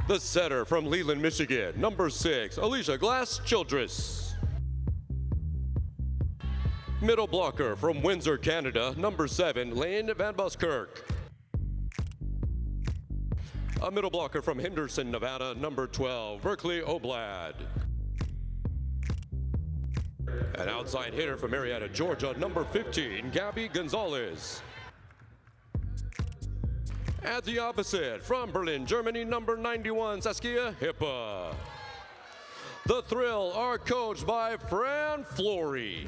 The setter from Leland, Michigan, number 6, Alicia Glass-Childress. Middle blocker from Windsor, Canada, number 7, Lane Van Buskirk. A middle blocker from Henderson, Nevada, number 12, Berkeley Oblad. An outside hitter from Marietta, Georgia, number 15, Gabby Gonzalez. At the opposite, from Berlin, Germany, number 91, Saskia Hippa. The Thrill are coached by Fran Flory.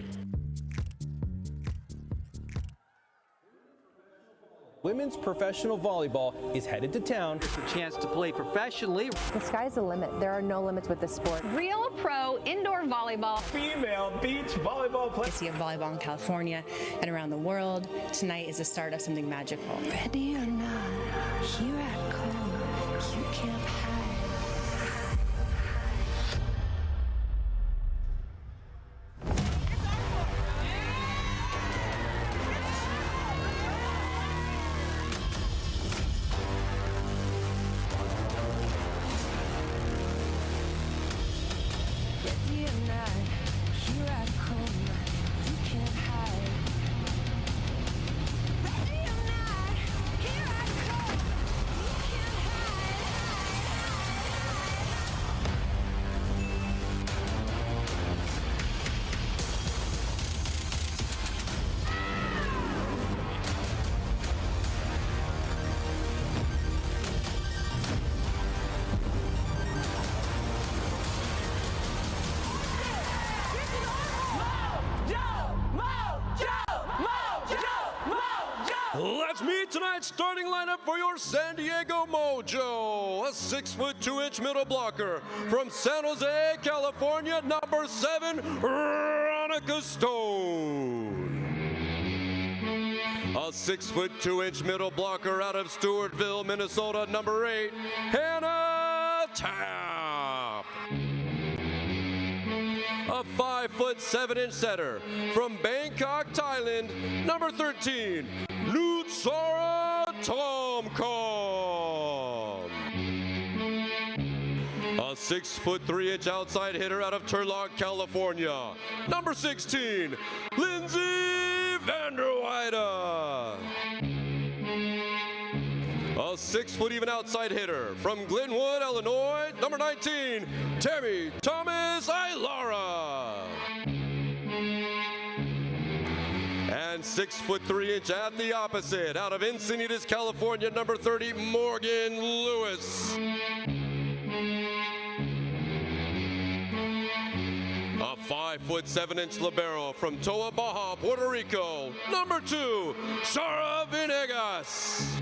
Women's professional volleyball is headed to town. It's a chance to play professionally. The sky's the limit. There are no limits with this sport. Real Pro Indoor Volleyball. Female beach volleyball play. Legacy of volleyball in California and around the world. Tonight is the start of something magical. Ready or not, here I come. You can't hide. Ready or not, here I come. You can't hide. Ready or not, here I come. You can't Let's meet tonight's starting lineup for your San Diego Mojo. A 6'2" middle blocker from San Jose, California, number 7, Veronica Stone. A 6'2" middle blocker out of Stewartville, Minnesota, number 8, Hannah Tapp. A 5'7" setter from Bangkok, Thailand, number 13, Nutsara Tomkom. A 6'3" outside hitter out of Turlock, California, number 16, Lindsay Vanderweide. A 6' even outside hitter from Glenwood, Illinois, number 19, Tammy Thomas Ailara. And 6'3" at the opposite, out of Encinitas, California, number 30, Morgan Lewis. A 5'7" libero from Toa Baja, Puerto Rico, number 2, Sara Venegas.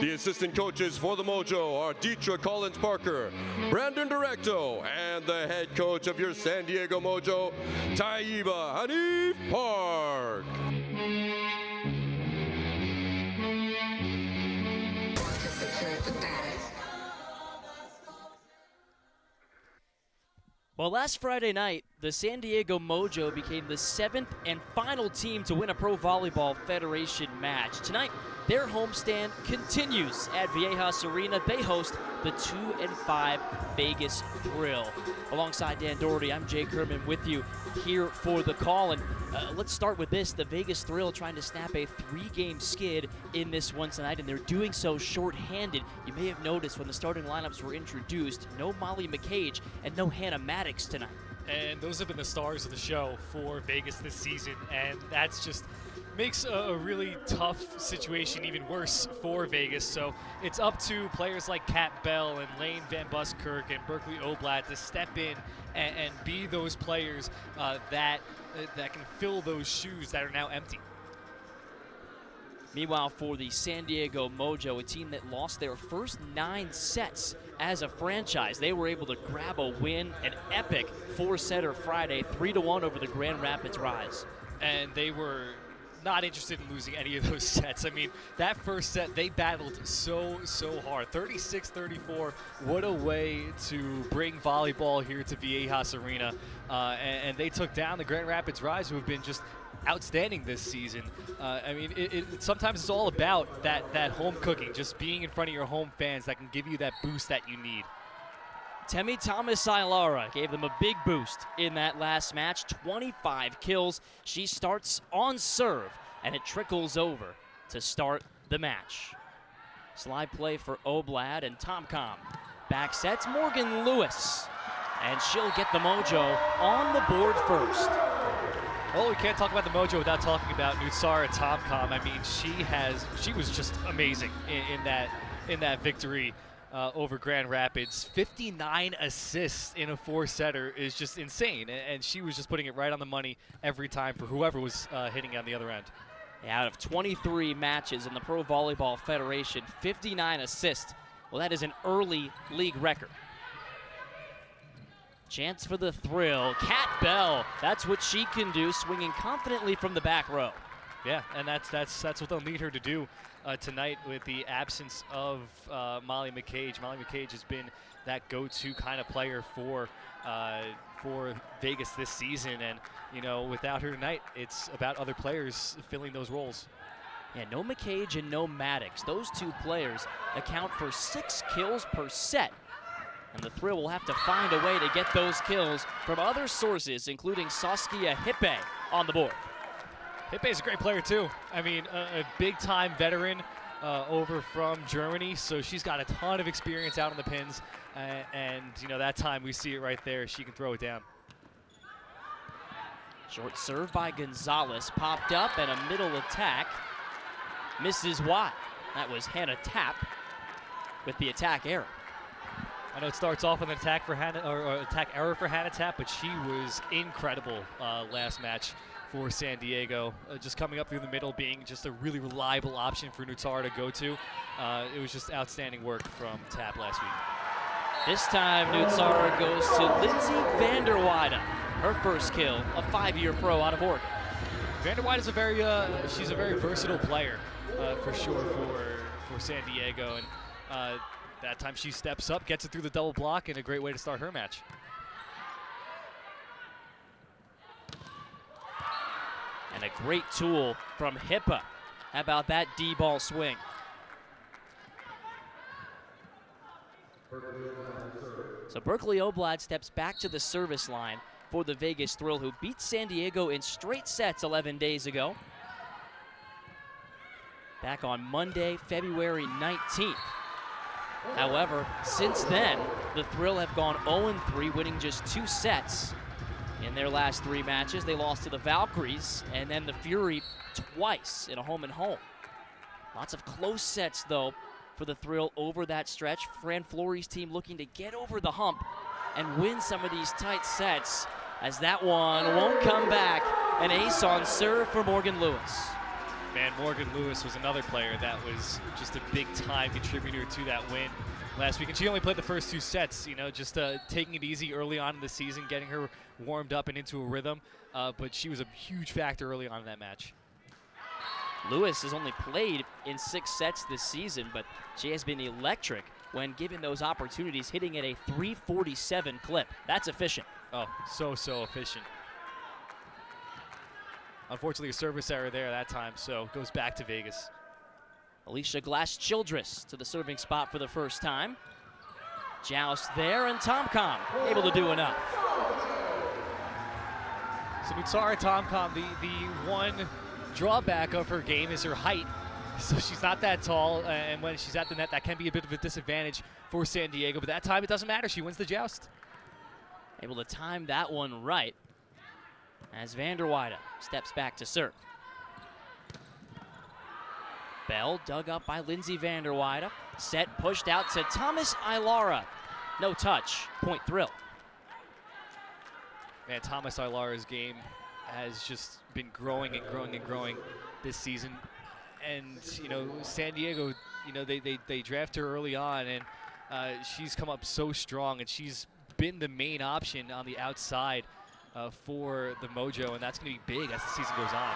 The assistant coaches for the Mojo are Deetra Collins-Parker, Brandon Directo, and the head coach of your San Diego Mojo, Taiba Hanif Park. Well, last Friday night, the San Diego Mojo became the 7th and final team to win a Pro Volleyball Federation match. Tonight, their homestand continues at Viejas Arena. They host the 2-5 Vegas Thrill. Alongside Dan Doherty, I'm Jake Herman with you here for the call. And let's start with this. The Vegas Thrill trying to snap a 3-game skid in this one tonight, and they're doing so shorthanded. You may have noticed when the starting lineups were introduced, no Molly McCage and no Hannah Maddox tonight. And those have been the stars of the show for Vegas this season, and that's just makes a really tough situation even worse for Vegas. So it's up to players like Kat Bell and Lane Van Buskirk and Berkeley Oblad to step in and be those players that can fill those shoes that are now empty. Meanwhile, for the San Diego Mojo, a team that lost their first 9 sets as a franchise, they were able to grab a win, an epic 4-setter Friday, 3-1 over the Grand Rapids Rise. And they were not interested in losing any of those sets. I mean, that first set, they battled so hard. 36-34, what a way to bring volleyball here to Viejas Arena. And they took down the Grand Rapids Rise, who have been just outstanding this season. I mean, sometimes it's all about that home cooking, just being in front of your home fans that can give you that boost that you need. Temi Thomas-Ailara gave them a big boost in that last match, 25 kills. She starts on serve, and it trickles over to start the match. Slide play for Oblad and Tomcom. Back sets Morgan Lewis, and she'll get the Mojo on the board first. Well, we can't talk about the Mojo without talking about Nutsara Tomcom. I mean, she was just amazing in that victory over Grand Rapids. 59 assists in a 4-setter is just insane, and she was just putting it right on the money every time for whoever was hitting on the other end. Out of 23 matches in the Pro Volleyball Federation, 59 assists. Well, that is an early league record. Chance for the thrill. Kat Bell, that's what she can do, swinging confidently from the back row. Yeah, and that's what they'll need her to do tonight with the absence of Molly McCage. Molly McCage has been that go-to kind of player for Vegas this season, and you know, without her tonight, it's about other players filling those roles. Yeah, no McCage and no Maddox. Those two players account for 6 kills per set. And the Thrill will have to find a way to get those kills from other sources, including Saskia Hippe on the board. Hippe's a great player too. I mean, a big-time veteran over from Germany, so she's got a ton of experience out on the pins. And you know, that time we see it right there. She can throw it down. Short serve by Gonzalez, popped up, and a middle attack misses wide. That was Hannah Tapp with the attack error. I know it starts off with an attack for Hannah, or attack error for Hannah Tapp, but she was incredible last match for San Diego. Just coming up through the middle, being just a really reliable option for Nutsara to go to. It was just outstanding work from Tapp last week. This time, Nutsara goes to Lindsay Vanderweide. Her first kill, a 5-year pro out of Oregon. Vanderweide is she's a very versatile player for sure for San Diego, and that time she steps up, gets it through the double block, and a great way to start her match. And a great tool from Hippe. How about that D-ball swing? So Berkeley Oblad steps back to the service line for the Vegas Thrill, who beat San Diego in straight sets 11 days ago. Back on Monday, February 19th. However, since then, the Thrill have gone 0-3, winning just 2 sets in their last 3 matches. They lost to the Valkyries and then the Fury twice in a home-and-home. Lots of close sets, though, for the Thrill over that stretch. Fran Flory's team looking to get over the hump and win some of these tight sets, as that one won't come back. An ace on serve for Morgan Lewis. Man, Morgan Lewis was another player that was just a big-time contributor to that win last week. And she only played the first 2 sets, you know, just taking it easy early on in the season, getting her warmed up and into a rhythm. But she was a huge factor early on in that match. Lewis has only played in 6 sets this season, but she has been electric when given those opportunities, hitting at a 347 clip. That's efficient. Oh, so efficient. Unfortunately, a service error there that time, so goes back to Vegas. Alicia Glass-Childress to the serving spot for the first time. Joust there, and Tomcom able to do enough. So Nutsara Tomcom, the one drawback of her game is her height. So she's not that tall, and when she's at the net, that can be a bit of a disadvantage for San Diego. But that time, it doesn't matter. She wins the joust. Able to time that one right as Vanderweide steps back to serve. Bell dug up by Lindsay Vanderweide. Set pushed out to Thomas-Ailara. No touch. Point Thrill. Man, Thomas-Ailara's game has just been growing and growing and growing this season. And, you know, San Diego, you know, they draft her early on, and she's come up so strong, and she's been the main option on the outside for the Mojo, and that's going to be big as the season goes on.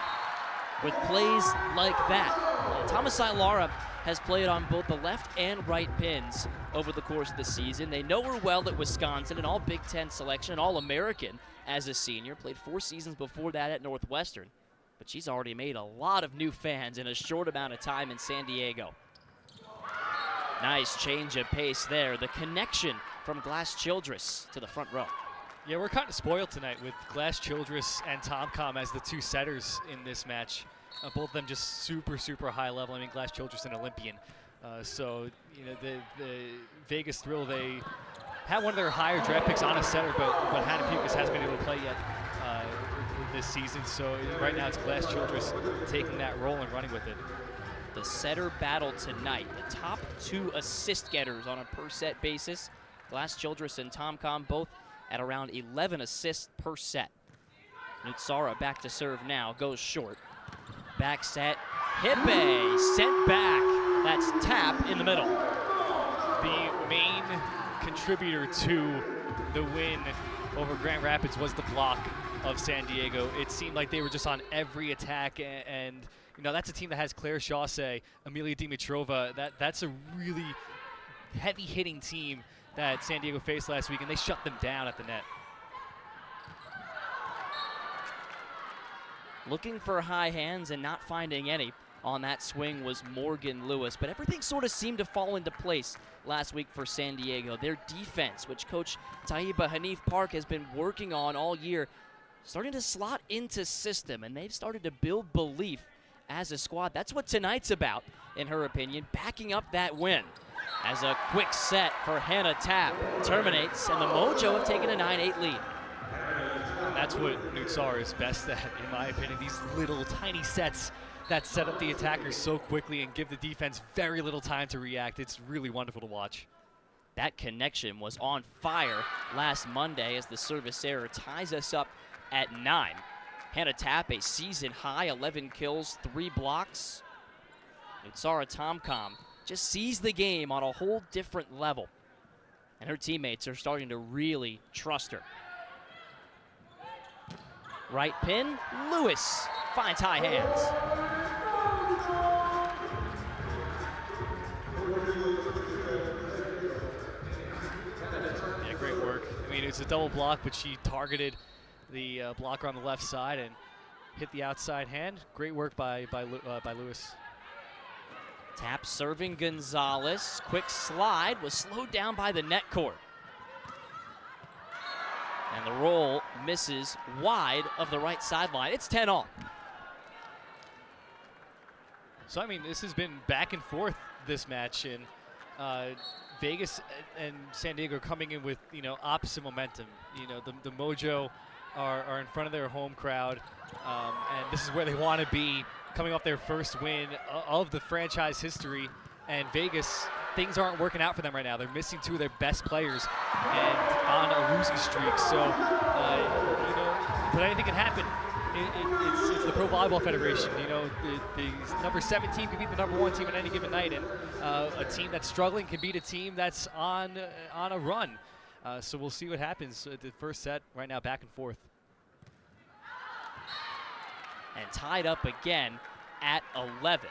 with plays like that. Thomasai Lara has played on both the left and right pins over the course of the season. They know her well at Wisconsin, an all Big Ten selection, an All-American as a senior. Played 4 seasons before that at Northwestern. But she's already made a lot of new fans in a short amount of time in San Diego. Nice change of pace there. The connection from Glass Childress to the front row. Yeah, we're kind of spoiled tonight with Glass Childress and Tomcom as the 2 setters in this match. Both of them just super, super high level. I mean, Glass Childress an Olympian. So, you know, the Vegas Thrill, they had one of their higher draft picks on a setter, but Hannah Pukas hasn't been able to play yet this season. So right now it's Glass Childress taking that role and running with it. The setter battle tonight. The top 2 assist getters on a per set basis. Glass Childress and Tomcom both at around 11 assists per set. Nutsara back to serve now, goes short. Back set, Hippe sent back. That's tap in the middle. The main contributor to the win over Grand Rapids was the block of San Diego. It seemed like they were just on every attack, and you know, that's a team that has Claire Chaussee, Amelia Dimitrova. That's a really heavy-hitting team that San Diego faced last week, and they shut them down at the net. Looking for high hands and not finding any on that swing was Morgan Lewis, but everything sort of seemed to fall into place last week for San Diego. Their defense, which Coach Taiba Hanif Park has been working on all year, starting to slot into system, and they've started to build belief as a squad. That's what tonight's about, in her opinion, backing up that win. As a quick set for Hannah Tapp terminates, and the Mojo have taken a 9-8 lead. That's what Nutsara is best at, in my opinion. These little tiny sets that set up the attackers so quickly and give the defense very little time to react. It's really wonderful to watch. That connection was on fire last Monday as the service error ties us up at 9. Hannah Tapp, a season high, 11 kills, 3 blocks. Nutsara Tomcom just sees the game on a whole different level. And her teammates are starting to really trust her. Right pin, Lewis finds high hands. Yeah, great work. I mean, it's a double block, but she targeted the blocker on the left side and hit the outside hand. Great work by Lewis. Tap serving Gonzalez. Quick slide was slowed down by the net cord. And the roll misses wide of the right sideline. It's 10 all. So, I mean, this has been back and forth, this match, and Vegas and San Diego are coming in with, you know, opposite momentum. You know, the Mojo are in front of their home crowd, and this is where they want to be, coming off their first win of the franchise history. And Vegas, things aren't working out for them right now. They're missing 2 of their best players and on a losing streak. So, you know, but anything can happen. It's the Pro Volleyball Federation. You know, the number 7 team can beat the number 1 team on any given night, and a team that's struggling can beat a team that's on a run. So we'll see what happens. The first set right now, back and forth. And tied up again at 11.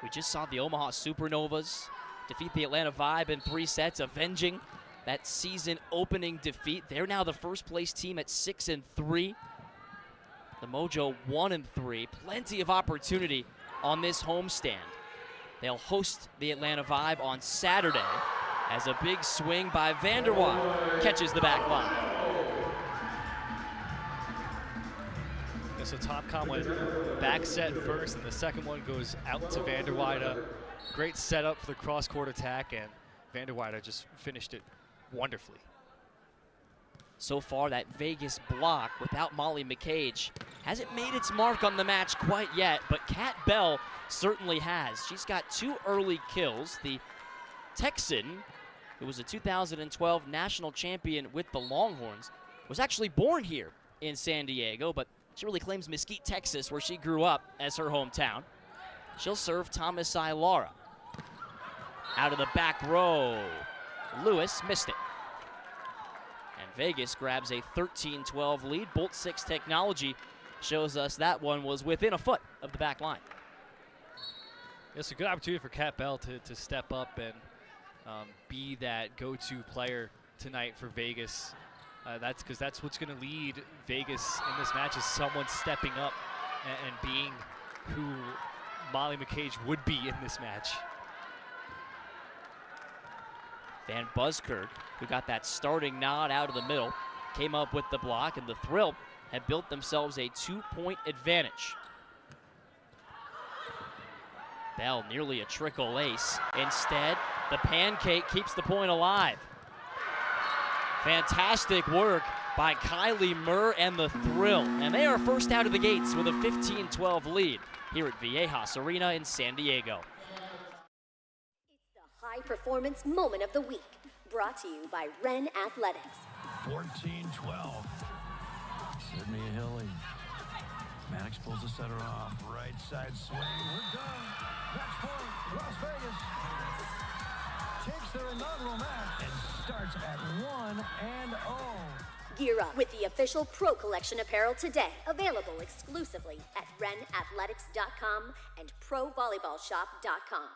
We just saw the Omaha Supernovas defeat the Atlanta Vibe in 3 sets, avenging that season opening defeat. They're now the first place team at 6-3. The Mojo 1-3. Plenty of opportunity on this homestand. They'll host the Atlanta Vibe on Saturday as a big swing by Vanderwaal catches the back line. So Tomcom went back set first, and the second one goes out to Vanderweide. Great setup for the cross-court attack, and Vanderweide just finished it wonderfully. So far, that Vegas block without Molly McCage hasn't made its mark on the match quite yet, but Kat Bell certainly has. She's got 2 early kills. The Texan, who was a 2012 national champion with the Longhorns, was actually born here in San Diego, but she really claims Mesquite, Texas, where she grew up, as her hometown. She'll serve Thomasai Lara. Out of the back row, Lewis missed it. And Vegas grabs a 13-12 lead. Bolt 6 technology shows us that one was within a foot of the back line. It's a good opportunity for Kat Bell to step up and be that go-to player tonight for Vegas. That's what's going to lead Vegas in this match, is someone stepping up and being who Molly McCage would be in this match. Van Buskirk, who got that starting nod out of the middle, came up with the block, and the Thrill had built themselves a 2-point advantage. Bell nearly a trickle ace. Instead, the pancake keeps the point alive. Fantastic work by Kylie Murr and the Thrill. And they are first out of the gates with a 15-12 lead here at Viejas Arena in San Diego. It's the high performance moment of the week, brought to you by Ren Athletics. 14-12. Sydney Hilly. Maddox pulls the setter off. Right side swing. We're done. Match point. Las Vegas takes their inaugural match and starts at 1-0. Gear up with the official Pro Collection apparel today. Available exclusively at renathletics.com and provolleyballshop.com.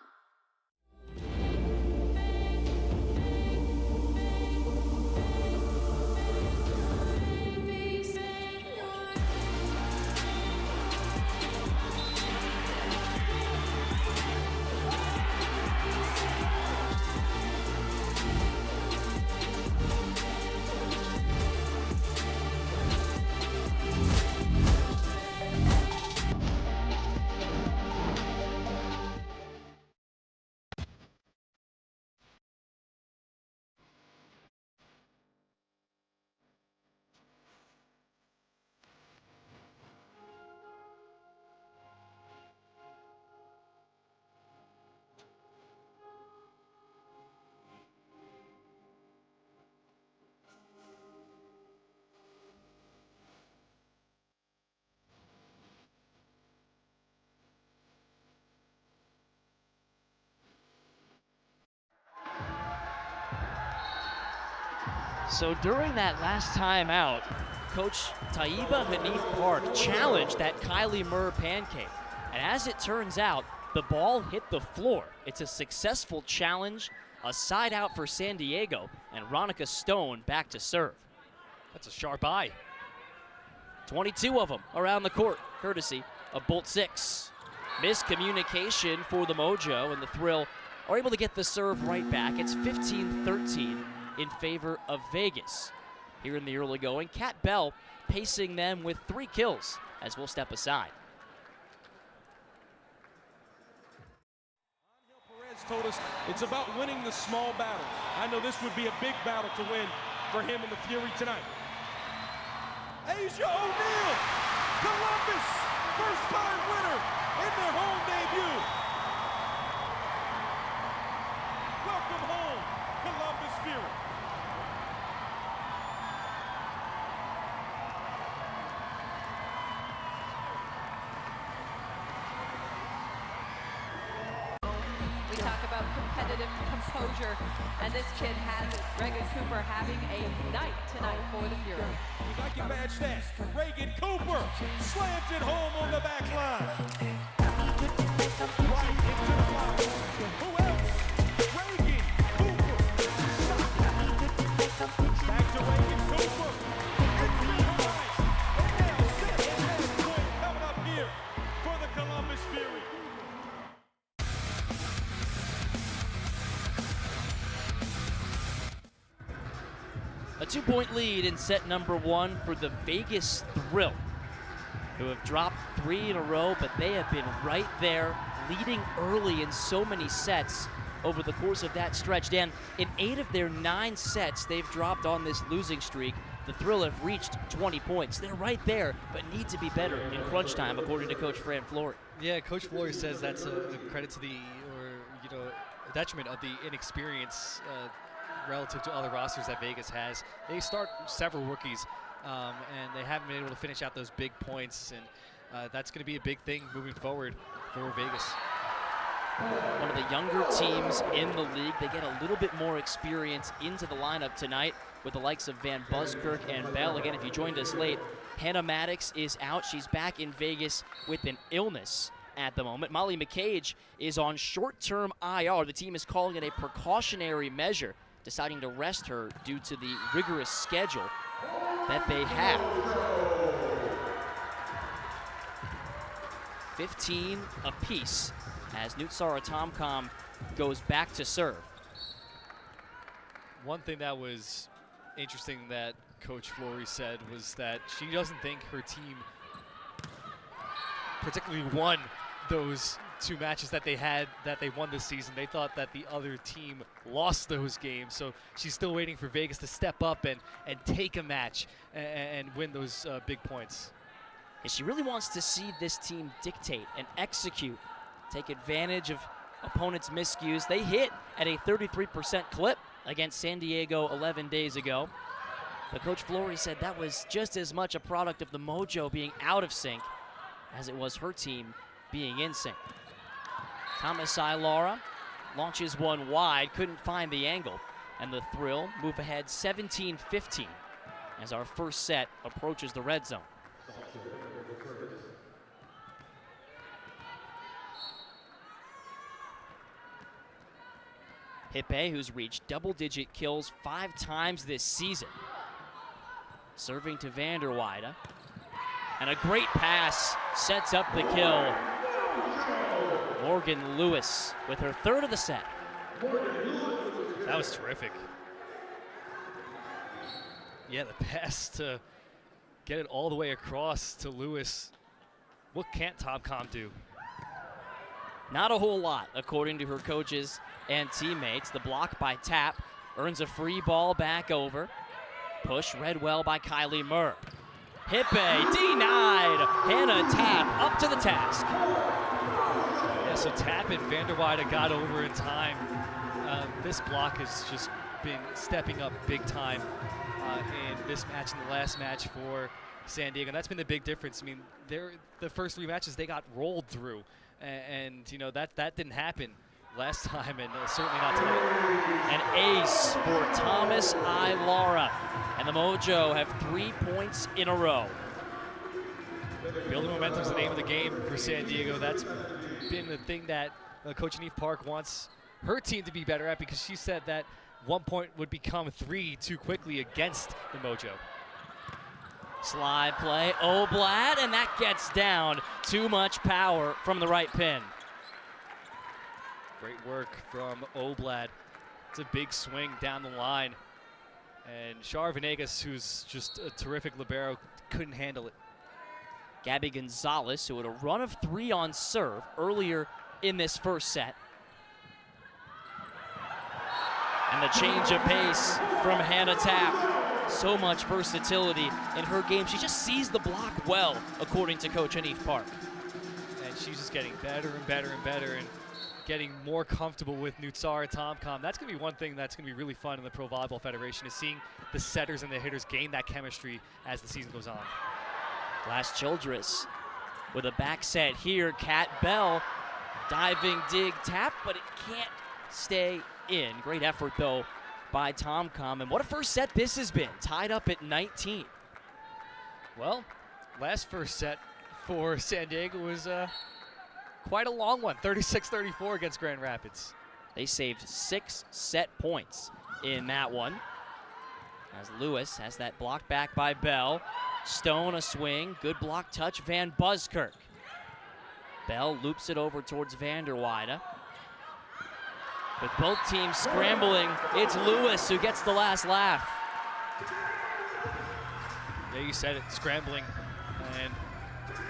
So during that last time out, Coach Taiba Hanif Park challenged that Kylie Murr pancake. And as it turns out, the ball hit the floor. It's a successful challenge, a side out for San Diego, and Ronica Stone back to serve. That's a sharp eye. 22 of them around the court, courtesy of Bolt 6. Miscommunication for the Mojo, and the Thrill are able to get the serve right back. It's 15-13 in favor of Vegas. Here in the early going, Kat Bell pacing them with 3 kills as we'll step aside. Perez told us it's about winning the small battles. I know this would be a big battle to win for him and the Fury tonight. Asia O'Neal, Columbus, first-time winner in their home debut. Welcome home, Columbus Fury. We talk about competitive composure, and this kid has it. Reagan Cooper having a night tonight for the Fury. If I can match that, Reagan Cooper slams it home on the back line. Right into the block. Who else? Reagan Cooper. Back to Reagan Cooper. It's behind. And now second match point coming up here for the Columbus Fury. A 2-point lead in set number 1 for the Vegas Thrill, who have dropped 3 in a row, but they have been right there, leading early in so many sets over the course of that stretch. Dan, in 8 of their 9 sets they've dropped on this losing streak, the Thrill have reached 20 points. They're right there, but need to be better in crunch time, according to Coach Fran Flory. Yeah, Coach Flory says that's a credit to a detriment of the inexperience relative to other rosters that Vegas has. They start several rookies, and they haven't been able to finish out those big points, and that's going to be a big thing moving forward for Vegas. One of the younger teams in the league. They get a little bit more experience into the lineup tonight with the likes of Van Buskirk and Bell. Again, if you joined us late, Hannah Maddox is out. She's back in Vegas with an illness at the moment. Molly McCage is on short-term IR. The team is calling it a precautionary measure, deciding to rest her due to the rigorous schedule that they have. 15 apiece as Nutsara Tomcom goes back to serve. One thing that was interesting that Coach Flory said was that she doesn't think her team particularly won those 2 matches that they had, that they won this season. They thought that the other team lost those games, so she's still waiting for Vegas to step up and take a match and win those big points. And she really wants to see this team dictate and execute, take advantage of opponents' miscues. They hit at a 33% clip against San Diego 11 days ago. But Coach Flory said that was just as much a product of the Mojo being out of sync as it was her team being in sync. Thomas Ilara launches one wide, couldn't find the angle, and the Thrill move ahead 17-15 as our first set approaches the red zone. Hippe, who's reached double-digit kills 5 times this season. Serving to Vanderweide. And a great pass sets up the kill. Morgan Lewis with her 3rd of the set. That was terrific. Yeah, the pass to get it all the way across to Lewis. What can't Tomcom do? Not a whole lot, according to her coaches and teammates. The block by Tapp earns a free ball back over. Push read well by Kylie Murr. Hippe denied. Hannah Tapp up to the task. Yeah, so Tapp and Vanderweide got over in time. This block has just been stepping up big time in this match and the last match for San Diego. And that's been the big difference. I mean, the first 3 matches they got rolled through, and you know that didn't happen last time, and certainly not tonight. An ace for Thomas Ilara, and the Mojo have 3 points in a row. Building momentum is the name of the game for San Diego. That's been the thing that Coach Neve Park wants her team to be better at, because she said that 1 point would become 3 too quickly against the Mojo. Slide play, Oblad, and that gets down. Too much power from the right pin. Great work from Oblad. It's a big swing down the line. And Shar Venegas, who's just a terrific libero, couldn't handle it. Gabby Gonzalez, who had a run of 3 on serve earlier in this first set. And the change of pace from Hannah Tapp. So much versatility in her game. She just sees the block well, according to Coach Neve Park. And she's just getting better and better and better, and getting more comfortable with Nutsara Tomcom. That's going to be one thing that's going to be really fun in the Pro Volleyball Federation, is seeing the setters and the hitters gain that chemistry as the season goes on. Glass Childress with a back set here. Kat Bell, diving dig tap, but it can't stay in. Great effort, though, by Tomcom. And what a first set this has been, tied up at 19. Well, last first set for San Diego was quite a long one, 36-34 against Grand Rapids. They saved 6 set points in that one. As Lewis has that block back by Bell. Stone a swing, good block touch, Van Buskirk. Bell loops it over towards Vanderweide. With both teams scrambling, it's Lewis who gets the last laugh. Yeah, you said it, scrambling. And,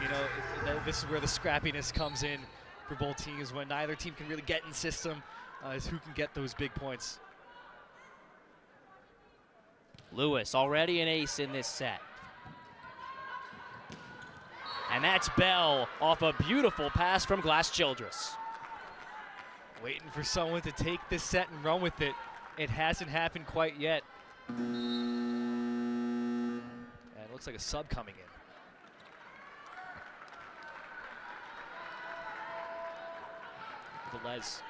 you know, this is where the scrappiness comes in for both teams, when neither team can really get in system, is who can get those big points. Lewis already an ace in this set. And that's Bell off a beautiful pass from Glass Childress. Waiting for someone to take this set and run with it. It hasn't happened quite yet. And it looks like a sub coming in. Velez.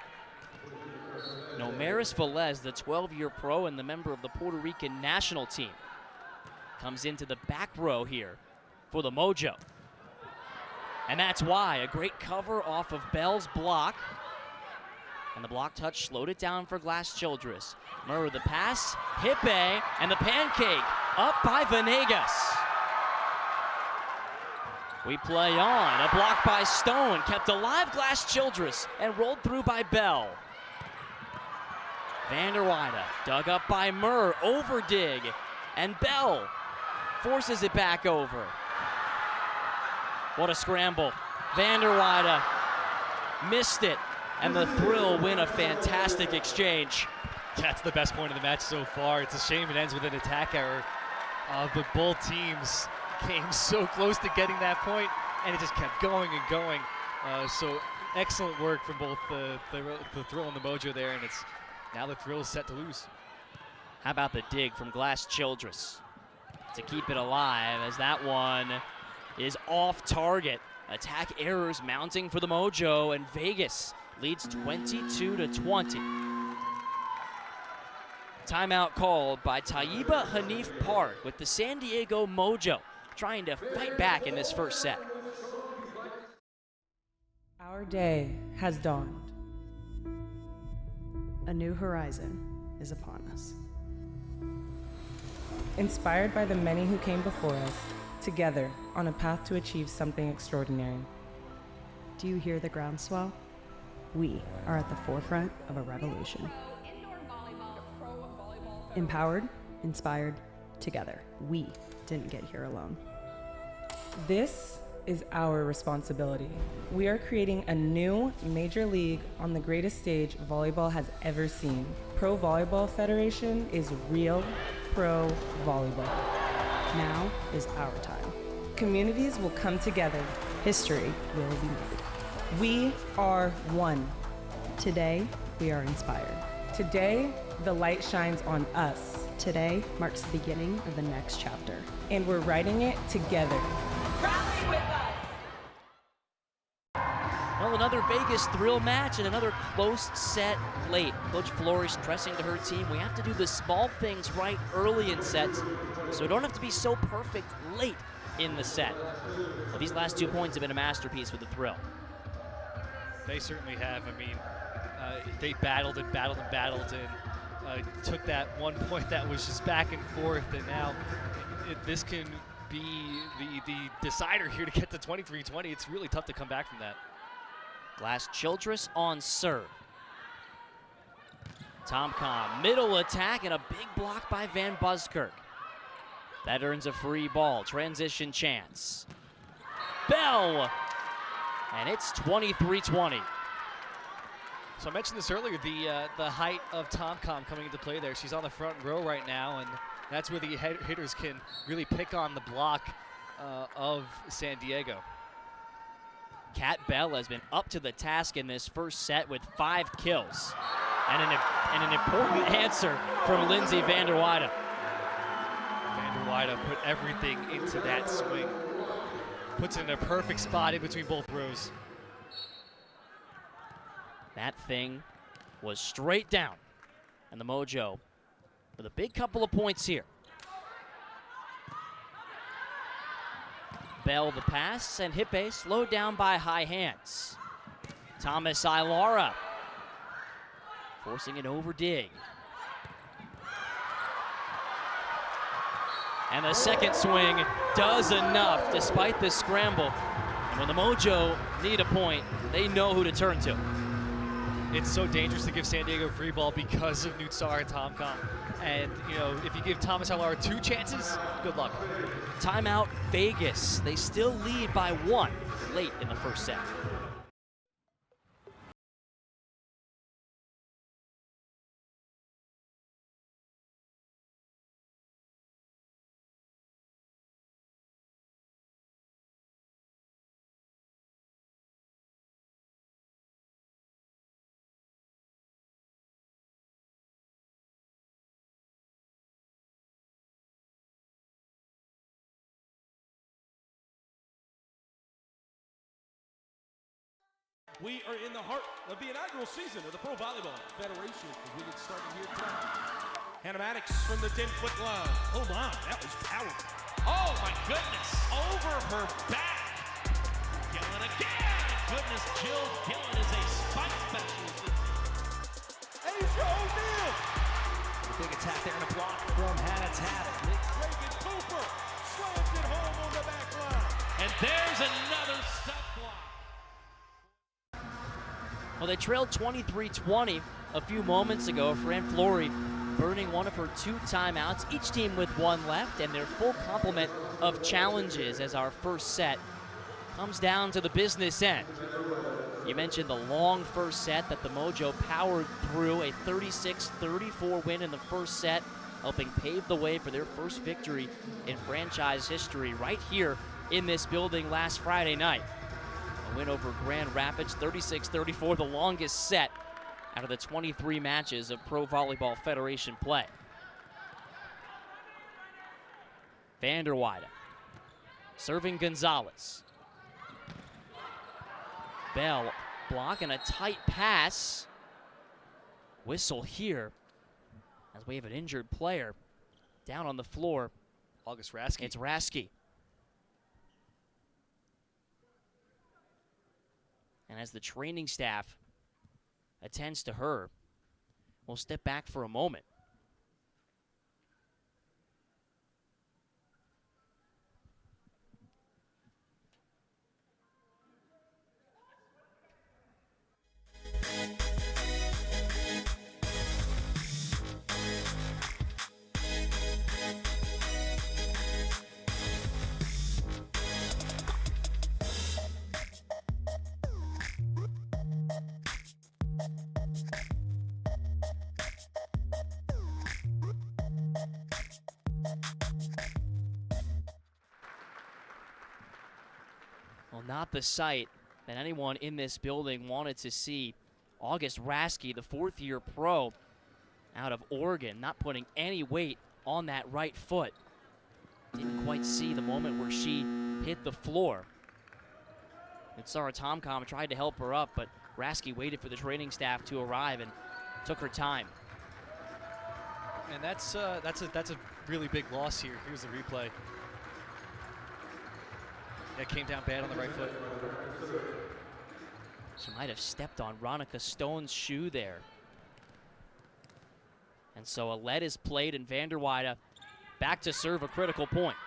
Nomaris Velez, the 12-year pro and the member of the Puerto Rican national team, comes into the back row here for the Mojo. And that's why a great cover off of Bell's block. And the block touch slowed it down for Glass Childress. Murr with the pass, Hippe, and the pancake up by Venegas. We play on. A block by Stone, kept alive Glass Childress, and rolled through by Bell. Vanderweide dug up by Murr, over dig, and Bell forces it back over. What a scramble. Vanderweide missed it, and the Thrill win a fantastic exchange. That's the best point of the match so far. It's a shame it ends with an attack error. But both teams came so close to getting that point, and it just kept going and going. So excellent work from both the Thrill and the Mojo there, and it's now the Thrill is set to lose. How about the dig from Glass Childress to keep it alive, as that one is off target. Attack errors mounting for the Mojo, and Vegas leads 22-20. Timeout called by Taiba Hanif Park, with the San Diego Mojo trying to fight back in this first set. Our day has dawned. A new horizon is upon us. Inspired by the many who came before us, together on a path to achieve something extraordinary. Do you hear the groundswell? We are at the forefront of a revolution. Empowered, inspired, together. We didn't get here alone. This is our responsibility. We are creating a new major league on the greatest stage volleyball has ever seen. Pro Volleyball Federation is real pro volleyball. Now is our time. Communities will come together. History will be made. We are one. Today, we are inspired. Today, the light shines on us. Today marks the beginning of the next chapter. And we're writing it together. Rally with us! Well, another Vegas Thrill match and another close set late. Coach Flores stressing to her team, we have to do the small things right early in sets, so we don't have to be so perfect late in the set. Well, these last 2 points have been a masterpiece for the Thrill. They certainly have. I mean, they battled and battled and battled, and took that 1 point that was just back and forth, and now this can be the decider here to get to 23-20. It's really tough to come back from that. Glass Childress on serve. Tomcom, middle attack, and a big block by Van Buskirk. That earns a free ball. Transition chance. Bell! And it's 23-20. So I mentioned this earlier, the height of Tomcom coming into play there. She's on the front row right now, and that's where the hitters can really pick on the block of San Diego. Kat Bell has been up to the task in this first set with 5 kills. And an important answer from Lindsay Vanderweide. Vanderweide put everything into that swing. Puts it in a perfect spot in between both rows. That thing was straight down. And the Mojo with a big couple of points here. Bell the pass, and Hippe slowed down by high hands. Thomas Ilara forcing an over dig. And the second swing does enough despite the scramble. And when the Mojo need a point, they know who to turn to. It's so dangerous to give San Diego free ball because of Nutsar and Tomcom. And, you know, if you give Thomas Ilara 2 chances, good luck. Timeout Vegas. They still lead by 1 late in the first set. We are in the heart of the inaugural season of the Pro Volleyball Federation as we get started here tonight. Hannah Maddox from the 10-foot line. Hold on, that was powerful. Oh my goodness, over her back. Gillen again. Goodness, Jill Gillen is a spike specialist. Asia O'Neal. Big attack there and a block from Hannah Tapp. Reagan Cooper slams it home on the back line. And there's another step block. Well, they trailed 23-20 a few moments ago. Fran Flory burning one of her 2 timeouts, each team with 1 left, and their full complement of challenges as our first set comes down to the business end. You mentioned the long first set that the Mojo powered through, a 36-34 win in the first set, helping pave the way for their first victory in franchise history right here in this building last Friday night. A win over Grand Rapids, 36-34, the longest set out of the 23 matches of Pro Volleyball Federation play. Vanderweide serving Gonzalez. Bell blocking a tight pass. Whistle here as we have an injured player down on the floor. August Rasky. It's Rasky. And as the training staff attends to her, we'll step back for a moment. Well, not the sight that anyone in this building wanted to see. August Rasky, the 4th-year pro out of Oregon, not putting any weight on that right foot. Didn't quite see the moment where she hit the floor. And Sarah Tomcom tried to help her up, but Rasky waited for the training staff to arrive and took her time. And that's a really big loss here. Here's the replay. That came down bad on the right foot. She might have stepped on Ronica Stone's shoe there. And so a lead is played, and Vanderweide back to serve a critical point.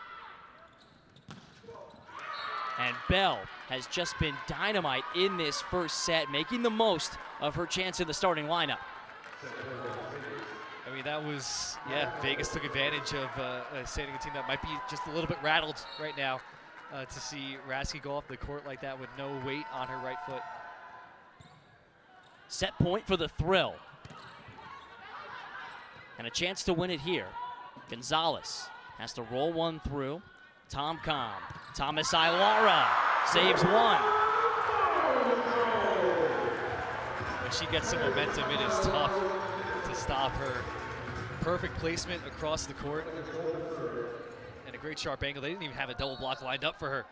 And Bell has just been dynamite in this first set, making the most of her chance in the starting lineup. I mean, that was, yeah, Vegas took advantage of a San Diego team that might be just a little bit rattled right now. To see Rasky go off the court like that with no weight on her right foot. Set point for the Thrill. And a chance to win it here. Gonzalez has to roll one through. Tomcom. Thomas Ilara saves one. When she gets some momentum, it is tough to stop her. Perfect placement across the court. And a great sharp angle. They didn't even have a double block lined up for her.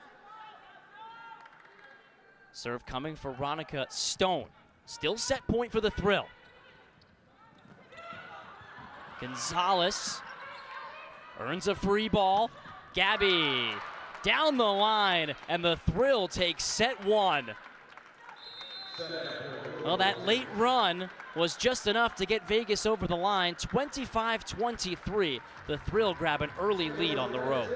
Serve coming for Ronica Stone. Still set point for the Thrill. Gonzalez earns a free ball. Gabby down the line, and the Thrill takes set one. Well, that late run was just enough to get Vegas over the line. 25-23. The Thrill grab an early lead on the road.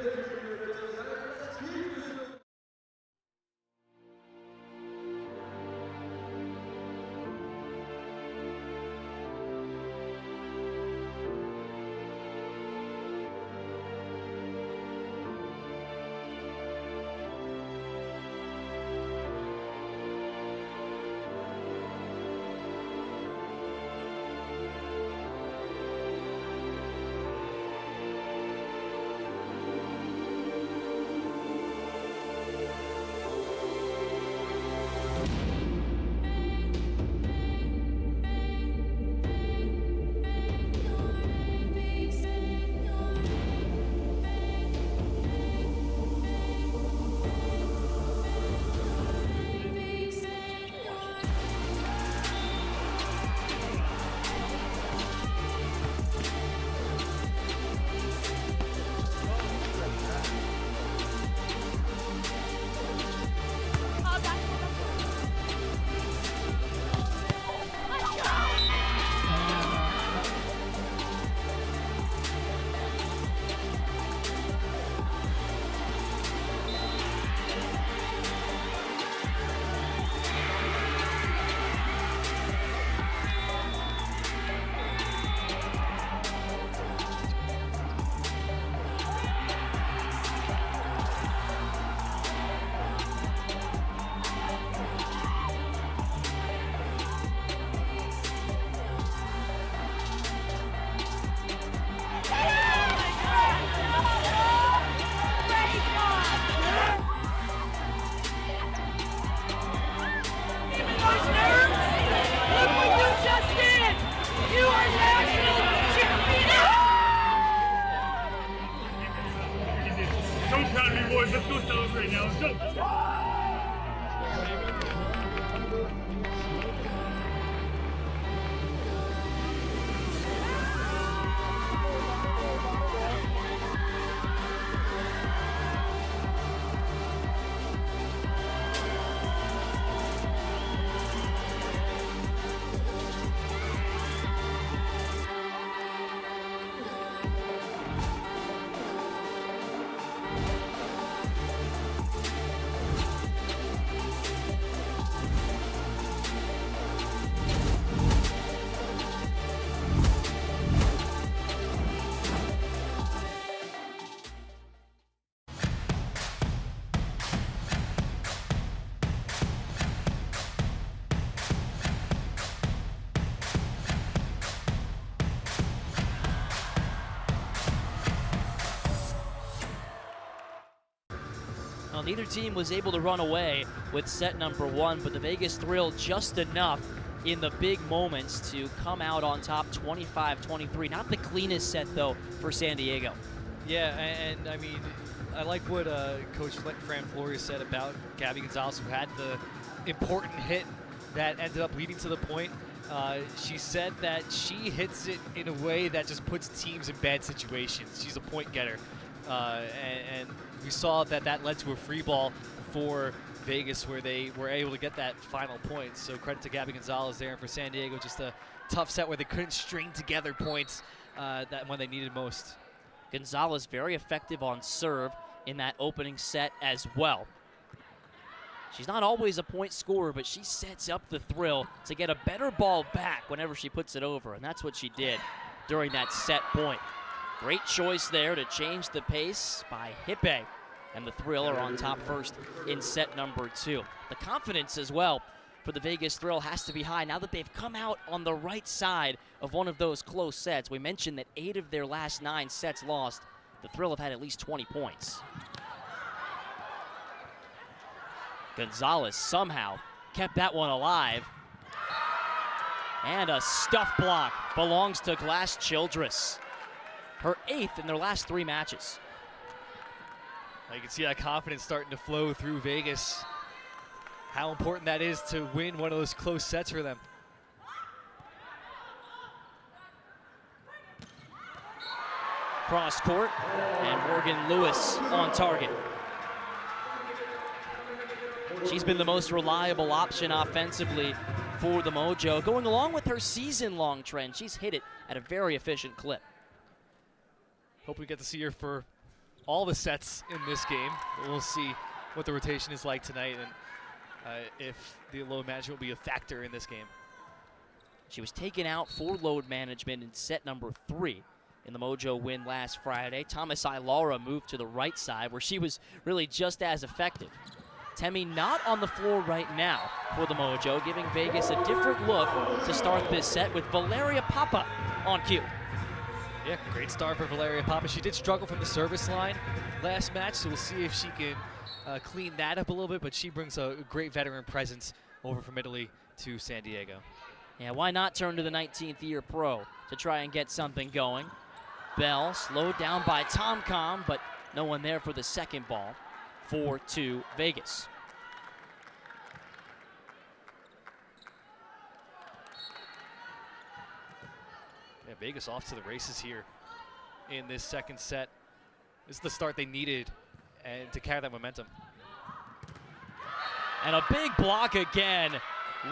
Neither team was able to run away with set number 1, but the Vegas Thrill just enough in the big moments to come out on top 25-23. Not the cleanest set, though, for San Diego. Yeah, and I mean, I like what Coach Fran Flores said about Gabby Gonzalez, who had the important hit that ended up leading to the point. She said that she hits it in a way that just puts teams in bad situations. She's a point getter. And we saw that led to a free ball for Vegas where they were able to get that final point. So credit to Gabby Gonzalez there. And for San Diego, just a tough set where they couldn't string together points that when they needed most. Gonzalez very effective on serve in that opening set as well. She's not always a point scorer, but she sets up the Thrill to get a better ball back whenever she puts it over, and that's what she did during that set point. Great choice there to change the pace by Hippe, and the Thrill are on top first in set number 2. The confidence as well for the Vegas Thrill has to be high now that they've come out on the right side of one of those close sets. We mentioned that 8 of their last 9 sets lost. The Thrill have had at least 20 points. Gonzalez somehow kept that one alive. And a stuff block belongs to Glass Childress. Her 8th in their last 3 matches. You can see that confidence starting to flow through Vegas. How important that is to win one of those close sets for them. Cross court, and Morgan Lewis on target. She's been the most reliable option offensively for the Mojo, going along with her season-long trend. She's hit it at a very efficient clip. Hope we get to see her for all the sets in this game. We'll see what the rotation is like tonight and if the load management will be a factor in this game. She was taken out for load management in set number 3 in the Mojo win last Friday. Thomas Ilara moved to the right side where she was really just as effective. Temi not on the floor right now for the Mojo, giving Vegas a different look to start this set with Valeria Papa on cue. Yeah, great start for Valeria Papa. She did struggle from the service line last match, so we'll see if she can clean that up a little bit, but she brings a great veteran presence over from Italy to San Diego. Yeah, why not turn to the 19th year pro to try and get something going? Bell slowed down by Tomcom, but no one there for the second ball. 4-2 Vegas. Yeah, Vegas off to the races here in this second set. This is the start they needed and to carry that momentum. And a big block again.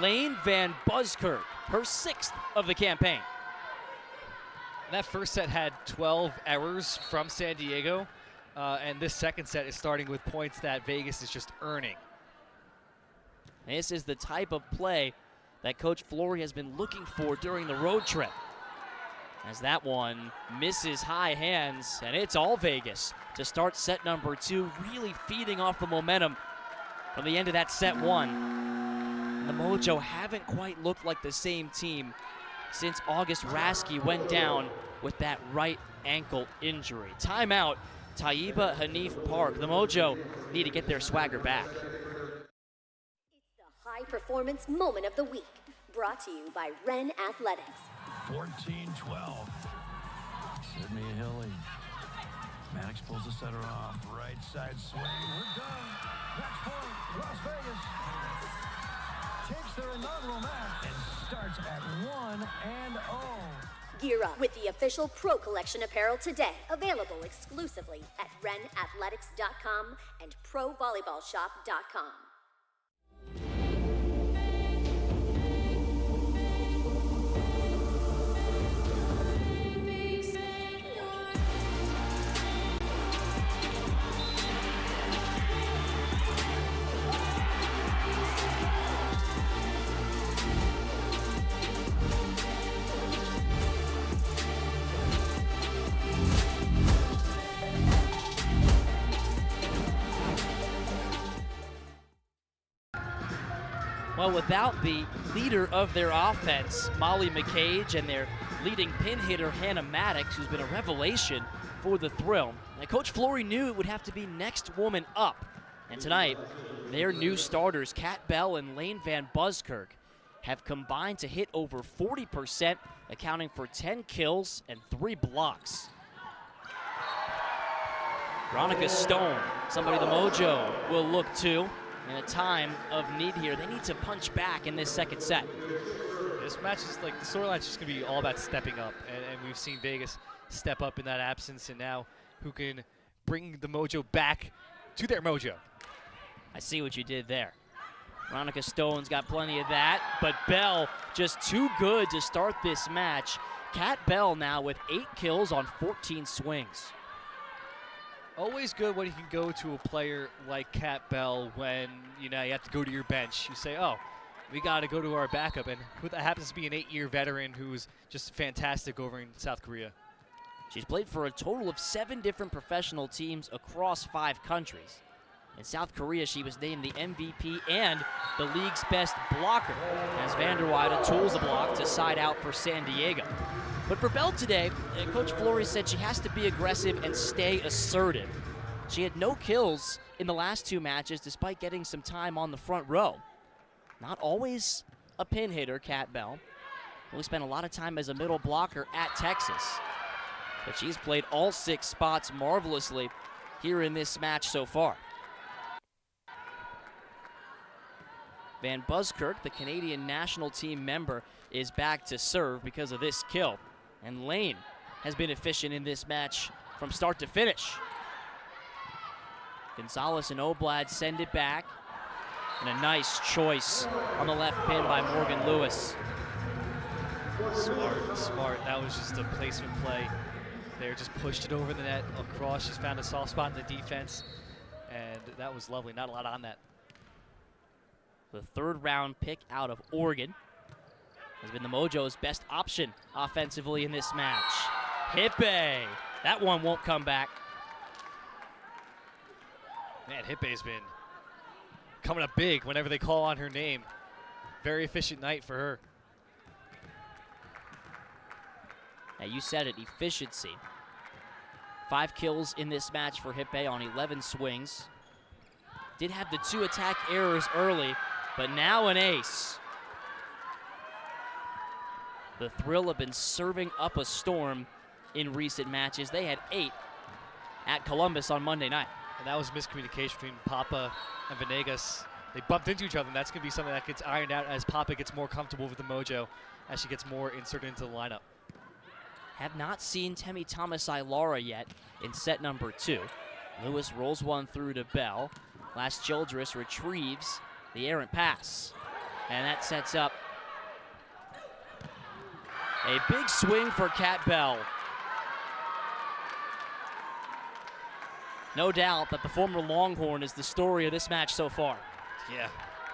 Lane Van Buskirk, her 6th of the campaign. That first set had 12 errors from San Diego. And this second set is starting with points that Vegas is just earning. This is the type of play that Coach Flory has been looking for during the road trip. As that one misses high hands, and it's all Vegas to start set number 2, really feeding off the momentum from the end of that set 1. The Mojo haven't quite looked like the same team since August Raskey went down with that right ankle injury. Timeout. Taiba Hanif Park. The Mojo need to get their swagger back. It's the high performance moment of the week, brought to you by Ren Athletics. 14-12. Sydney Hilly. Maddox pulls the setter off. Right side swing. We're done. Next point, Las Vegas. Takes their inaugural match and starts at 1-0. Gear up with the official Pro Collection apparel today. Available exclusively at renathletics.com and provolleyballshop.com. Well, without the leader of their offense, Molly McCage, and their leading pin hitter, Hannah Maddox, who's been a revelation for the Thrill. Now, Coach Flory knew it would have to be next woman up And tonight, their new starters, Kat Bell and Lane Van Buskirk, have combined to hit over 40%, accounting for 10 kills and 3 blocks. Veronica Stone, somebody the Mojo will look to in a time of need here. They need to punch back in this second set. This match is like, the storyline's just going to be all about stepping up, and we've seen Vegas step up in that absence, and now who can bring the Mojo back to their mojo. I see what you did there. Veronica Stone's got plenty of that, but Bell just too good to start this match. Kat Bell now with 8 kills on 14 swings. Always good when you can go to a player like Kat Bell when, you know, you have to go to your bench. You say, oh, we got to go to our backup, and who that happens to be an 8-year veteran who's just fantastic over in South Korea. She's played for a total of 7 different professional teams across 5 countries. In South Korea, she was named the MVP and the league's best blocker, as Vanderweide tools the block to side out for San Diego. But for Bell today, Coach Flory said she has to be aggressive and stay assertive. She had no kills in the last 2 matches despite getting some time on the front row. Not always a pin hitter, Kat Bell. Really spent a lot of time as a middle blocker at Texas. But she's played all 6 spots marvelously here in this match so far. Van Buskirk, the Canadian national team member, is back to serve because of this kill. And Lane has been efficient in this match from start to finish. Gonzalez and Oblad send it back. And a nice choice on the left pin by Morgan Lewis. Smart. That was just a placement play. They just pushed it over the net across. She's found a soft spot in the defense. And that was lovely. Not a lot on that. The 3rd round pick out of Oregon has been the Mojo's best option offensively in this match. Hippe, that one won't come back. Man, Hippe's been coming up big whenever they call on her name. Very efficient night for her. Now you said it, efficiency. 5 kills in this match for Hippe on 11 swings. Did have the 2 attack errors early, but now an ace. The Thrill have been serving up a storm in recent matches. They had 8 at Columbus on Monday night. And that was miscommunication between Papa and Venegas. They bumped into each other, and that's going to be something that gets ironed out as Papa gets more comfortable with the Mojo, as she gets more inserted into the lineup. Have not seen Temi Thomas-Ilara yet in set number 2. Lewis rolls one through to Bell. Last Childress retrieves the errant pass. And that sets up a big swing for Kat Bell. No doubt that the former Longhorn is the story of this match so far. Yeah,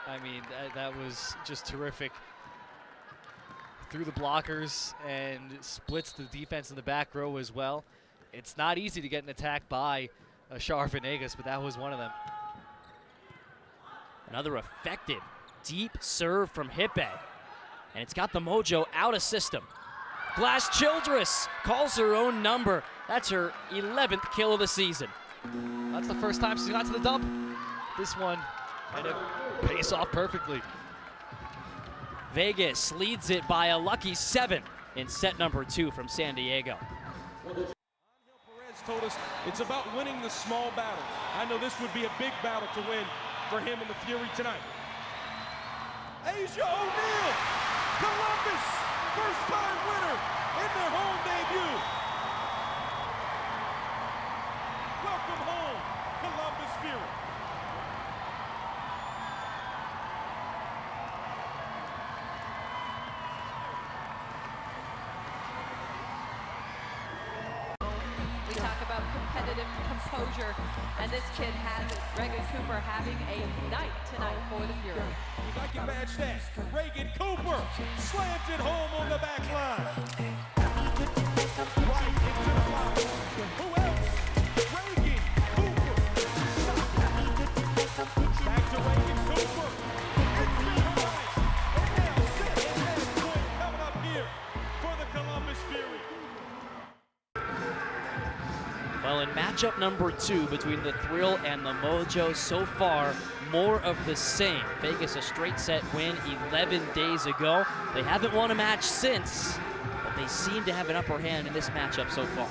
I mean, that was just terrific. Through the blockers and splits the defense in the back row as well. It's not easy to get an attack by Shar Venegas, but that was one of them. Another effective deep serve from Hippe. And it's got the Mojo out of system. Glass Childress calls her own number. That's her 11th kill of the season. That's the first time she's got to the dump. This one, and it pays off perfectly. Vegas leads it by a lucky 7 in set number 2 from San Diego. Perez told us it's about winning the small battles. I know this would be a big battle to win for him and the Fury tonight. Asia O'Neal, Columbus, first-time winner in their home debut. Welcome home, Columbus Fury. We talk about competitive composure, and this kid has it. Reagan Cooper having a night tonight for the Fury. If I can match that, Reagan Cooper slams it home on the back line. Right into the block. Who else? Reagan Cooper. Back to Reagan Cooper. It's been right. And now set and match point coming up here for the Columbus Fury. Well, in match matchup number 2 between the Thrill and the Mojo. So far, more of the same. Vegas a straight set win 11 days ago. They haven't won a match since, but they seem to have an upper hand in this matchup so far.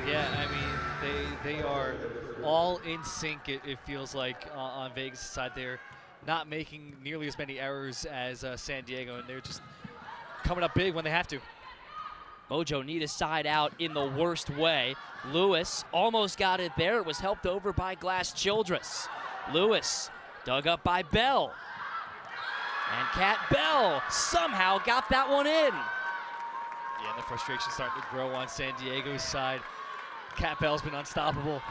Yeah, I mean, they are all in sync, it feels like, on Vegas' side. They're not making nearly as many errors as San Diego, and they're just coming up big when they have to. Mojo need a side out in the worst way. Lewis almost got it there. It was helped over by Glass Childress. Lewis dug up by Bell. And Kat Bell somehow got that one in. Yeah, and the frustration starting to grow on San Diego's side. Kat Bell's been unstoppable.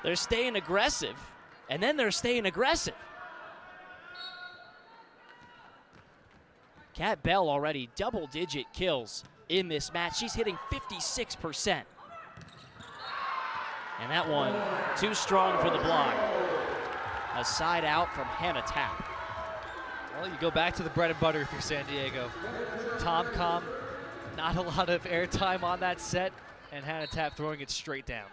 They're staying aggressive, and then they're staying aggressive. Kat Bell already double-digit kills in this match. She's hitting 56%. And that one too strong for the block. A side out from Hannah Tapp. Well, you go back to the bread and butter if you're San Diego. Tom-com, not a lot of airtime on that set, and Hannah Tapp throwing it straight down.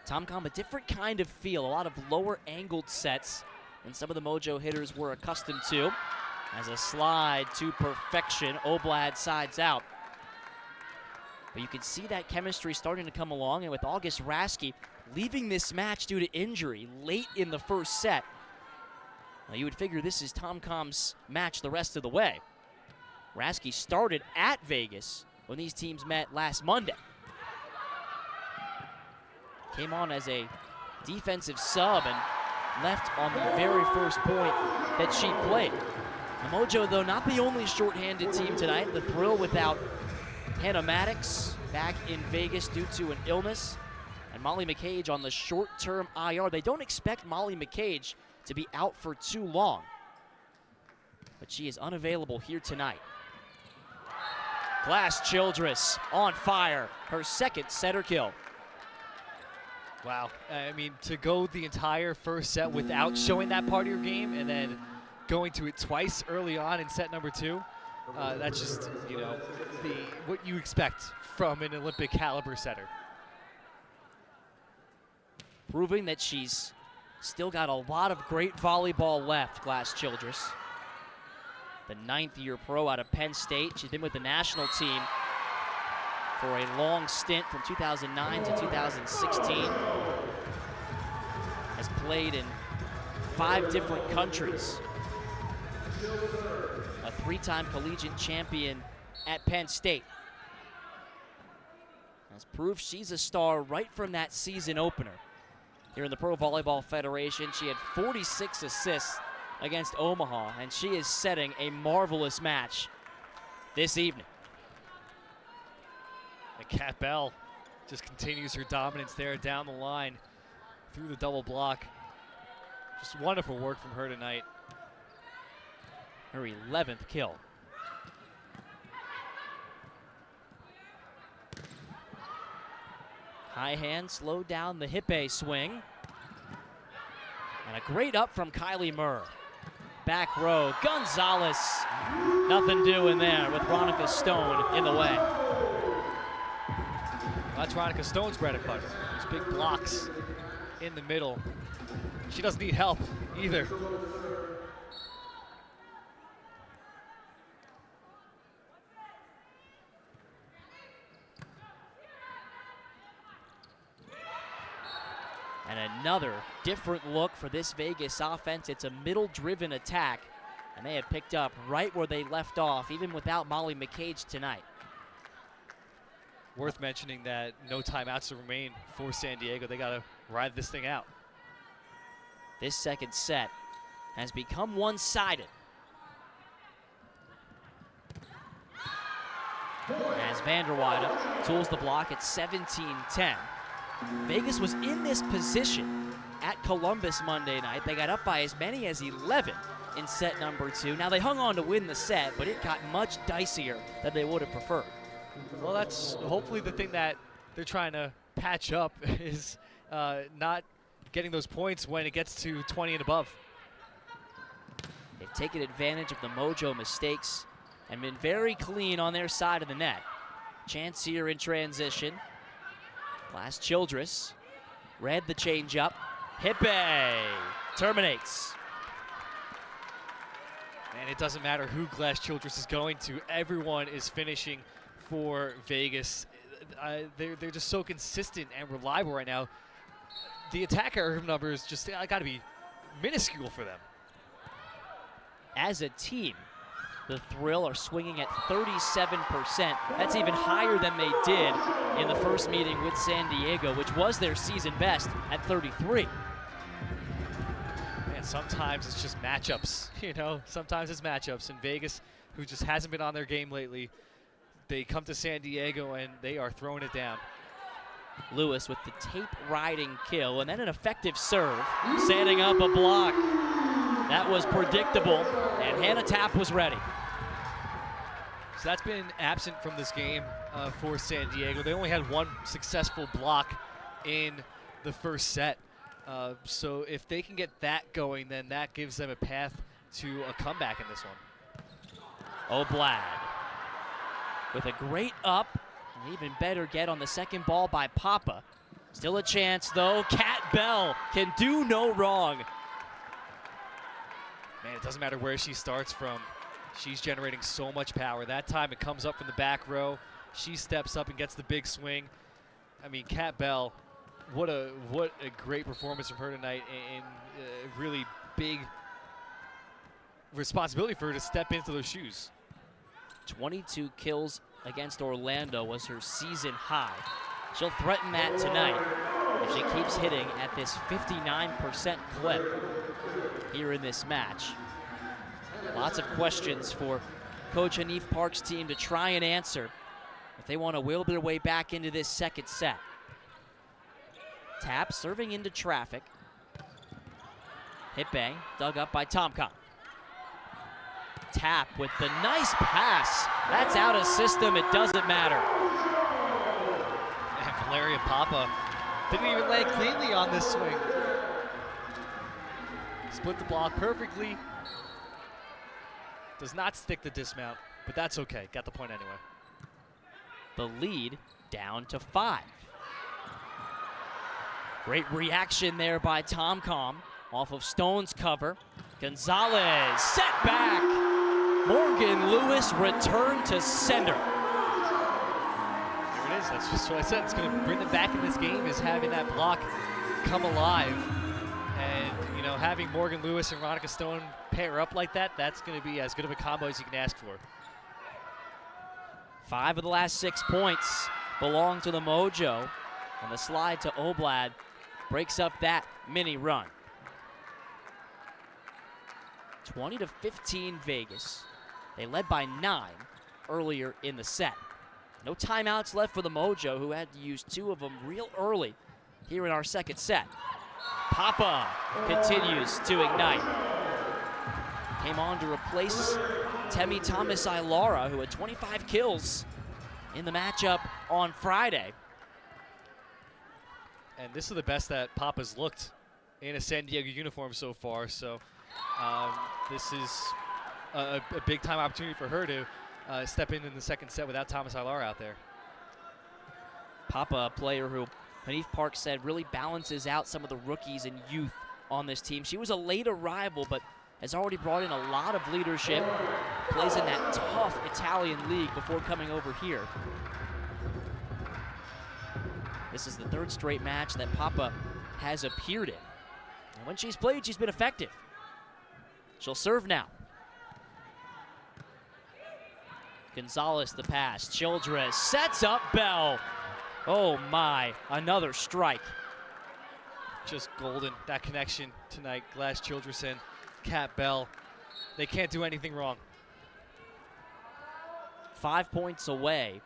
Tom-com, a different kind of feel, a lot of lower angled sets than some of the Mojo hitters were accustomed to. As a slide to perfection, Oblad sides out. But you can see that chemistry starting to come along, and with August Raske leaving this match due to injury late in the first set, well, you would figure this is Tom-com's match the rest of the way. Raske started at Vegas when these teams met last Monday. Came on as a defensive sub and left on the very first point that she played. The Mojo, though, not the only shorthanded team tonight. The Thrill without Hannah Maddox back in Vegas due to an illness. And Molly McCage on the short-term IR. They don't expect Molly McCage to be out for too long, but she is unavailable here tonight. Glass Childress on fire. Her second setter kill. Wow. I mean, to go the entire first set without showing that part of your game and then going to it twice early on in set number 2, that's just, you know, what you expect from an Olympic caliber setter. Proving that she's still got a lot of great volleyball left, Glass Childress. The 9th-year pro out of Penn State. She's been with the national team for a long stint from 2009 to 2016. Has played in 5 different countries. A 3-time collegiate champion at Penn State. Has proved she's a star right from that season opener. Here in the Pro Volleyball Federation, she had 46 assists against Omaha, and she is setting a marvelous match this evening. And Kat Bell just continues her dominance there down the line through the double block. Just wonderful work from her tonight. Her 11th kill. High hand slowed down the hip A swing. And a great up from Kylie Murr. Back row, Gonzalez. Nothing doing there with Ronica Stone in the way. That's Ronica Stone's bread and butter. These big blocks in the middle. She doesn't need help either. And another different look for this Vegas offense. It's a middle-driven attack, and they have picked up right where they left off, even without Molly McCage tonight. Worth mentioning that no timeouts to remain for San Diego. They got to ride this thing out. This second set has become one-sided. As Vanderweide tools the block at 17-10. Vegas was in this position at Columbus Monday night. They got up by as many as 11 in set number 2. Now they hung on to win the set, but it got much dicier than they would have preferred. Well, that's hopefully the thing that they're trying to patch up is not getting those points when it gets to 20 and above. They've taken advantage of the Mojo mistakes and been very clean on their side of the net. Chance here in transition. Glass Childress read the changeup. Hippe terminates. And it doesn't matter who Glass Childress is going to. Everyone is finishing for Vegas. They're just so consistent and reliable right now. The attacker numbers just got to be minuscule for them. As a team, the Thrill are swinging at 37%. That's even higher than they did in the first meeting with San Diego, which was their season best at 33. Man, sometimes it's just matchups, you know? Sometimes it's matchups. And Vegas, who just hasn't been on their game lately, they come to San Diego and they are throwing it down. Lewis with the tape riding kill, and then an effective serve, setting up a block. That was predictable, and Hannah Tapp was ready. So that's been absent from this game for San Diego. They only had one successful block in the first set. So if they can get that going, then that gives them a path to a comeback in this one. Oblad with a great up, an even better get on the second ball by Papa. Still a chance though. Kat Bell can do no wrong. Man, it doesn't matter where she starts from. She's generating so much power. That time it comes up from the back row. She steps up and gets the big swing. I mean, Kat Bell, what a great performance from her tonight, and a really big responsibility for her to step into those shoes. 22 kills against Orlando was her season high. She'll threaten that tonight if she keeps hitting at this 59% clip here in this match. Lots of questions for Coach Hanif Park's team to try and answer if they want to will their way back into this second set. Tapp serving into traffic. Hippe dug up by Tomcom. Tapp with the nice pass. That's out of system, it doesn't matter. And Valeria Papa didn't even land cleanly on this swing. Split the block perfectly. Does not stick the dismount, but that's okay. Got the point anyway. The lead down to 5. Great reaction there by Tomcom off of Stone's cover. Gonzalez set back. Morgan Lewis returned to sender. There it is. That's just what I said. It's going to bring them back in this game, is having that block come alive. And, you know, having Morgan Lewis and Ronica Stone pair up like that, that's going to be as good of a combo as you can ask for. 5 of the last 6 points belong to the Mojo. And the slide to Oblad breaks up that mini run. 20-15 Vegas. They led by 9 earlier in the set. No timeouts left for the Mojo, who had to use 2 of them real early here in our second set. Papa continues to ignite. Came on to replace Temi Thomas-Ilara, who had 25 kills in the matchup on Friday. And this is the best that Papa's looked in a San Diego uniform so far. So this is a big time opportunity for her to step in the second set without Thomas-Ilara out there. Papa, a player who Hanif Park said really balances out some of the rookies and youth on this team. She was a late arrival, but has already brought in a lot of leadership. Plays in that tough Italian league before coming over here. This is the 3rd straight match that Papa has appeared in. And when she's played, she's been effective. She'll serve now. Gonzalez the pass. Childress sets up Bell. Oh my, another strike. Just golden, that connection tonight. Glass Childress and Kat Bell. They can't do anything wrong. 5 points away,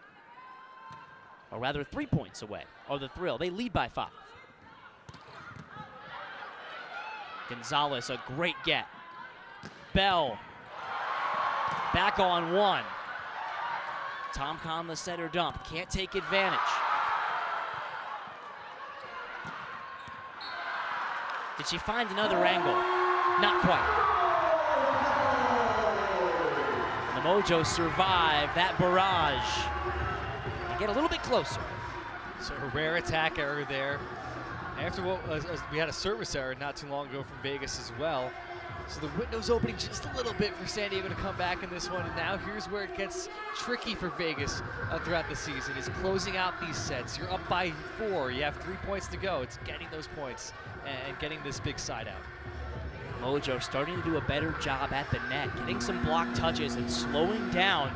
or rather 3 points away, are the Thrill. They lead by 5. Gonzalez, a great get. Bell, back on 1. Tomcom, the center dump, can't take advantage. Did she find another angle? Not quite. The Mojo survive that barrage and get a little bit closer. So a rare attack error there. After what we had a service error not too long ago from Vegas as well. So the window's opening just a little bit for San Diego to come back in this one. And now here's where it gets tricky for Vegas throughout the season, is closing out these sets. You're up by 4, you have 3 points to go. It's getting those points and getting this big side out. Mojo starting to do a better job at the net, getting some block touches and slowing down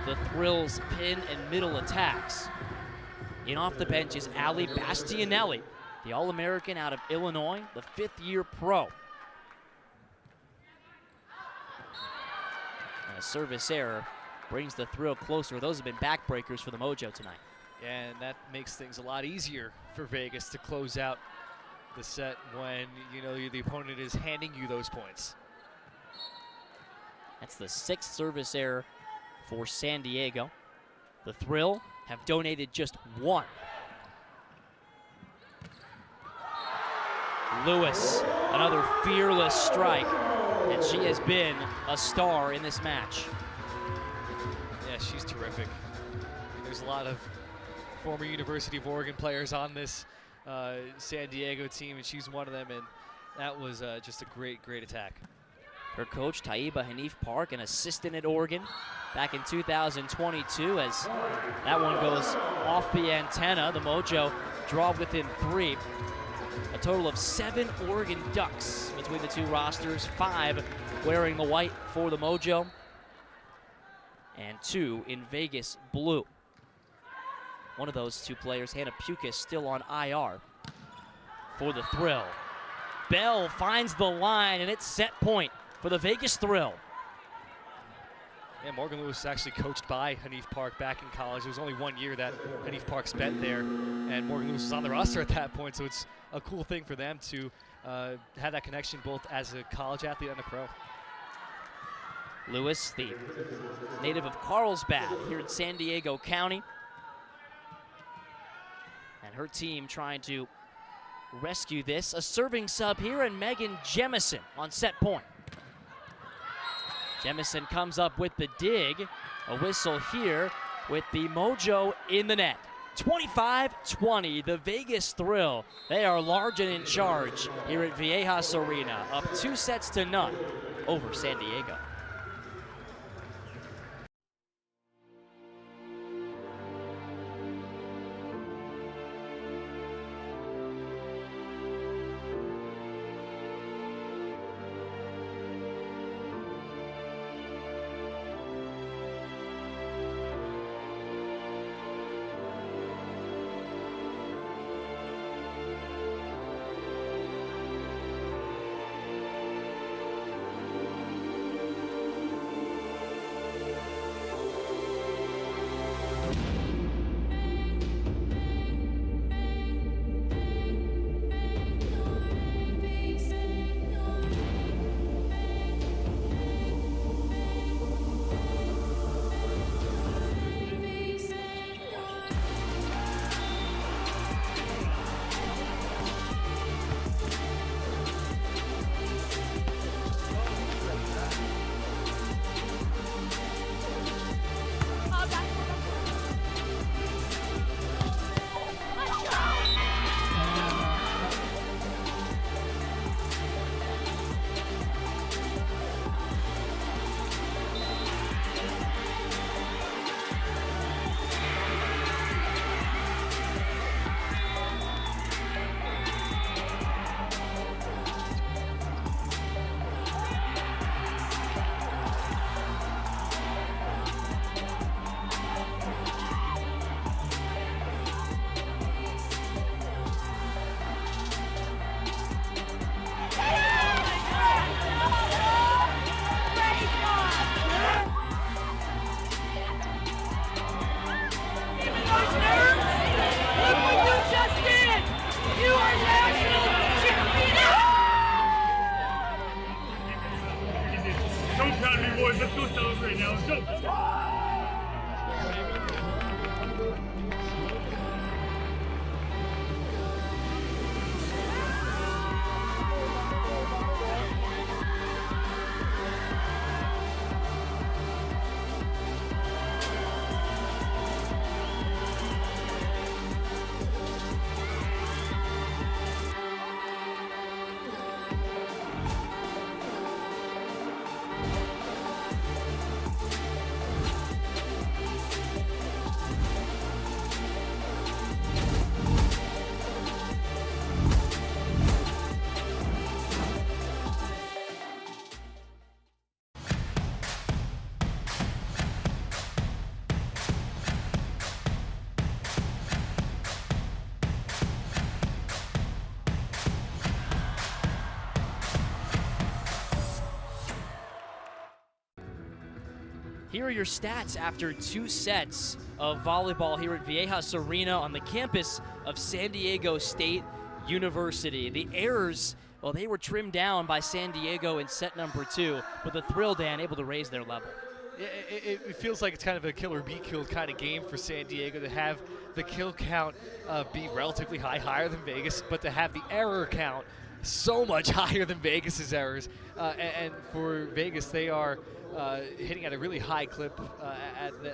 the Thrills' pin and middle attacks. In off the bench is Ali Bastianelli, the All-American out of Illinois, the 5th-year pro. And a service error brings the Thrill closer. Those have been backbreakers for the Mojo tonight. And that makes things a lot easier for Vegas to close out the set when the opponent is handing you those points. That's the 6th service error for San Diego. The Thrill have donated just 1. Lewis, another fearless strike, and she has been a star in this match. Yeah, she's terrific. There's a lot of former University of Oregon players on this San Diego team, and she's one of them, and that was just a great, great attack. Her coach, Taiba Hanif Park, an assistant at Oregon back in 2022, as that one goes off the antenna. The Mojo draw within 3. A total of 7 Oregon Ducks between the two rosters, 5 wearing the white for the Mojo, and 2 in Vegas blue. One of those 2 players, Hannah Pukas, still on IR for the Thrill. Bell finds the line, and it's set point for the Vegas Thrill. Yeah, Morgan Lewis was actually coached by Hanif Park back in college. It was only 1 year that Hanif Park spent there, and Morgan Lewis was on the roster at that point, so it's a cool thing for them to have that connection both as a college athlete and a pro. Lewis, the native of Carlsbad here in San Diego County, and her team trying to rescue this. A serving sub here, and Megan Jemison on set point. Jemison comes up with the dig. A whistle here with the Mojo in the net. 25-20, the Vegas Thrill. They are large and in charge here at Viejas Arena, up 2-0 over San Diego. Let's go celebrate now. Let's go. Here are your stats after 2 sets of volleyball here at Viejas Arena on the campus of San Diego State University. The errors, well, they were trimmed down by San Diego in set number 2, but the Thrill Dan able to raise their level. It feels like it's kind of a kill or be killed kind of game for San Diego to have the kill count be relatively high, higher than Vegas, but to have the error count so much higher than Vegas's errors. And for Vegas, they are hitting at a really high clip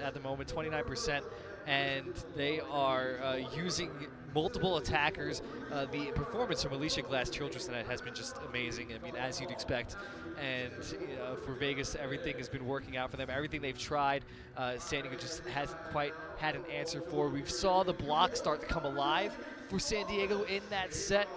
at the moment, 29%, and they are using multiple attackers. The performance from Alicia Glass-Childress tonight has been just amazing. I mean, as you'd expect. And for Vegas, everything has been working out for them. Everything they've tried, San Diego just hasn't quite had an answer for. We saw the block start to come alive for San Diego in that set,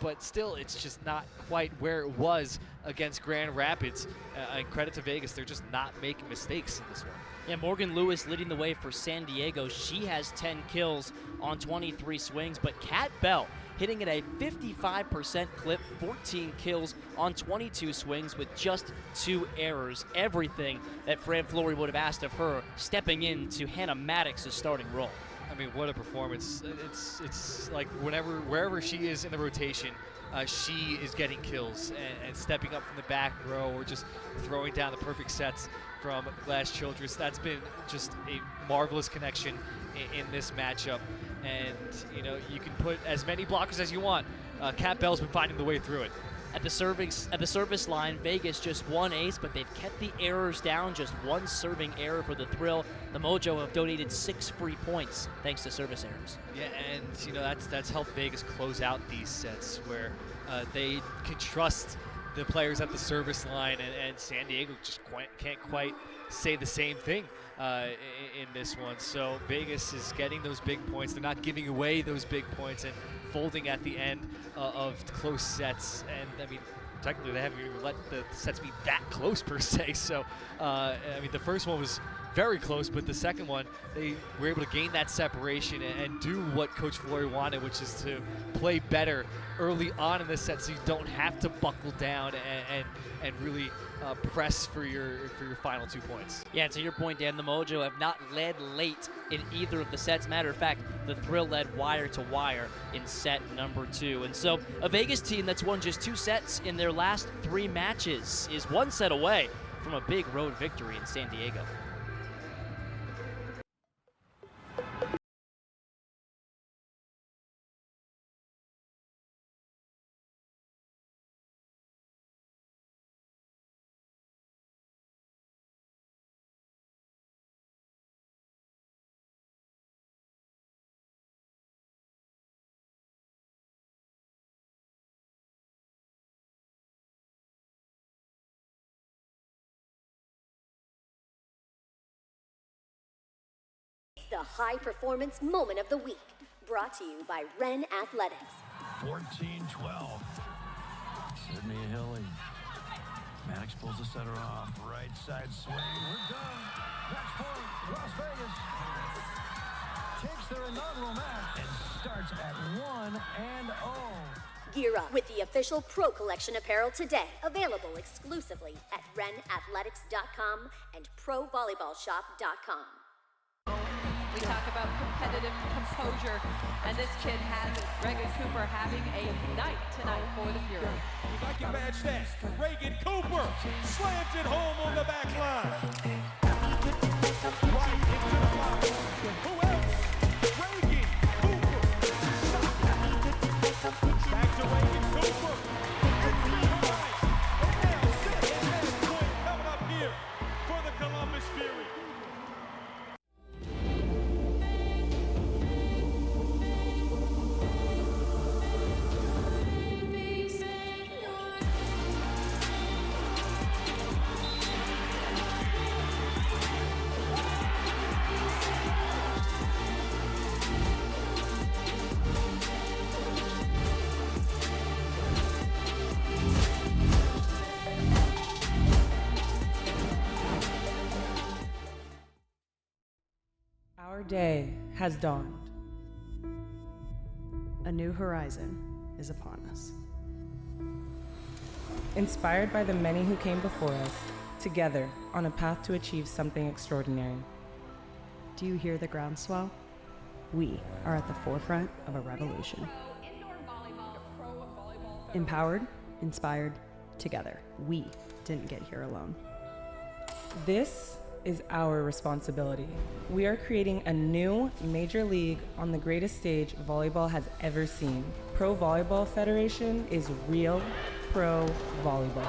but still, it's just not quite where it was against Grand Rapids. And credit to Vegas, they're just not making mistakes in this one. Yeah, Morgan Lewis leading the way for San Diego. She has 10 kills on 23 swings, but Kat Bell hitting at a 55% clip, 14 kills on 22 swings with just 2 errors. Everything that Fran Flory would have asked of her, stepping into Hannah Maddox's starting role. I mean, what a performance. It's like wherever she is in the rotation, she is getting kills and stepping up from the back row or just throwing down the perfect sets from Glass-Childress. That's been just a marvelous connection in this matchup. And, you know, you can put as many blockers as you want. Kat Bell's been finding the way through it. At the service line, Vegas just 1 ace, but they've kept the errors down. Just 1 serving error for the Thrill. The Mojo have donated 6 free points thanks to service errors. Yeah, and you know that's helped Vegas close out these sets where they can trust the players at the service line, and San Diego just can't quite say the same thing in this one. So Vegas is getting those big points. They're not giving away those big points and folding at the end of close sets. And I mean, technically they haven't even let the sets be that close per se. So I mean, the first one was very close, but the second one, they were able to gain that separation and do what Coach Flory wanted, which is to play better early on in the set so you don't have to buckle down and really press for your final 2 points. Yeah, to your point, Dan, the Mojo have not led late in either of the sets. Matter of fact, the Thrill led wire to wire in set number 2. And so a Vegas team that's won just 2 sets in their last 3 matches is 1 set away from a big road victory in San Diego. The high performance moment of the week, brought to you by Ren Athletics. 14-12. Sydney Hilly. Maddox pulls the setter off. Right side swing. We're done. Match point. Las Vegas takes their inaugural match and starts at 1-0. Gear up with the official Pro Collection apparel today. Available exclusively at renathletics.com and provolleyballshop.com. We talk about competitive composure, and this kid has it. Reagan Cooper having a night tonight for the Fury. If I can match that, Reagan Cooper slams it home on the back line. Right into the block. Who else? Reagan Cooper. Back to Reagan Cooper. It's still right. And now set and match point coming up here for the Columbus Fury. Our day has dawned. A new horizon is upon us. Inspired by the many who came before us, together on a path to achieve something extraordinary. Do you hear the groundswell? We are at the forefront of a revolution. Empowered, inspired, together. We didn't get here alone. This is our responsibility. We are creating a new major league on the greatest stage volleyball has ever seen. Pro Volleyball Federation is real pro volleyball.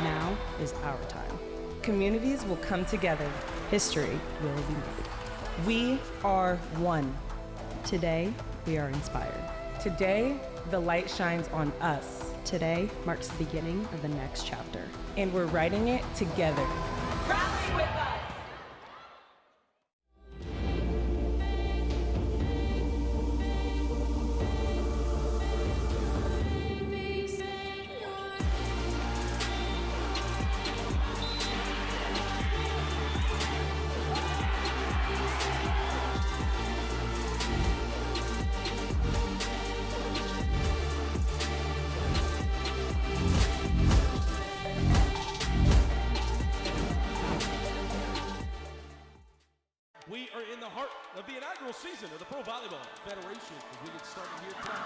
Now is our time. Communities will come together. History will be made. We are one. Today, we are inspired. Today, the light shines on us. Today marks the beginning of the next chapter. And we're writing it together. Rally with us! We are in the heart of the inaugural season of the Pro Volleyball Federation as we get started here tonight.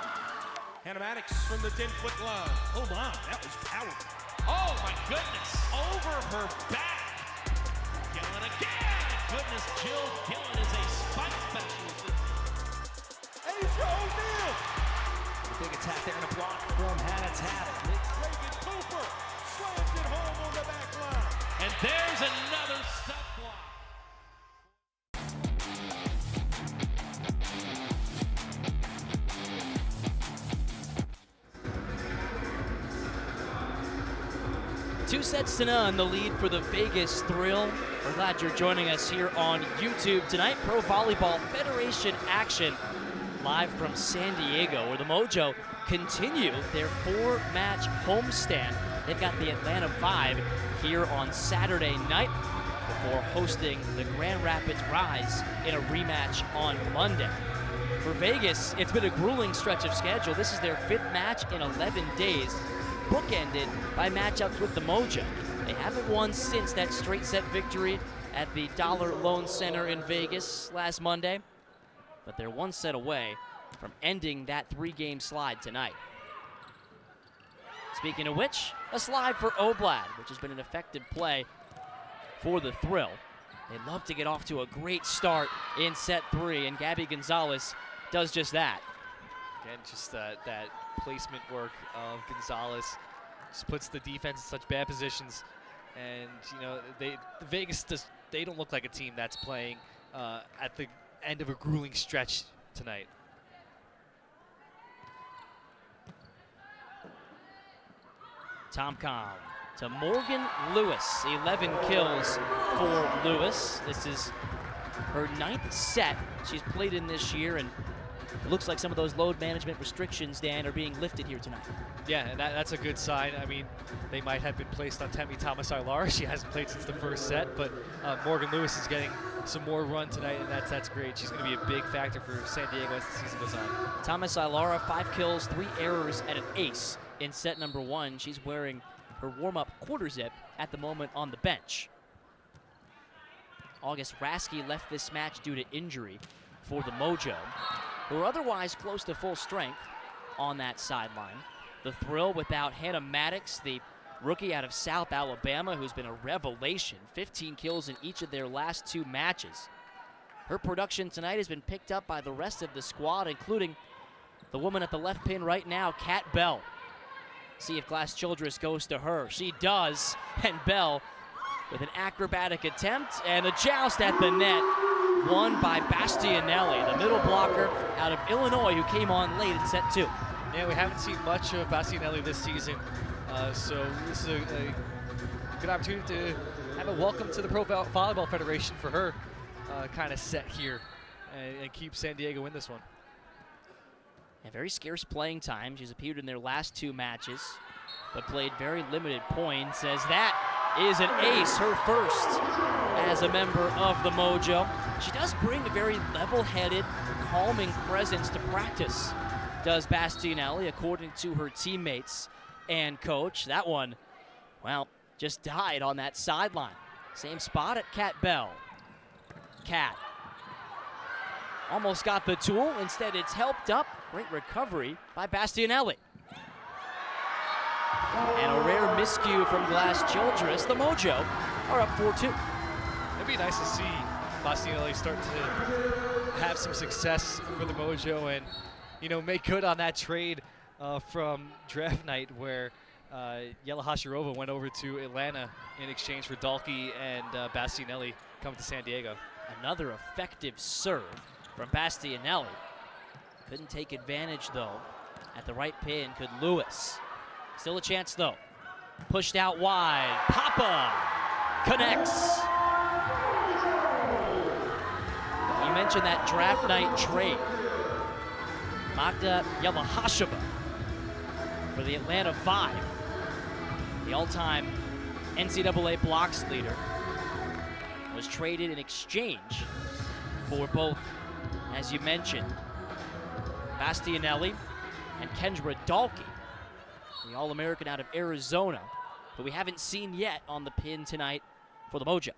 Hannah Maddox from the 10-foot line. Hold on, that was powerful. Oh my goodness, over her back. Gillen again. Goodness, Jill Gillen is a spike specialist. Asia O'Neal. Big attack there and a block from Hannah Tapp. Reagan Cooper slams it home on the back line. And there's another step block. Two sets to none, the lead for the Vegas Thrill. We're glad you're joining us here on YouTube tonight. Pro Volleyball Federation action live from San Diego, where the Mojo continue their 4-match homestand. They've got the Atlanta 5 here on Saturday night before hosting the Grand Rapids Rise in a rematch on Monday. For Vegas, it's been a grueling stretch of schedule. This is their 5th match in 11 days. Bookended by matchups with the Mojo. They haven't won since that straight set victory at the Dollar Loan Center in Vegas last Monday, but they're 1 set away from ending that 3-game slide tonight. Speaking of which, a slide for Oblad, which has been an effective play for the Thrill. They'd love to get off to a great start in set 3, and Gabby Gonzalez does just that. Again, just that placement work of Gonzalez just puts the defense in such bad positions, and you know Vegas they don't look like a team that's playing at the end of a grueling stretch tonight. Tom-Com to Morgan Lewis, 11 kills for Lewis. This is her 9th set she's played in this year, and it looks like some of those load management restrictions, Dan, are being lifted here tonight. Yeah, and that's a good sign. I mean, they might have been placed on Temi Thomas-Ilara. She hasn't played since the first set, but Morgan Lewis is getting some more run tonight, and that's great. She's going to be a big factor for San Diego as the season goes on. Thomas-Ilara, 5 kills, 3 errors, and an ace in set number 1. She's wearing her warm-up quarter zip at the moment on the bench. August Rasky left this match due to injury for the Mojo, who are otherwise close to full strength on that sideline. The Thrill without Hannah Maddox, the rookie out of South Alabama, who's been a revelation. 15 kills in each of their last 2 matches. Her production tonight has been picked up by the rest of the squad, including the woman at the left pin right now, Kat Bell. See if Glass Childress goes to her. She does, and Bell with an acrobatic attempt and a joust at the net. Won by Bastianelli, the middle blocker out of Illinois, who came on late in set 2. Yeah, we haven't seen much of Bastianelli this season, so this is a good opportunity to have a welcome to the Pro Volleyball Federation for her kind of set here and keep San Diego in this one. A very scarce playing time. She's appeared in their last 2 matches, but played very limited points, as that is an ace, her first as a member of the Mojo. She does bring a very level-headed, calming presence to practice, does Bastianelli, according to her teammates and coach. That one, well, just died on that sideline. Same spot at Kat Bell. Kat almost got the tool. Instead, it's helped up. Great recovery by Bastianelli. And a rare miscue from Glass Childress. The Mojo are up 4-2. It'd be nice to see Bastianelli start to have some success for the Mojo and, you know, make good on that trade from draft night where Yela Hashirova went over to Atlanta in exchange for Dalkey and Bastianelli coming to San Diego. Another effective serve from Bastianelli. Couldn't take advantage, though. At the right pin, could Lewis. Still a chance, though. Pushed out wide. Papa connects. You mentioned that draft night trade. Magda Yelahasheva for the Atlanta 5. The all-time NCAA blocks leader was traded in exchange for both, as you mentioned, Bastianelli and Kendra Dalkey, the All-American out of Arizona, who we haven't seen yet on the pin tonight for the Mojo.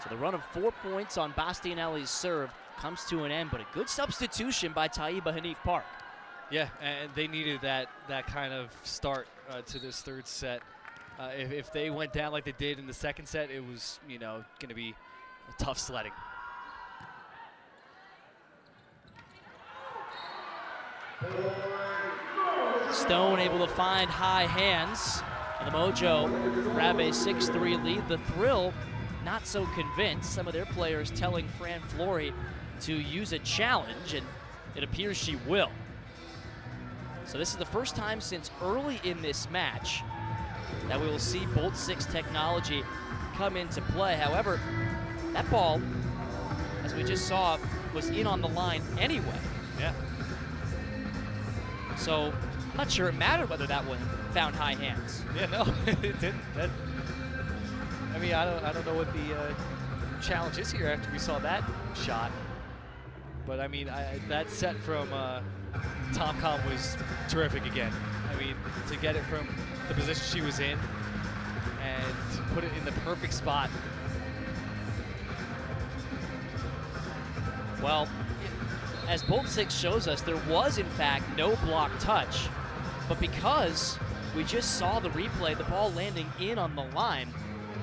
So the run of 4 points on Bastianelli's serve comes to an end, but a good substitution by Taiba Hanif Park. Yeah, and they needed that kind of start to this third set. If they went down like they did in the second set, it was, you know, going to be a tough sledding. Stone able to find high hands, and the Mojo grab a 6-3 lead. The Thrill not so convinced. Some of their players telling Fran Flory to use a challenge, and it appears she will. So this is the first time since early in this match that we will see Bolt 6 technology come into play. However, that ball, as we just saw, was in on the line anyway. Yeah. So I'm not sure it mattered whether that one found high hands. Yeah, no, it didn't. I mean, I don't know what the challenge is here after we saw that shot. But I mean, that set from Tomcom was terrific again. I mean, to get it from the position she was in and to put it in the perfect spot. Well, as Bolt 6 shows us, there was in fact no block touch, but because we just saw the replay, the ball landing in on the line,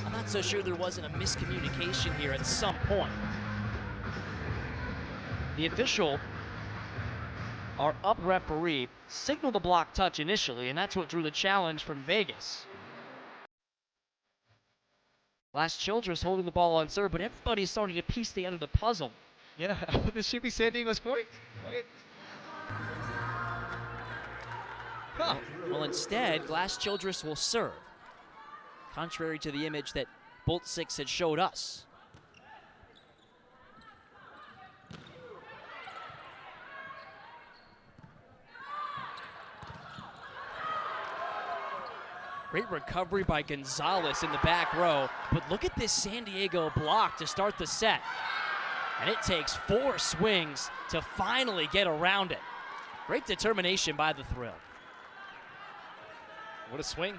I'm not so sure there wasn't a miscommunication here at some point. The official, our up referee, signaled the block touch initially, and that's what drew the challenge from Vegas. Glass Childress holding the ball on serve, but everybody's starting to piece together the puzzle. Yeah, this should be San Diego's point. Huh. Well, instead, Glass Childress will serve, contrary to the image that Bolt 6 had showed us. Great recovery by Gonzalez in the back row, but look at this San Diego block to start the set. And it takes 4 swings to finally get around it. Great determination by the Thrill. What a swing.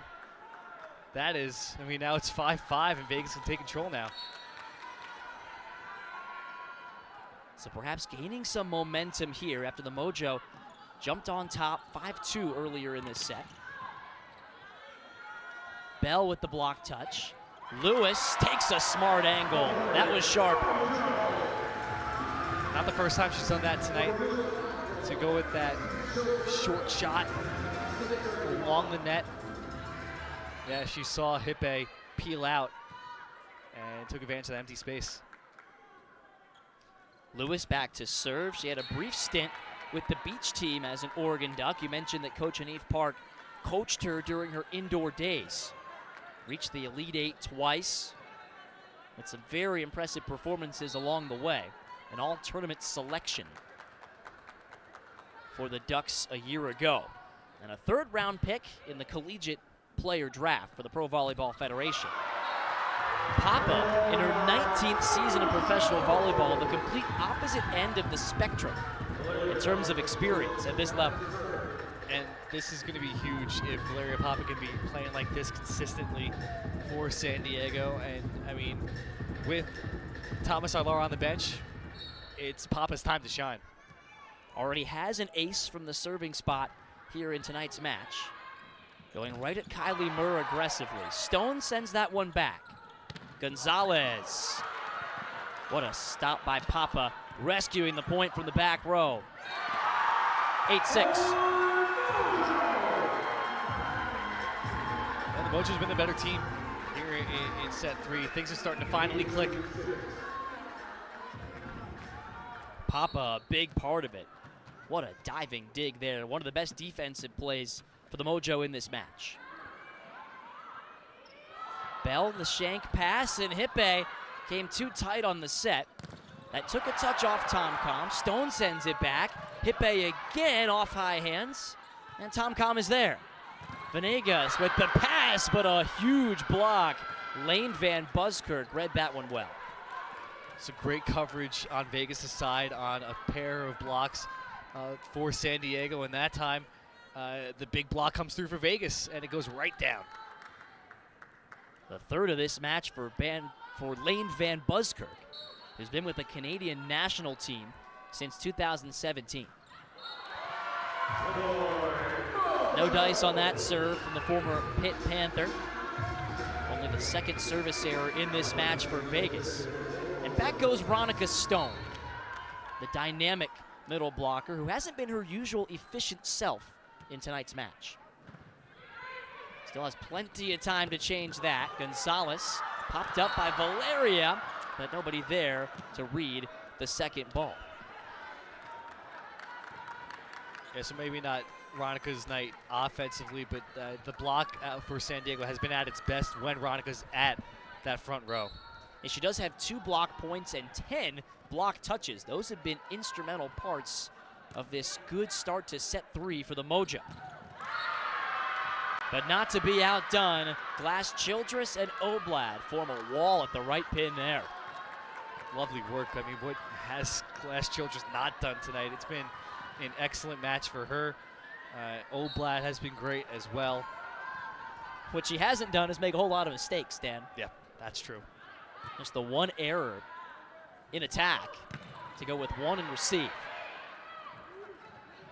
That is, I mean, now it's 5-5 and Vegas can take control now. So perhaps gaining some momentum here after the Mojo jumped on top 5-2 earlier in this set. Bell with the block touch. Lewis takes a smart angle. That was sharp. Not the first time she's done that tonight. To go with that short shot along the net. Yeah, she saw Hippe peel out and took advantage of the empty space. Lewis back to serve. She had a brief stint with the beach team as an Oregon Duck. You mentioned that Coach Hanif Park coached her during her indoor days. Reached the Elite Eight twice with some very impressive performances along the way. An all-tournament selection for the Ducks a year ago. And a third-round pick in the collegiate player draft for the Pro Volleyball Federation. Papa, in her 19th season of professional volleyball, the complete opposite end of the spectrum in terms of experience at this level. And this is going to be huge if Valeria Papa can be playing like this consistently for San Diego. And I mean, with Thomas Arlara on the bench, it's Papa's time to shine. Already has an ace from the serving spot here in tonight's match. Going right at Kylie Murr aggressively. Stone sends that one back. Gonzalez. What a stop by Papa, rescuing the point from the back row. 8-6. Well, the Mojo's been the better team here in set 3. Things are starting to finally click. Papa, a big part of it. What a diving dig there. One of the best defensive plays for the Mojo in this match. Bell, the shank pass, and Hippe came too tight on the set. That took a touch off Tom-Com. Stone sends it back. Hippe again off high hands, and Tom-Com is there. Venegas with the pass, but a huge block. Lane Van Buskirk read that one well. Some great coverage on Vegas' side on a pair of blocks for San Diego, and that time the big block comes through for Vegas, and it goes right down. The third of this match for Lane Van Buskirk, who's been with the Canadian national team since 2017. No dice on that serve from the former Pitt Panther. Only the second service error in this match for Vegas. And back goes Ronica Stone, the dynamic middle blocker who hasn't been her usual efficient self in tonight's match. Still has plenty of time to change that. Gonzalez popped up by Valeria, but nobody there to read the second ball. Yeah, so maybe not Ronica's night offensively, but the block for San Diego has been at its best when Ronica's at that front row. And she does have 2 block points and 10 block touches. Those have been instrumental parts of this good start to set 3 for the Mojo. But not to be outdone, Glass Childress and Oblad form a wall at the right pin there. Lovely work. I mean, what has Glass Childress not done tonight? It's been an excellent match for her. Oblad has been great as well. What she hasn't done is make a whole lot of mistakes, Dan. Yeah, that's true. Just the one error in attack to go with 1 and receive.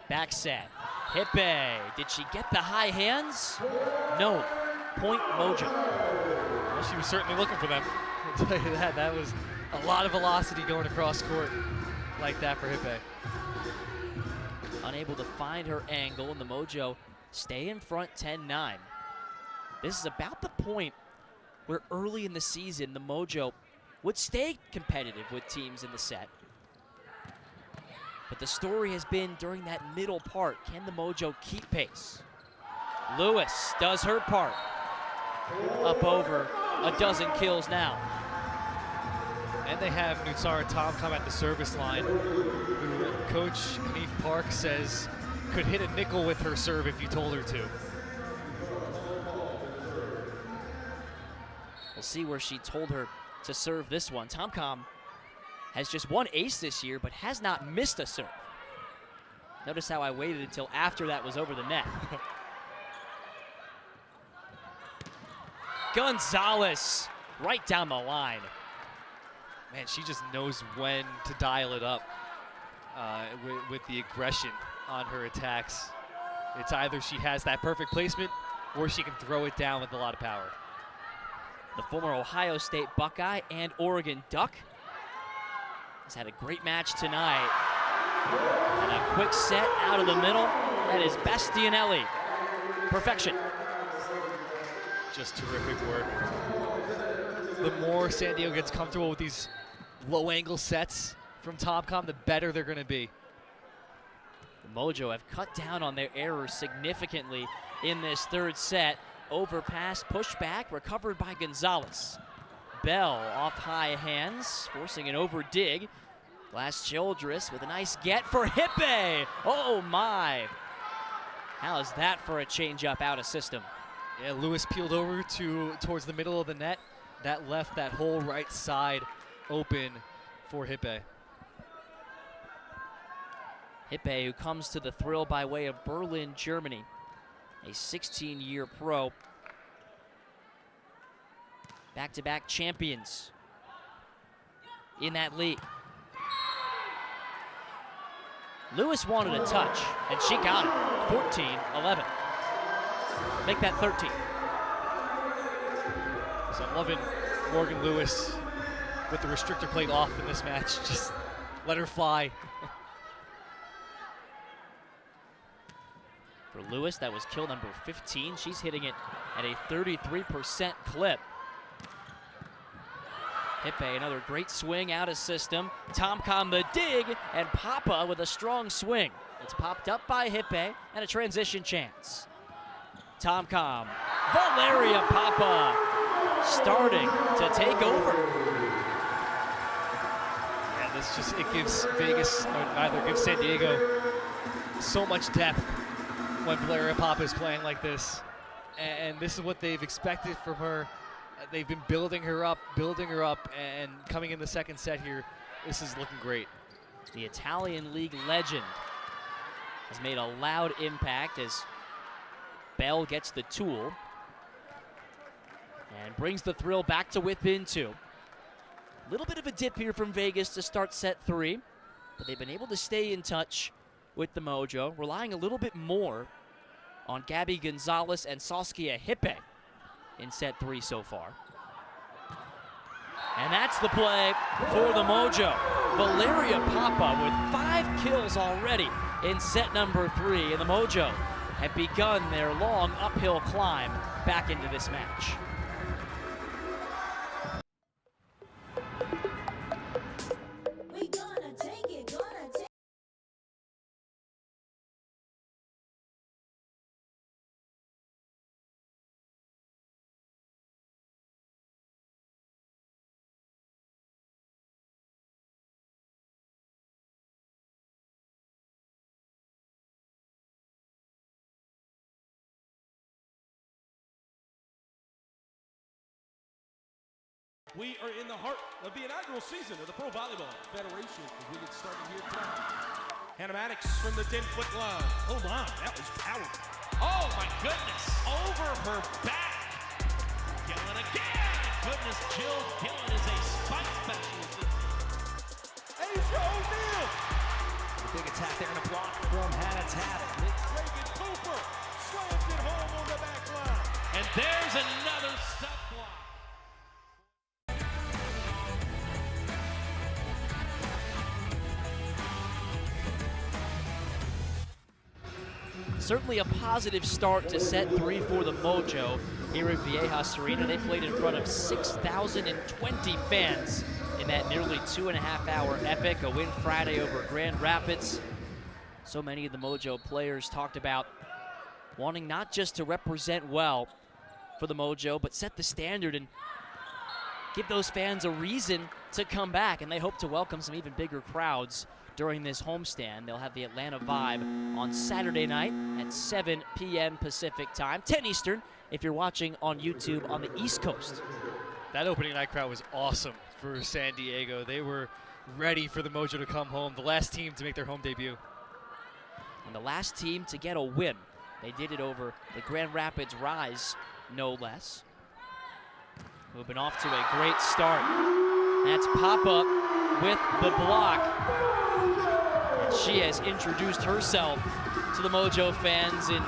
Back set. Hippe. Did she get the high hands? No. Point Mojo. Well, she was certainly looking for them. I'll tell you that. That was a lot of velocity going across court like that for Hippe. Unable to find her angle, and the Mojo stay in front 10-9. This is about the point where early in the season the Mojo would stay competitive with teams in the set. But the story has been during that middle part. Can the Mojo keep pace? Lewis does her part. Up over a dozen kills now. And they have Nutsara Tom-Com at the service line, who Coach Knief Park says could hit a nickel with her serve if you told her to. We'll see where she told her to serve this one. Tom-Com has just 1 ace this year, but has not missed a serve. Notice how I waited until after that was over the net. Gonzalez right down the line. Man, she just knows when to dial it up with the aggression on her attacks. It's either she has that perfect placement or she can throw it down with a lot of power. The former Ohio State Buckeye and Oregon Duck has had a great match tonight. And a quick set out of the middle. That is Bastianelli. Perfection. Just terrific work. The more San Diego gets comfortable with these low angle sets from Tom-Com, the better they're going to be. The Mojo have cut down on their errors significantly in this third set. Overpass, pushback, recovered by Gonzalez. Bell off high hands, forcing an over dig. Glass Childress with a nice get for Hippe. Oh my. How's that for a changeup out of system? Yeah, Lewis peeled over towards the middle of the net. That left that whole right side open for Hippe. Hippe, who comes to the Thrill by way of Berlin, Germany, a 16-year pro. Back-to-back champions in that league. Lewis wanted a touch, and she got it. 14-11. Make that 13. So I'm loving Morgan Lewis with the restrictor plate off in this match. Just let her fly. For Lewis, that was kill number 15. She's hitting it at a 33% clip. Hippe, another great swing out of system. Tomcom the dig, and Papa with a strong swing. It's popped up by Hippe, and a transition chance. Tomcom, Valeria Papa starting to take over. Yeah, this just, it gives Vegas, or either gives San Diego so much depth when Valeria Papa is playing like this. And this is what they've expected from her. They've been building her up, and coming in the second set here, this is looking great. The Italian League legend has made a loud impact as Bell gets the tool and brings the thrill back to within two. A little bit of a dip here from Vegas to start set 3, but they've been able to stay in touch with the Mojo, relying a little bit more on Gabby Gonzalez and Saskia Hippe in set 3 so far. And that's the play for the Mojo. Valeria Papa with 5 kills already in set number 3, and the Mojo have begun their long uphill climb back into this match. We are in the heart of the inaugural season of the Pro Volleyball Federation. We get started here tonight. Hannah Maddox from the 10-foot line. Hold on, that was powerful. Oh my goodness, over her back. Gillen again. Goodness, Jill Gillen is a spike specialist. Asia O'Neal. The big attack there and a block from Hannah Tapp. Reagan Cooper slams it home on the back line. And there's another step block. Certainly a positive start to set 3 for the Mojo here at Viejas Arena. They played in front of 6,020 fans in that nearly 2.5-hour epic, a win Friday over Grand Rapids. So many of the Mojo players talked about wanting not just to represent well for the Mojo, but set the standard and give those fans a reason to come back, and they hope to welcome some even bigger crowds during this homestand. They'll have the Atlanta Vibe on Saturday night at 7 p.m. Pacific time, 10 Eastern if you're watching on YouTube on the East Coast. That opening night crowd was awesome for San Diego. They were ready for the Mojo to come home, the last team to make their home debut. And the last team to get a win. They did it over the Grand Rapids Rise, no less. Who've been off to a great start. That's Papa with the block. And she has introduced herself to the Mojo fans in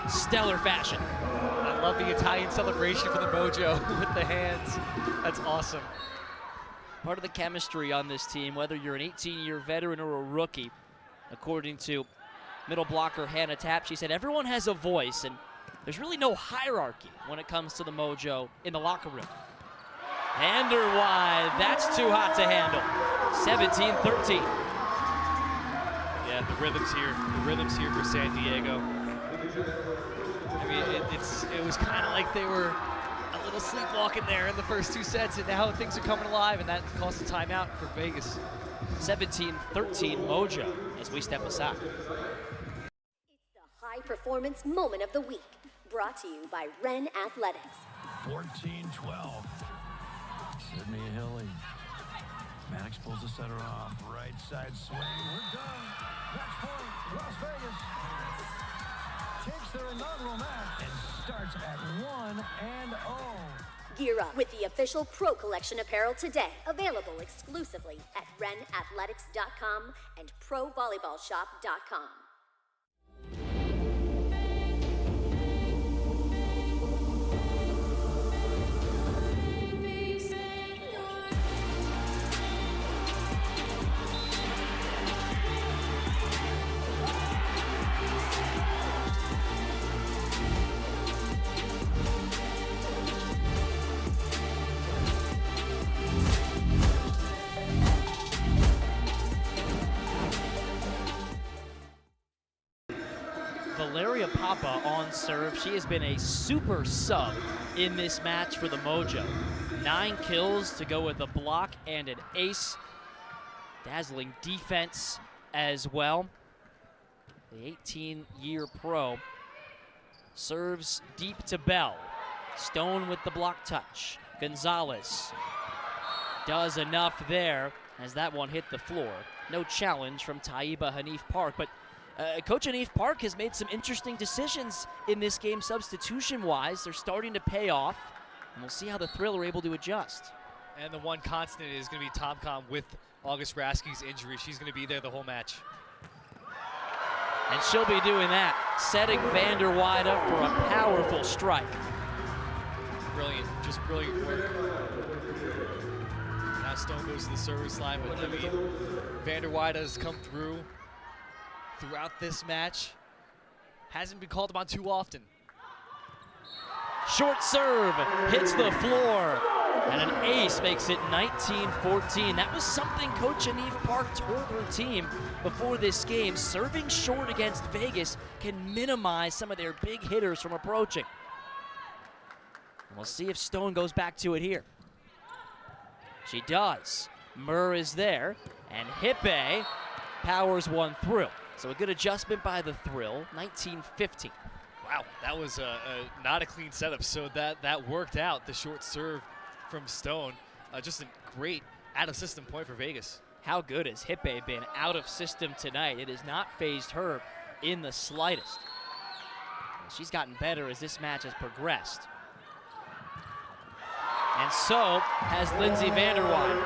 stellar fashion. I love the Italian celebration for the Mojo with the hands. That's awesome. Part of the chemistry on this team, whether you're an 18-year veteran or a rookie, according to middle blocker Hannah Tapp, she said everyone has a voice and there's really no hierarchy when it comes to the Mojo in the locker room. Hander wide, that's too hot to handle. 17-13. Yeah, the rhythms here for San Diego. I mean, it was kind of like they were a little sleepwalking there in the first 2 sets, and now things are coming alive, and that caused a timeout for Vegas. 17-13 Mojo as we step aside. It's the high performance moment of the week, brought to you by Ren Athletics. 14-12. Sydney Hilly. Maddox pulls the setter off. Right side swing. We're done. Match point. Las Vegas. takes their inaugural match and starts at 1-0. Gear up with the official Pro Collection apparel today. Available exclusively at realprovb and provolleyballshop.com. Valeria Papa on serve. She has been a super sub in this match for the Mojo. 9 kills to go with a block and an ace. Dazzling defense as well. The 18-year pro serves deep to Bell. Stone with the block touch. Gonzalez does enough there as that one hit the floor. No challenge from Taiba Hanif Park, but Coach Hanif Park has made some interesting decisions in this game substitution-wise. They're starting to pay off, and we'll see how the Thrill are able to adjust. And the one constant is going to be Tomcom with August Rasky's injury. She's going to be there the whole match. And she'll be doing that, setting Vander Wide up for a powerful strike. Brilliant, just brilliant work. Now Stone goes to the service line, but I mean, Vander Wide has come throughout this match. Hasn't been called upon too often. Short serve, hits the floor, and an ace makes it 19-14. That was something Coach Hanif Park told her team before this game. Serving short against Vegas can minimize some of their big hitters from approaching. And we'll see if Stone goes back to it here. She does. Murr is there, and Hippe powers one through. So a good adjustment by the Thrill, 19-15. Wow, that was not a clean setup, so that worked out, the short serve from Stone. Just a great out-of-system point for Vegas. How good has Hippe been out of system tonight? It has not phased her in the slightest. She's gotten better as this match has progressed. And so has Lindsay Vanderwide.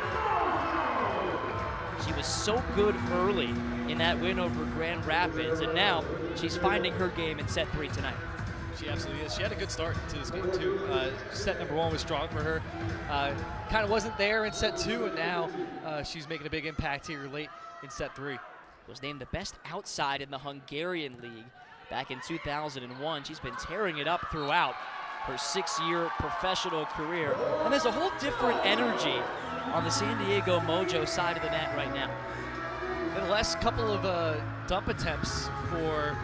She was so good early in that win over Grand Rapids, and now she's finding her game in set 3 tonight. She absolutely is. She had a good start to this game too. Set number 1 was strong for her. Kind of wasn't there in set 2, and now she's making a big impact here late in set 3. Was named the best outside in the Hungarian League back in 2001. She's been tearing it up throughout her 6-year professional career. And there's a whole different energy on the San Diego Mojo side of the net right now. The last couple of dump attempts for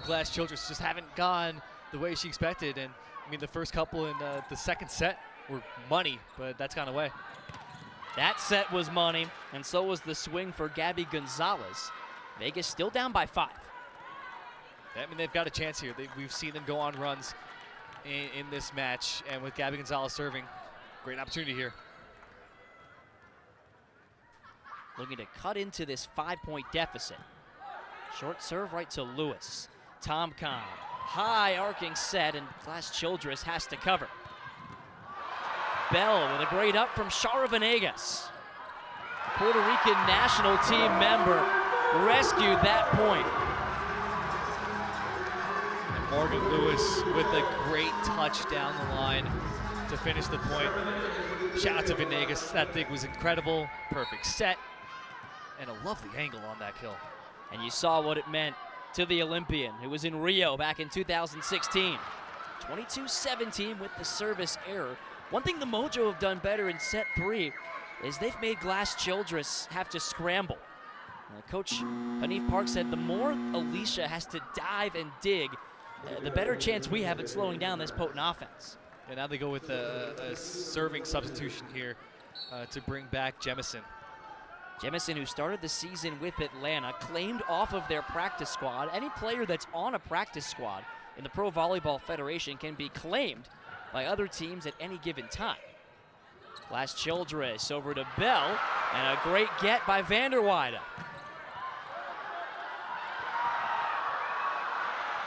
Glass Childress just haven't gone the way she expected. And I mean, the first couple in the second set were money, but that's gone away. That set was money, and so was the swing for Gabby Gonzalez. Vegas still down by 5. I mean, they've got a chance here. We've seen them go on runs in this match, and with Gabby Gonzalez serving, great opportunity here. Looking to cut into this 5-point deficit. Short serve right to Lewis. Tomcom, high arcing set, and Glass Childress has to cover. Bell with a great up from Shara Venegas. Puerto Rican national team member rescued that point. And Morgan Lewis with a great touch down the line to finish the point. Shout out to Venegas. That thing was incredible. Perfect set. And a lovely angle on that kill. And you saw what it meant to the Olympian who was in Rio back in 2016. 22-17 with the service error. One thing the Mojo have done better in set 3 is they've made Glass Childress have to scramble. Coach Hanif Park said the more Alicia has to dive and dig, the better chance we have at slowing down this potent offense. And now they go with a serving substitution here to bring back Jemison. Jemison, who started the season with Atlanta, claimed off of their practice squad. Any player that's on a practice squad in the Pro Volleyball Federation can be claimed by other teams at any given time. Glass Childress over to Bell, and a great get by Vanderwide.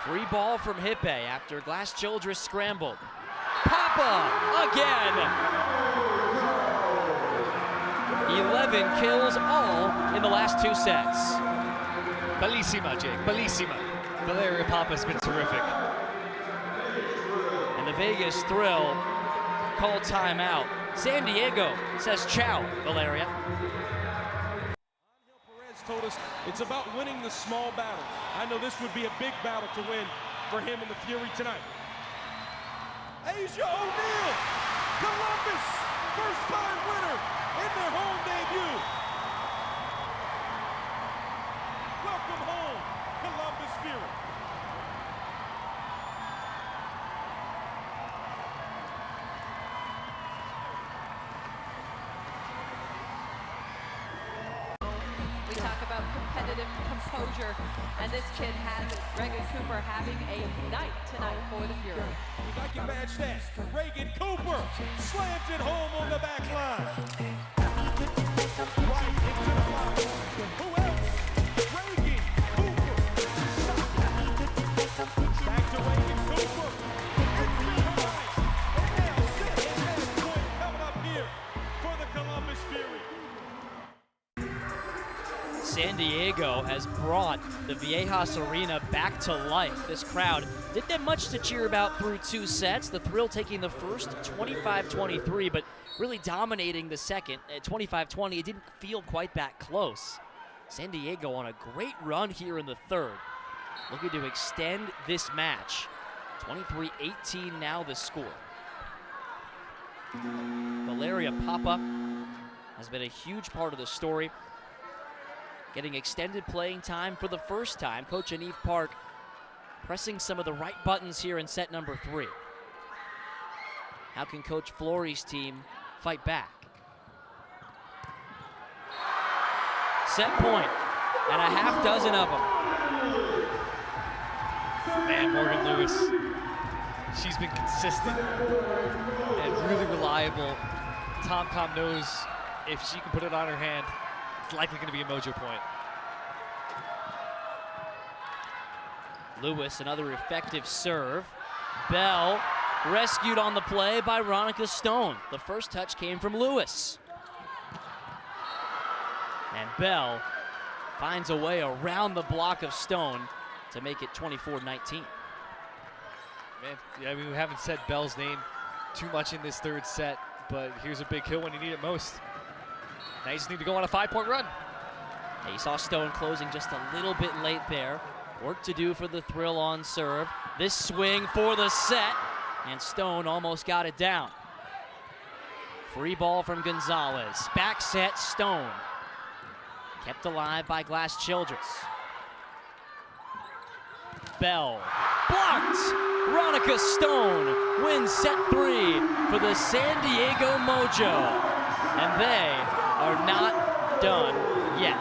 Free ball from Hippe after Glass Childress scrambled. Papa again! 11 kills all in the last 2 sets. Bellissima, Jake, bellissima. Valeria Papa's been terrific. And the Vegas Thrill call timeout. San Diego says ciao, Valeria. Perez told us it's about winning the small battles. I know this would be a big battle to win for him and the Fury tonight. Asia O'Neal, Columbus, first-time winner in their home debut. Welcome home, Columbus Fury. We talk about competitive composure, and this kid has it. Reagan Cooper having a night tonight for the Fury. I can match that. Reagan Cooper slams it home on the back line. Right into the block. Who else? Reagan Cooper. Back to Reagan Cooper. And now set and match point coming up here for the Columbus Fury. San Diego has brought the Viejas Arena back to life. This crowd didn't have much to cheer about through 2 sets. The Thrill taking the first 25-23, but really dominating the second at 25-20. It didn't feel quite that close. San Diego on a great run here in the third, looking to extend this match. 23-18 now the score. Valeria Papa has been a huge part of the story, getting extended playing time for the first time. Coach Aniv Park pressing some of the right buttons here in set number 3. How can Coach Flory's team fight back? Set point, and a half dozen of them. Man, Morgan Lewis, she's been consistent and really reliable. TomCom knows if she can put it on her hand, it's likely going to be a mojo point. Lewis, another effective serve. Bell rescued on the play by Ronica Stone. The first touch came from Lewis. And Bell finds a way around the block of Stone to make it 24-19. Man, yeah, I mean, we haven't said Bell's name too much in this third set, but here's a big kill when you need it most. Now you just need to go on a 5-point run. Yeah, you saw Stone closing just a little bit late there. Work to do for the Thrill on serve. This swing for the set, and Stone almost got it down. Free ball from Gonzalez. Back set, Stone. Kept alive by Glass Childress. Bell blocked. Ronica Stone wins set 3 for the San Diego Mojo. And they are not done yet.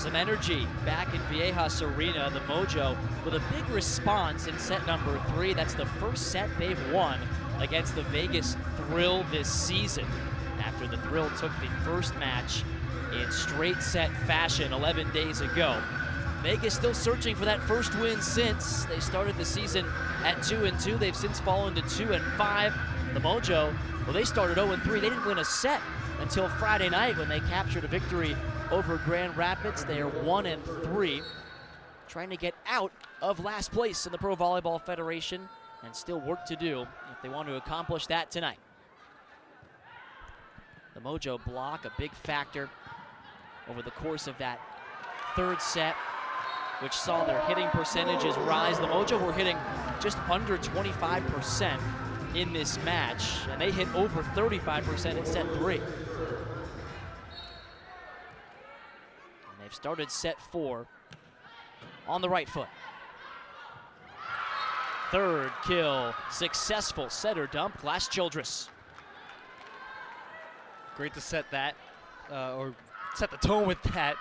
Some energy back in Viejas Arena. The Mojo with a big response in set number 3. That's the first set they've won against the Vegas Thrill this season, after the Thrill took the first match in straight set fashion 11 days ago. Vegas still searching for that first win since they started the season at 2-2. They've since fallen to 2-5. The Mojo, well, they started 0-3. They didn't win a set until Friday night when they captured a victory over Grand Rapids. They are 1-3, trying to get out of last place in the Pro Volleyball Federation, and still work to do if they want to accomplish that tonight. The Mojo block, a big factor over the course of that third set, which saw their hitting percentages rise. The Mojo were hitting just under 25% in this match, and they hit over 35% in set 3. And they've started set 4 on the right foot. Third kill, successful setter dump, Glass Childress. Great to set that, or set the tone with that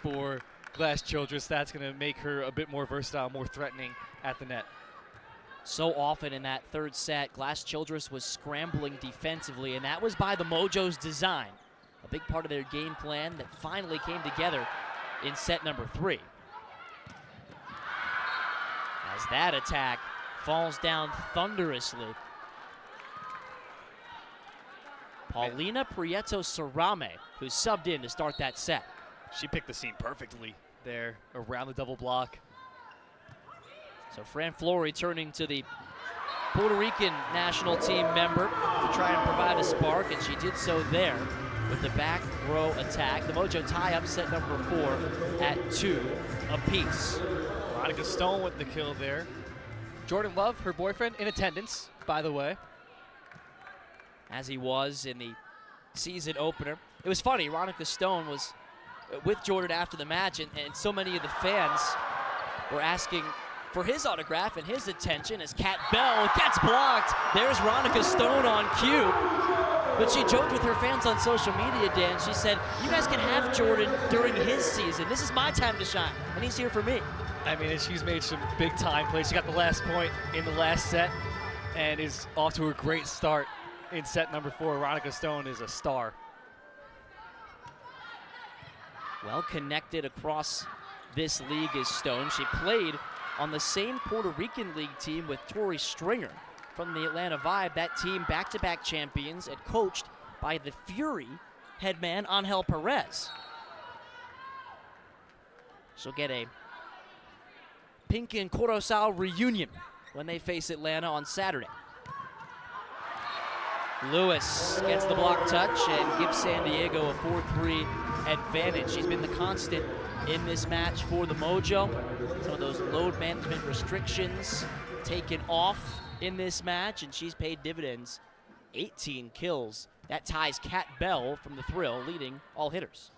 for Glass Childress. That's going to make her a bit more versatile, more threatening at the net. So often in that third set, Glass Childress was scrambling defensively, and that was by the Mojo's design. A big part of their game plan that finally came together in set number 3. As that attack falls down thunderously. Paulina Prieto-Sarame, who subbed in to start that set. She picked the seam perfectly there around the double block. So Fran Flory turning to the Puerto Rican national team member to try and provide a spark, and she did so there with the back row attack. The Mojo tie up set number 4 at 2 apiece. Veronica Stone with the kill there. Jordan Love, her boyfriend, in attendance, by the way. As he was in the season opener. It was funny, Veronica Stone was with Jordan after the match, and so many of the fans were asking for his autograph and his attention as Kat Bell gets blocked. There's Veronica Stone on cue. But she joked with her fans on social media, Dan. She said, you guys can have Jordan during his season. This is my time to shine, and he's here for me. I mean, she's made some big time plays. She got the last point in the last set and is off to a great start in set number 4. Veronica Stone is a star. Well connected across this league is Stone. She played on the same Puerto Rican League team with Tori Stringer from the Atlanta Vibe. That team back-to-back champions and coached by the Fury headman Angel Perez. She'll get a Pink and Corozal reunion when they face Atlanta on Saturday. Lewis gets the block touch and gives San Diego a 4-3 advantage. She's been the constant in this match for the Mojo. Some of those load management restrictions taken off in this match, and she's paid dividends. 18 kills. That ties Kat Bell from the Thrill, leading all hitters.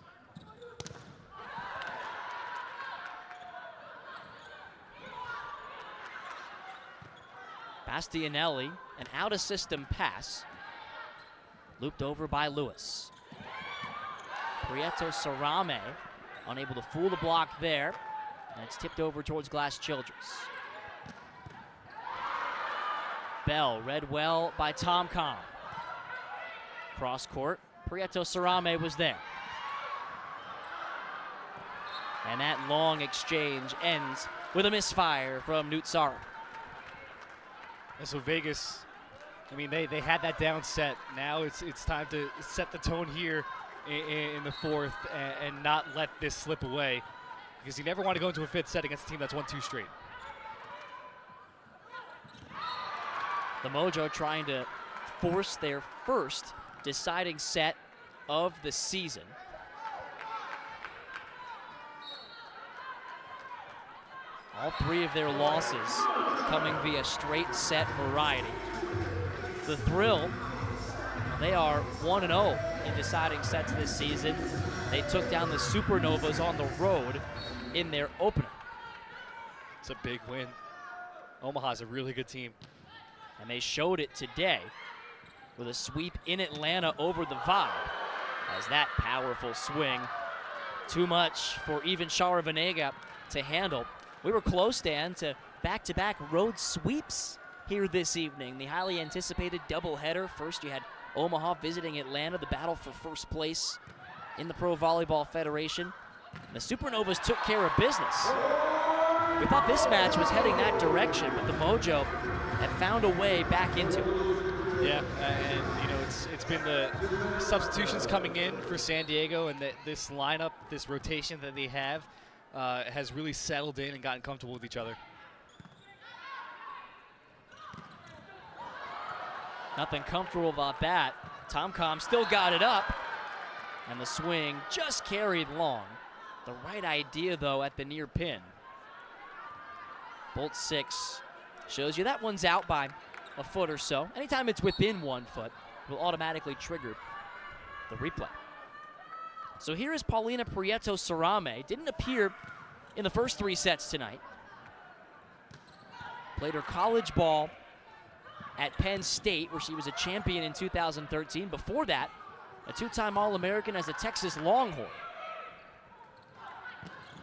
Bastianelli, an out-of-system pass. Looped over by Lewis. Prieto-Sarame unable to fool the block there. And it's tipped over towards Glass Childress. Bell read well by Tom Kahn. Cross court, Prieto-Sarame was there. And that long exchange ends with a misfire from Newt Sara. And so Vegas, I mean, they had that down set. Now it's time to set the tone here in the 4th and not let this slip away, because you never want to go into a 5th set against a team that's won 2 straight. The Mojo trying to force their first deciding set of the season. All 3 of their losses coming via straight set variety. The Thrill, they are 1-0 in deciding sets this season. They took down the Supernovas on the road in their opener. It's a big win. Omaha's a really good team. And they showed it today with a sweep in Atlanta over the Vibe, as that powerful swing Too much for even Shara Vanega to handle. We were close, Dan, to back-to-back road sweeps here this evening. The highly anticipated doubleheader. First, you had Omaha visiting Atlanta, the battle for first place in the Pro Volleyball Federation. The Supernovas took care of business. We thought this match was heading that direction, but the Mojo have found a way back into it. Yeah, and you know, it's been the substitutions coming in for San Diego, and this lineup, this rotation that they have, has really settled in and gotten comfortable with each other. Nothing comfortable about that. Tomcom still got it up, and the swing just carried long. The right idea, though, at the near pin. Bolt 6 shows you that one's out by a foot or so. Anytime it's within 1 foot, it will automatically trigger the replay. So here is Paulina Prieto-Sarame. Didn't appear in the first 3 sets tonight. Played her college ball at Penn State, where she was a champion in 2013. Before that, a 2-time All-American as a Texas Longhorn.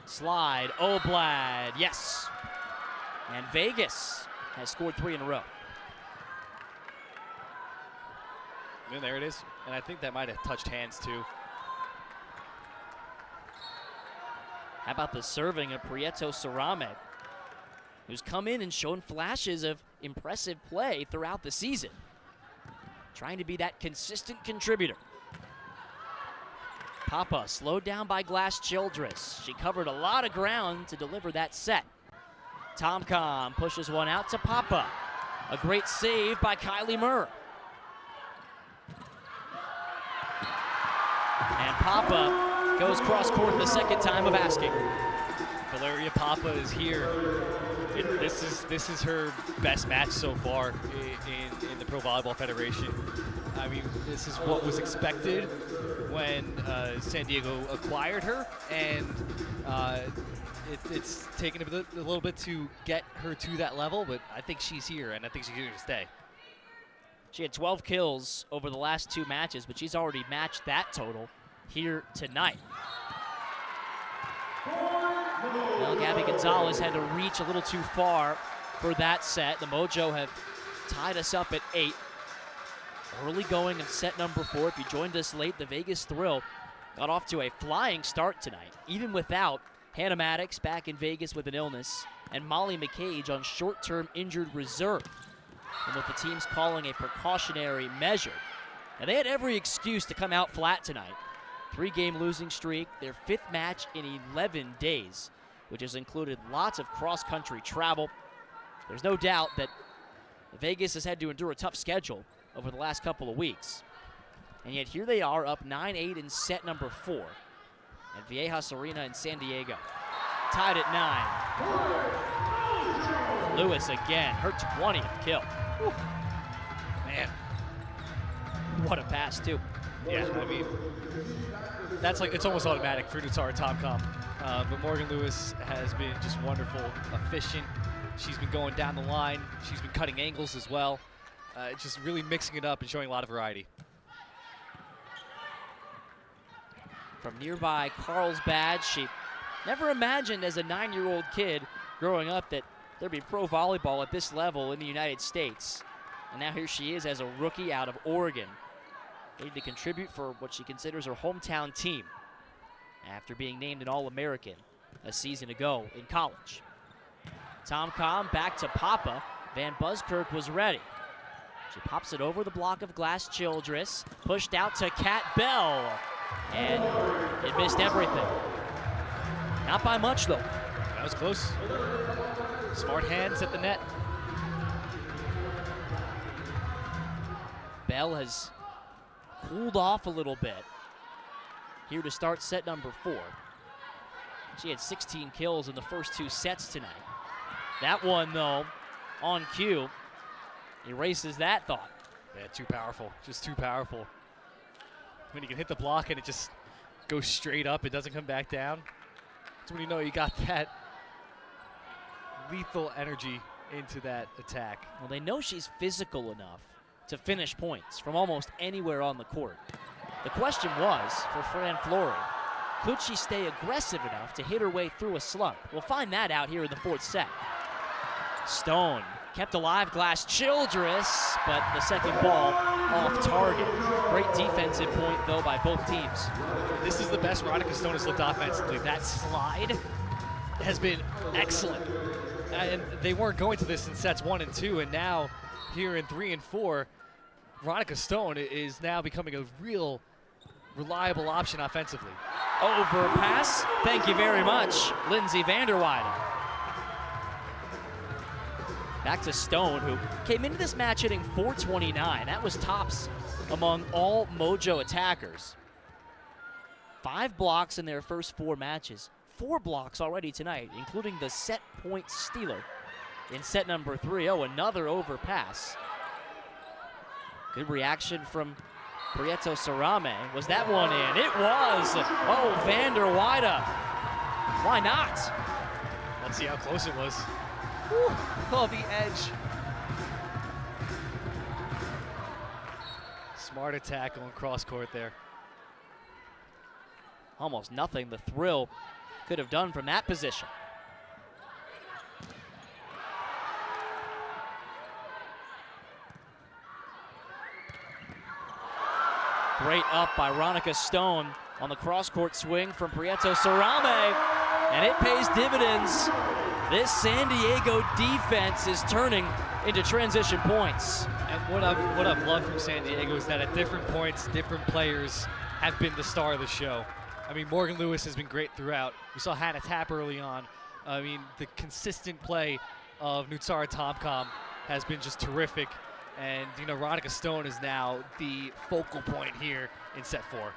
Slide, Oblad, yes. And Vegas has scored 3 in a row. And there it is. And I think that might have touched hands too. How about the serving of Prieto-Sarame, who's come in and shown flashes of impressive play throughout the season. Trying to be that consistent contributor. Papa slowed down by Glass Childress. She covered a lot of ground to deliver that set. Tomcom pushes one out to Papa. A great save by Kylie Murr. And Papa goes cross court the second time of asking. Valeria Papa is here. This is her best match so far in the Pro Volleyball Federation. I mean, this is what was expected when San Diego acquired her, and it's taken a little bit to get her to that level, but I think she's here, and I think she's here to stay. She had 12 kills over the last 2 matches, but she's already matched that total here tonight. Well, Gabby Gonzalez had to reach a little too far for that set. The Mojo have tied us up at 8. Early going in set number 4. If you joined us late, the Vegas Thrill got off to a flying start tonight, even without Hannah Maddox back in Vegas with an illness and Molly McCage on short-term injured reserve, and what the team's calling a precautionary measure. And they had every excuse to come out flat tonight. 3-game losing streak, their 5th match in 11 days, which has included lots of cross-country travel. There's no doubt that Vegas has had to endure a tough schedule over the last couple of weeks. And yet here they are up 9-8 in set number 4 at Viejas Arena in San Diego. Tied at 9. Lewis again, her 20th kill. Whew. Man, what a pass too. Yeah, I mean, that's like, it's almost automatic for Nutara Tomcom. But Morgan Lewis has been just wonderful, efficient. She's been going down the line. She's been cutting angles as well. Just really mixing it up and showing a lot of variety. From nearby Carlsbad, she never imagined as a 9-year-old kid growing up that there'd be pro volleyball at this level in the United States. And now here she is as a rookie out of Oregon, ready to contribute for what she considers her hometown team after being named an All-American a season ago in college. Tomcom back to Papa. Van Buskirk was ready. She pops it over the block of Glass Childress, pushed out to Kat Bell, and it missed everything. Not by much, though. That was close. Smart hands at the net. Bell has cooled off a little bit here to start set number 4. She had 16 kills in the first 2 sets tonight. That one, though, on cue, erases that thought. Yeah, too powerful, just too powerful. When you can hit the block and it just goes straight up, it doesn't come back down. That's when you know you got that lethal energy into that attack. Well, they know she's physical enough to finish points from almost anywhere on the court. The question was, for Fran Flory, Could she stay aggressive enough to hit her way through a slump? We'll find that out here in the fourth set. Stone kept alive, Glass Childress, but the second ball off target. Great defensive point, though, by both teams. This is the best Veronica Stone has looked offensively. That slide has been excellent. And they weren't going to this in sets 1 and 2, and now here in 3 and 4, Veronica Stone is now becoming a real reliable option offensively. Overpass, thank you very much, Lindsay Vanderweide. Back to Stone, who came into this match hitting .429. That was tops among all Mojo attackers. 5 blocks in their first 4 matches. 4 blocks already tonight, including the set point stealer in set number 3. Oh, another overpass. Good reaction from Prieto Sarame. Was that one in? It was. Oh, Vanderweide. Why not? Let's see how close it was. Whew. Oh, the edge. Smart attack on cross court there. Almost nothing the Thrill could have done from that position. Great up by Veronica Stone on the cross-court swing from Prieto Sarame, and it pays dividends. This San Diego defense is turning into transition points. And what I've loved from San Diego is that at different points, different players have been the star of the show. I mean, Morgan Lewis has been great throughout. We saw Hannah Tapp early on. I mean, the consistent play of Nutsara Tomcom has been just terrific. And, you know, Veronica Stone is now the focal point here in set 4.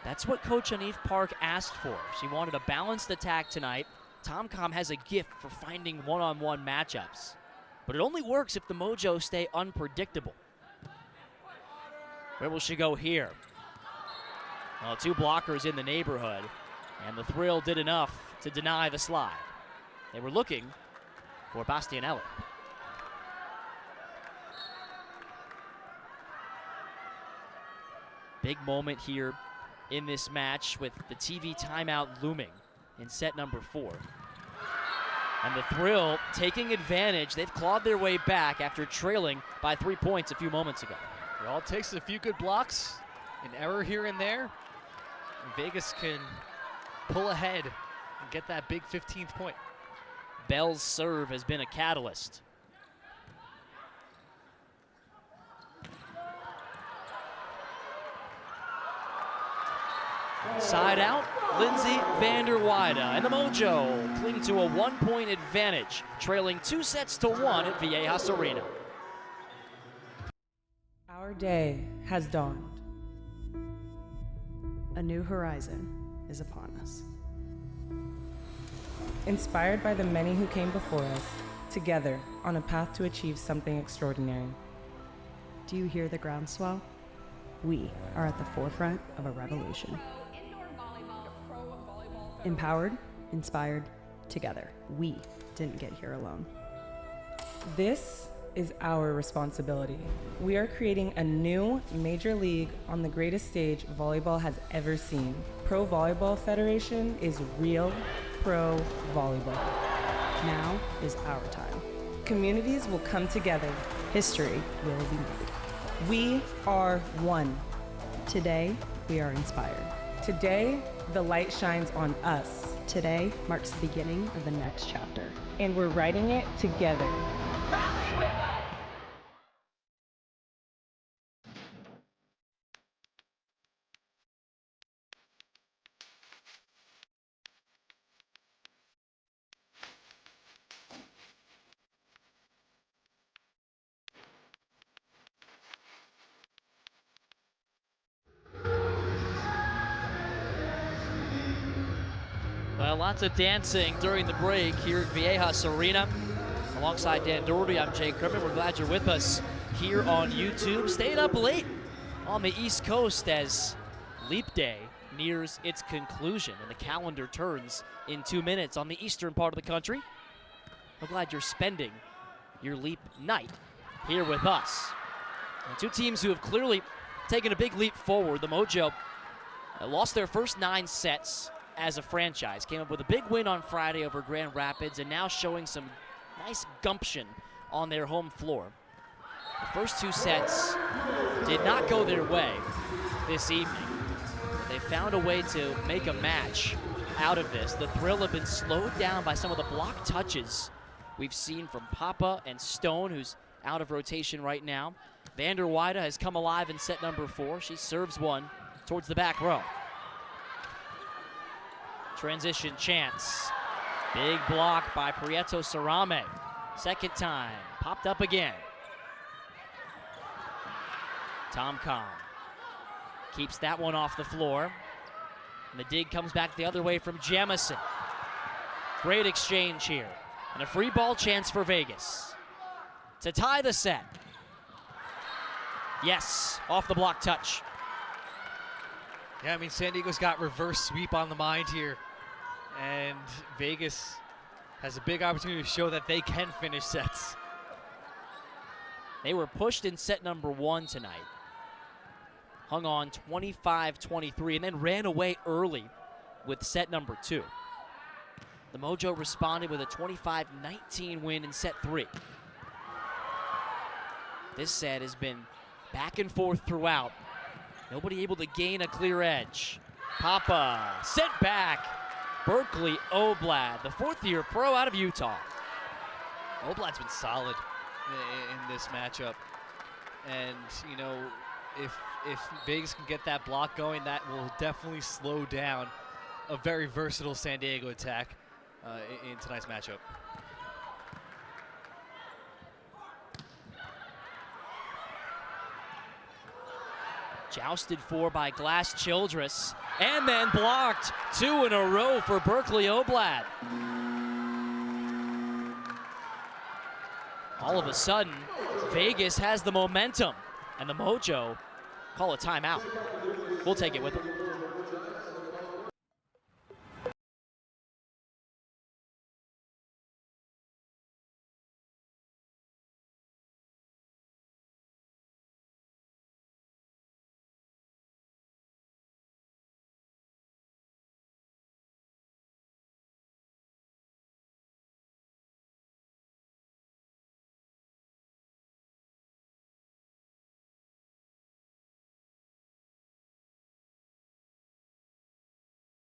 That's what Coach Anif Park asked for. She wanted a balanced attack tonight. Tomcom has a gift for finding one-on-one matchups. But it only works if the Mojo stay unpredictable. Where will she go here? Well, 2 blockers in the neighborhood, and the Thrill did enough to deny the slide. They were looking for Bastianelli. Big moment here in this match with the TV timeout looming in set number 4. And the Thrill taking advantage. They've clawed their way back after trailing by 3 points a few moments ago. It all takes a few good blocks, an error here and there, and Vegas can pull ahead and get that big 15th point. Bell's serve has been a catalyst. Side out, Lindsay Vanderweide, and the Mojo cling to a 1-point advantage, trailing 2 sets to 1 at Viejas Arena. Our day has dawned. A new horizon is upon us. Inspired by the many who came before us, together on a path to achieve something extraordinary. Do you hear the groundswell? We are at the forefront of a revolution. Empowered, inspired, together. We didn't get here alone. This is our responsibility. We are creating a new major league on the greatest stage volleyball has ever seen. Pro Volleyball Federation is real pro volleyball. Now is our time. Communities will come together. History will be made. We are one. Today, we are inspired. Today, the light shines on us. Today marks the beginning of the next chapter. And we're writing it together. Well, lots of dancing during the break here at Viejas Arena. Alongside Dan Doherty, I'm Jay Kerman. We're glad you're with us here on YouTube. Staying up late on the East Coast as Leap Day nears its conclusion and the calendar turns in 2 minutes on the eastern part of the country. I'm glad you're spending your Leap night here with us. And 2 teams who have clearly taken a big leap forward. The Mojo lost their first 9 sets as a franchise. Came up with a big win on Friday over Grand Rapids and now showing some nice gumption on their home floor. The first 2 sets did not go their way this evening. They found a way to make a match out of this. The Thrill have been slowed down by some of the block touches we've seen from Papa and Stone, who's out of rotation right now. Vander Weide has come alive in set number 4. She serves one towards the back row. Transition chance. Big block by Prieto Sarame. Second time, popped up again. Tom Kahn keeps that one off the floor. And the dig comes back the other way from Jamison. Great exchange here. And a free ball chance for Vegas to tie the set. Yes, off the block touch. Yeah, I mean, San Diego's got reverse sweep on the mind here. And Vegas has a big opportunity to show that they can finish sets. They were pushed in set number 1 tonight. Hung on 25-23 and then ran away early with set number 2. The Mojo responded with a 25-19 win in set 3. This set has been back and forth throughout. Nobody able to gain a clear edge. Papa sent back. Berkeley Oblad, the 4th-year pro out of Utah. Oblad's been solid in this matchup. And, you know, if Vegas can get that block going, that will definitely slow down a very versatile San Diego attack in tonight's matchup. Jousted for by Glass Childress, and then blocked 2 in a row for Berkeley Oblad. All of a sudden, Vegas has the momentum, and the Mojo call a timeout. We'll take it with them.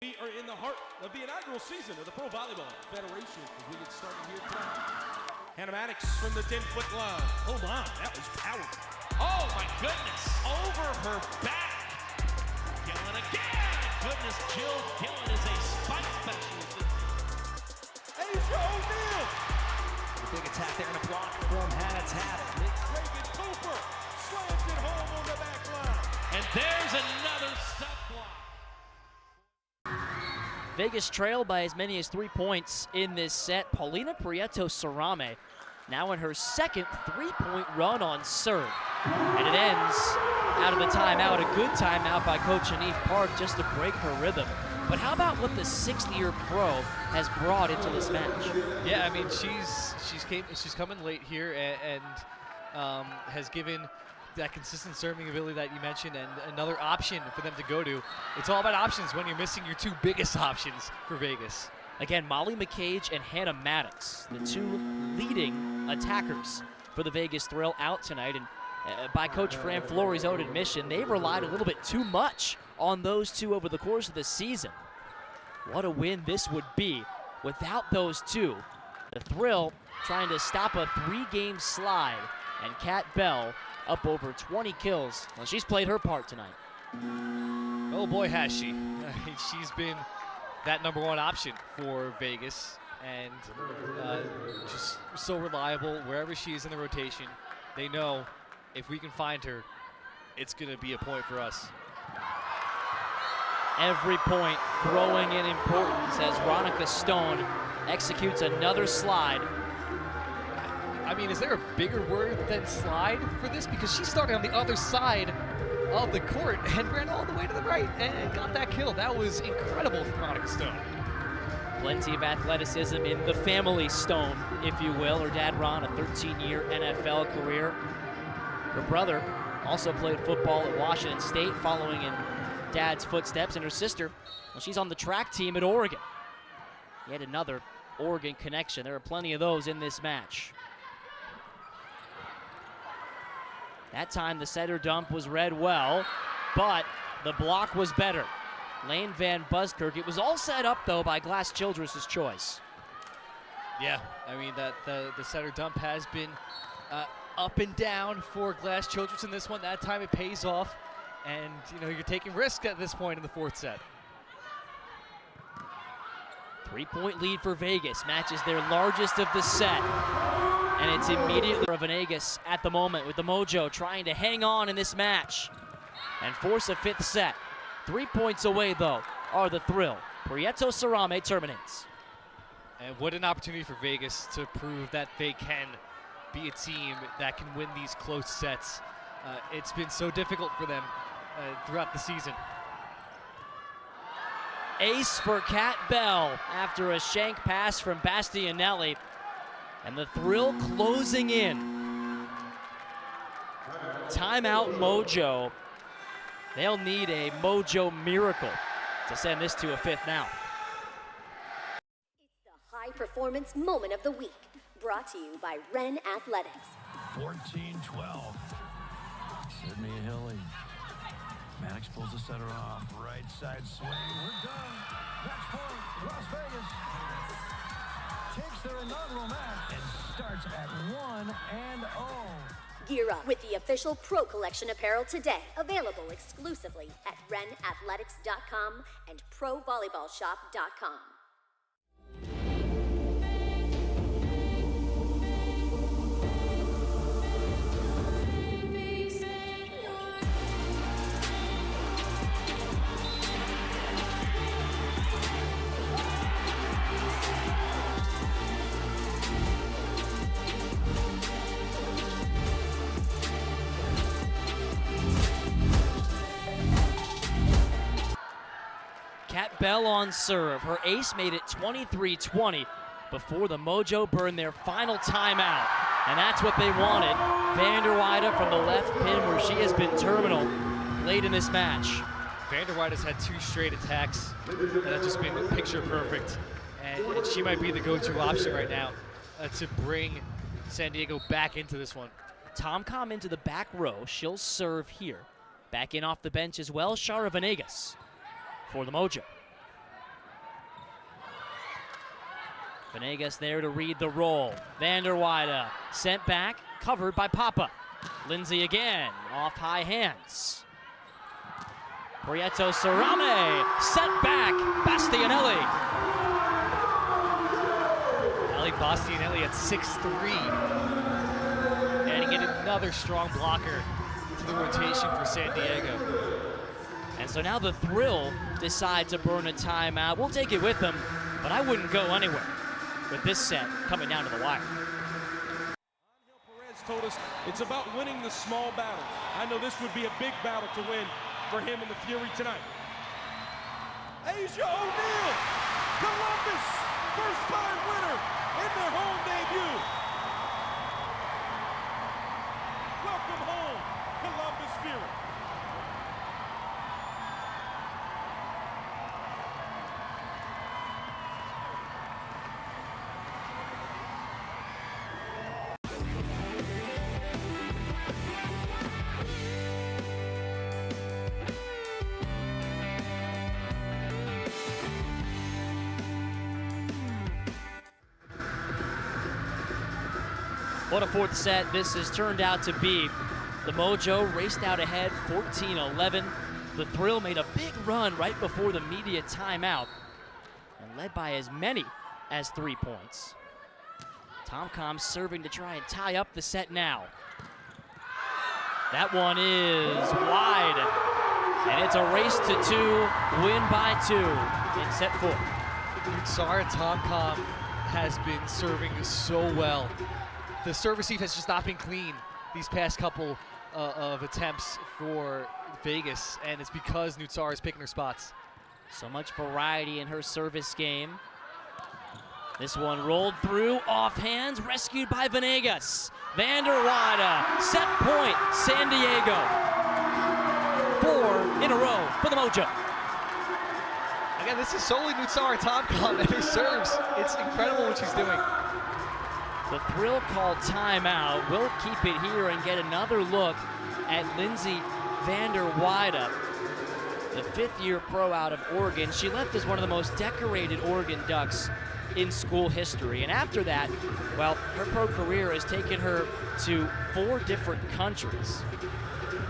We are in the heart of the inaugural season of the Pro Volleyball Federation. We get started here tonight. Hannah Maddox from the 10-foot line. Hold on, that was powerful. Oh my goodness, over her back. Gillen again. Goodness, Jill Gillen is a spike specialist. Asia O'Neal. The big attack there and a block from Hannah Tapp. Reagan Cooper slams it home on the back line. And there's another step block. Vegas trailed by as many as 3 points in this set. Paulina Prieto Sarame now in her second 3-point run on serve. And it ends out of the timeout. A good timeout by Coach Anif Park just to break her rhythm. But how about what the 6th-year pro has brought into this match? Yeah, I mean, she's coming late here and has given that consistent serving ability that you mentioned and another option for them to go to. It's all about options when you're missing your 2 biggest options for Vegas. Again, Molly McCage and Hannah Maddox, the 2 leading attackers for the Vegas Thrill out tonight. And by Coach Fran Florey's own admission, they've relied a little bit too much on those 2 over the course of the season. What a win this would be without those 2. The Thrill trying to stop a 3-game slide, and Kat Bell up over 20 kills. Well, she's played her part tonight. Oh boy, has she. She's been that #1 option for Vegas and just so reliable wherever she is in the rotation. They know if we can find her, it's going to be a point for us. Every point growing in importance as Ronica Stone executes another slide. I mean, is there a bigger word than slide for this? Because she started on the other side of the court and ran all the way to the right and got that kill. That was incredible from Ronica Stone. Plenty of athleticism in the family Stone, if you will. Her dad, Ron, a 13-year NFL career. Her brother also played football at Washington State, following in dad's footsteps, and her sister, well, she's on the track team at Oregon. Yet another Oregon connection. There are plenty of those in this match. That time the setter dump was read well, but the block was better. Lane Van Buskirk. It was all set up, though, by Glass Childress' choice. Yeah, I mean, the setter dump has been up and down for Glass Childress in this one. That time it pays off, and you're taking risks at this point in the fourth set. 3-point lead for Vegas. Matches their largest of the set. And it's immediately for Venegas at the moment, with the Mojo trying to hang on in this match and force a fifth set. 3 points away, though, are the Thrill. Prieto Cerame terminates. And what an opportunity for Vegas to prove that they can be a team that can win these close sets. It's been so difficult for them throughout the season. Ace for Kat Bell after a shank pass from Bastianelli. And the Thrill closing in. Timeout Mojo. They'll need a Mojo miracle to send this to a fifth now. It's the high performance moment of the week, brought to you by Ren Athletics. 14-12. Sydney Hilly. Maddox pulls the setter off. Right side swing. We're done. Match point. Las Vegas takes their inaugural match and starts at 1-0. Gear up with the official Pro Collection apparel today. Available exclusively at renathletics.com and provolleyballshop.com. Kat Bell on serve. Her ace made it 23-20 before the Mojo burned their final timeout. And that's what they wanted. Vanderweide from the left pin, where she has been terminal late in this match. Vanderweide has had 2 straight attacks that have just been picture perfect. And she might be the go-to option right now to bring San Diego back into this one. Tom-Com into the back row. She'll serve here. Back in off the bench as well, Shara Venegas for the Mojo. Venegas there to read the roll. Vanderweide sent back, covered by Papa. Lindsay again, off high hands. Prieto Cerame, set back, Bastianelli. Ali Bastianelli at 6'3", adding in another strong blocker to the rotation for San Diego. And so now the Thrill decide to burn a timeout. We'll take it with them, but I wouldn't go anywhere with this set coming down to the wire. Perez told us it's about winning the small battles. I know this would be a big battle to win for him and the Fury tonight. Asia O'Neal, Columbus, first-time winner in their home debut. Welcome home, Columbus Fury. What a fourth set this has turned out to be. The Mojo raced out ahead 14-11. The Thrill made a big run right before the media timeout and led by as many as 3 points. Tom-Com serving to try and tie up the set now. That one is wide, and it's a race to 2, win by 2 in set 4. Sarah Tom-Com has been serving so well. The serve receive has just not been clean these past couple of attempts for Vegas, and it's because Nutsara is picking her spots. So much variety in her service game. This one rolled through, off hands, rescued by Venegas. Vanderweide, set point, San Diego. in a row for the Mojo. Again, this is solely Nutsara Tomcom and his serves. It's incredible what she's doing. The Thrill called timeout. We'll keep it here and get another look at Lindsay Vander Weyde, the 5th-year pro out of Oregon. She left as one of the most decorated Oregon Ducks in school history. And after that, well, her pro career has taken her to 4 different countries.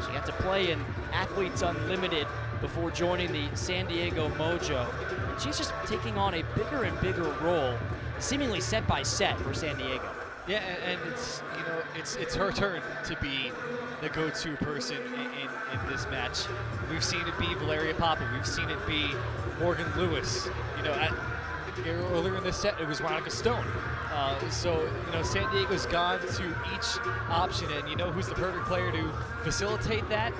She got to play in Athletes Unlimited before joining the San Diego Mojo. And she's just taking on a bigger and bigger role, seemingly set by set for San Diego. Yeah, and it's, you know, it's her turn to be the go-to person in this match. We've seen it be Valeria Papa. We've seen it be Morgan Lewis. You know, earlier in this set, it was Veronica Stone. So, you know, San Diego's gone to each option, and you know who's the perfect player to facilitate that?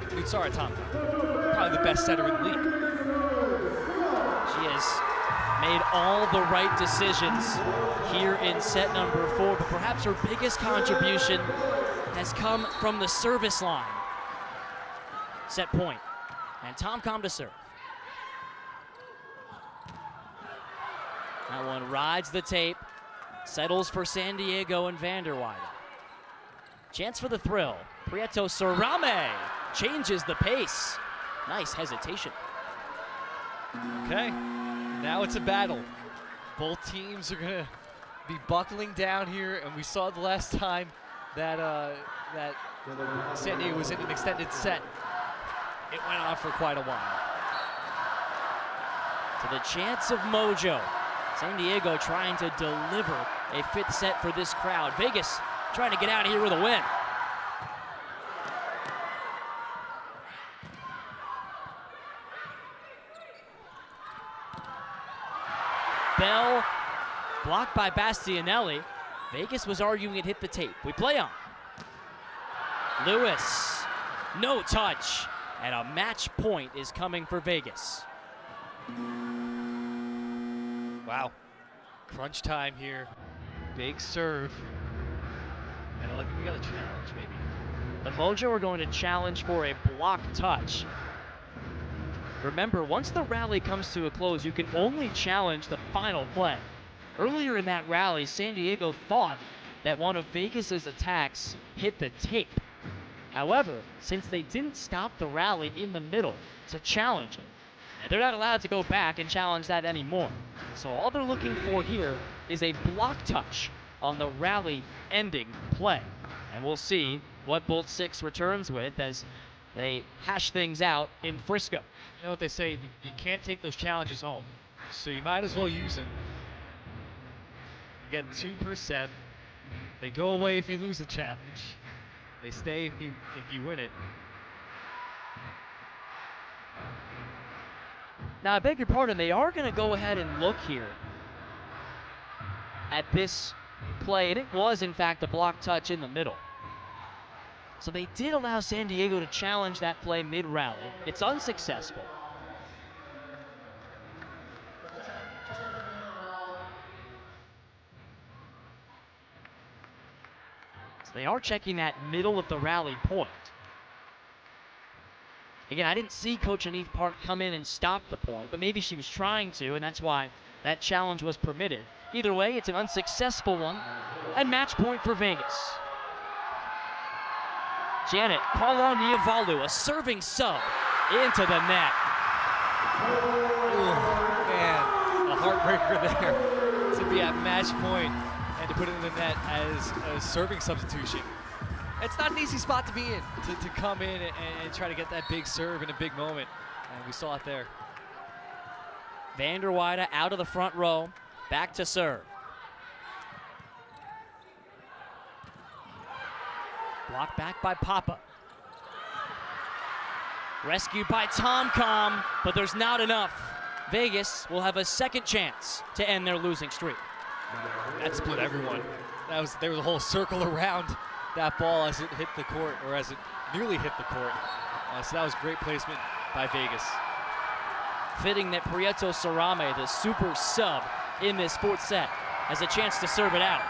Nutsara Tomcom, probably the best setter in the league. She has made all the right decisions here in set number 4, but perhaps her biggest contribution has come from the service line. Set point, and Tomcom to serve. That one rides the tape, settles for San Diego and Vander Weyde. Chance for the Thrill. Prieto Sarame changes the pace. Nice hesitation. Okay, now it's a battle. Both teams are gonna be buckling down here, and we saw the last time that that San Diego was in an extended set. It went on for quite a while. To the chance of Mojo. San Diego trying to deliver a 5th set for this crowd. Vegas trying to get out of here with a win. Bell blocked by Bastianelli. Vegas was arguing it hit the tape. We play on. Lewis, no touch, and a match point is coming for Vegas. Wow, crunch time here. Big serve. And look, we got a challenge maybe. The Mojo are going to challenge for a block touch. Remember, once the rally comes to a close, you can only challenge the final play. Earlier in that rally, San Diego thought that one of Vegas's attacks hit the tape. However, since they didn't stop the rally in the middle to challenge it, they're not allowed to go back and challenge that anymore. So all they're looking for here is a block touch on the rally ending play. And we'll see what Bolt 6 returns with as they hash things out in Frisco. You know what they say, you can't take those challenges home, so you might as well use them. You get 2 per set. They go away if you lose a challenge. They stay if you win it. Now, I beg your pardon, they are going to go ahead and look here at this play, and it was, in fact, a block touch in the middle. So they did allow San Diego to challenge that play mid-rally. It's unsuccessful. So they are checking that middle of the rally point. Again, I didn't see Coach Anith Park come in and stop the point, but maybe she was trying to, and that's why that challenge was permitted. Either way, it's an unsuccessful one, and match point for Vegas. Janet Koloniavalu, a serving sub into the net. Ooh, man, a heartbreaker there to be at match point and to put it in the net as a serving substitution. It's not an easy spot to be in, to come in and try to get that big serve in a big moment, and we saw it there. Vander Weyde out of the front row, back to serve. Blocked back by Papa. Rescued by Tomcom, but there's not enough. Vegas will have a second chance to end their losing streak. That split everyone. There was a whole circle around that ball as it hit the court, or as it nearly hit the court. So that was great placement by Vegas. Fitting that Prieto Sarame, the super sub in this 4th set, has a chance to serve it out.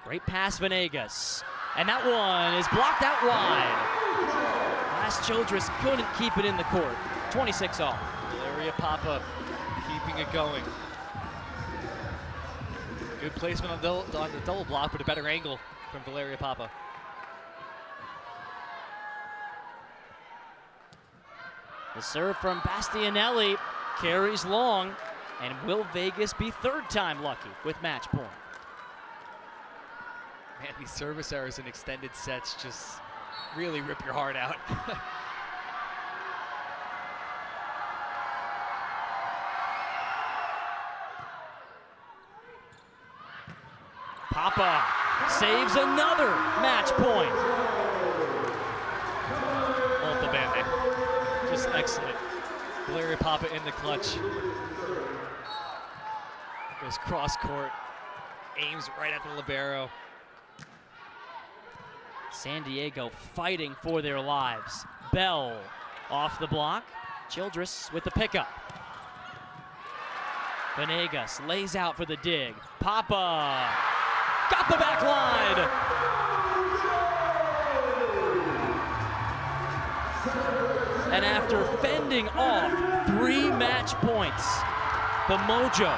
Great pass, Venegas. And that one is blocked out wide. Alas, Childress couldn't keep it in the court. 26 all. Valeria Papa keeping it going. Good placement on the double block, but a better angle from Valeria Papa. The serve from Bastianelli carries long, and will Vegas be third time lucky with match point? Man, these service errors in extended sets just really rip your heart out. Papa saves another match point. Molto bene. Just excellent. Valeria Papa in the clutch. Goes cross court, aims right at the libero. San Diego fighting for their lives. Bell off the block. Childress with the pickup. Venegas lays out for the dig. Papa got the back line. And after fending off 3 match points, the Mojo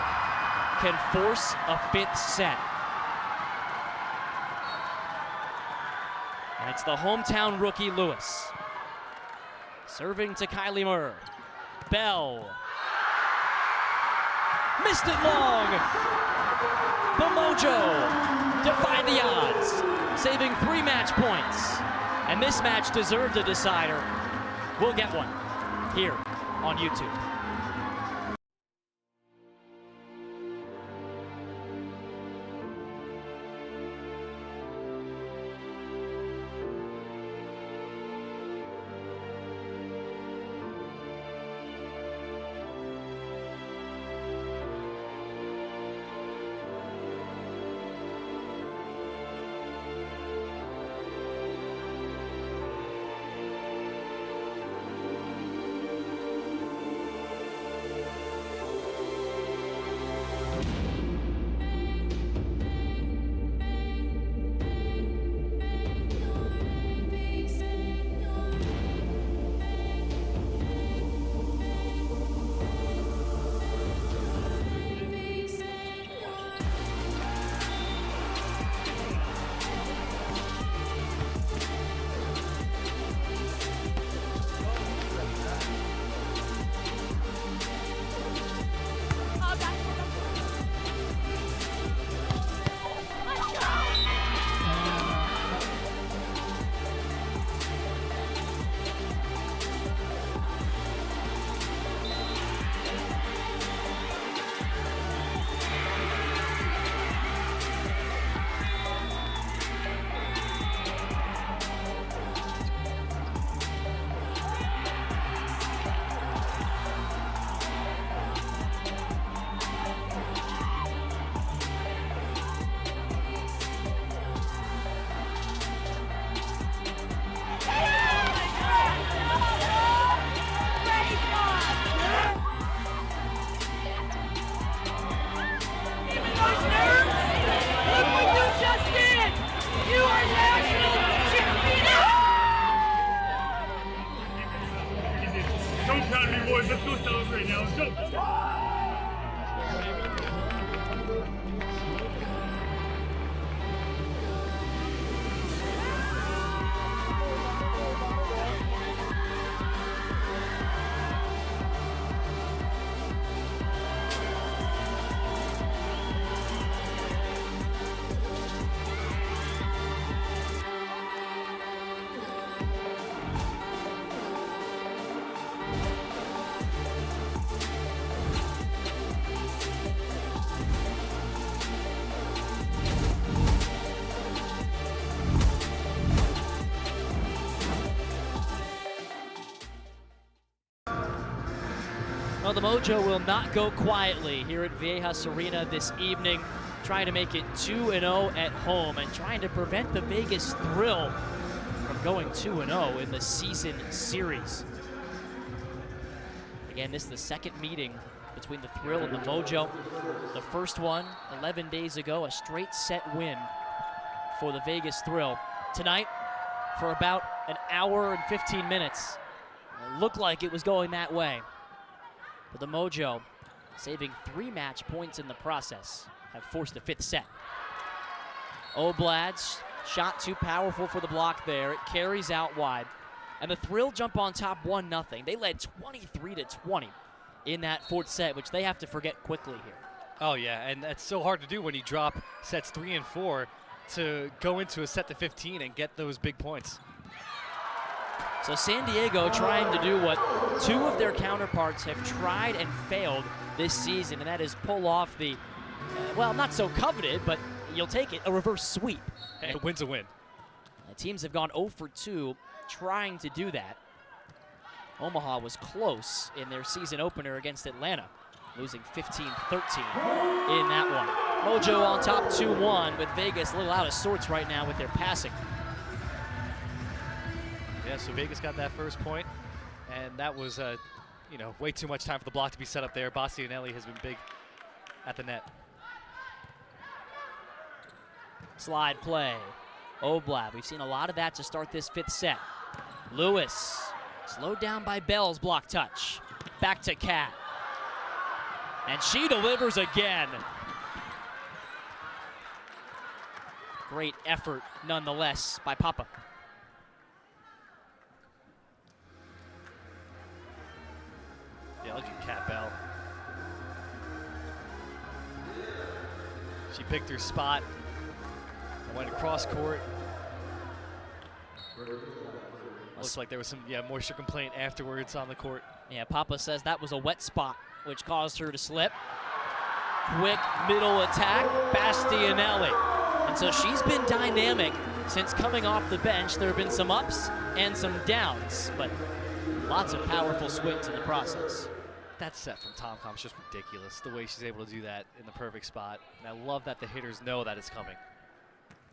can force a 5th set. And it's the hometown rookie, Lewis. Serving to Kylie Murr. Bell. Missed it long. The Mojo defied the odds, saving 3 match points. And this match deserved a decider. We'll get one here on YouTube. Let's go celebrate now. Let's go. Well, the Mojo will not go quietly here at Viejas Arena this evening, trying to make it 2-0 at home and trying to prevent the Vegas Thrill from going 2-0 in the season series. Again, this is the second meeting between the Thrill and the Mojo. The first one 11 days ago, a straight set win for the Vegas Thrill. Tonight, for about an hour and 15 minutes. It looked like it was going that way. But the Mojo, saving 3 match points in the process, have forced a 5th set. Oblad's shot too powerful for the block there. It carries out wide. And the Thrill jump on top 1-0. They led 23-20 in that 4th set, which they have to forget quickly here. Oh yeah, and that's so hard to do when you drop sets 3 and 4 to go into a set to 15 and get those big points. So San Diego trying to do what 2 of their counterparts have tried and failed this season, and that is pull off the, well, not so coveted, but you'll take it, a reverse sweep. And a win's a win. Teams have gone 0 for 2 trying to do that. Omaha was close in their season opener against Atlanta, losing 15-13 in that one. Mojo on top 2-1 with Vegas a little out of sorts right now with their passing. Yeah, so Vegas got that first point, and that was, way too much time for the block to be set up there. Bastianelli has been big at the net. Slide play. Oblad, we've seen a lot of that to start this 5th set. Lewis, slowed down by Bell's block touch. Back to Kat. And she delivers again. Great effort nonetheless by Papa. Yeah, look at Kat Bell. She picked her spot and went across court. Looks like there was some moisture complaint afterwards on the court. Yeah, Papa says that was a wet spot, which caused her to slip. Quick middle attack, Bastianelli. And so she's been dynamic since coming off the bench. There have been some ups and some downs, but lots of powerful swings in the process. That set from TomCom is just ridiculous, the way she's able to do that in the perfect spot. And I love that the hitters know that it's coming.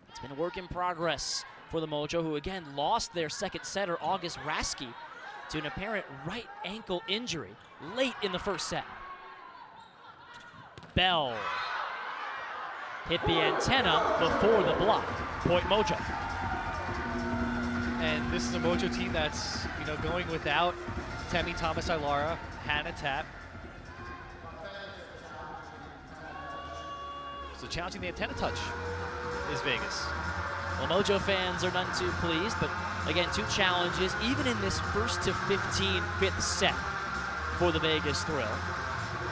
It's been a work in progress for the Mojo, who again lost their second setter, August Raske, to an apparent right ankle injury late in the first set. Bell hit the antenna before the block. Point Mojo. And this is a Mojo team that's, going without Temi Thomas-Ilara, Hannah Tapp. So challenging the antenna touch is Vegas. Well, Mojo fans are none too pleased, but again, 2 challenges, even in this 1st to 15 5th set for the Vegas Thrill.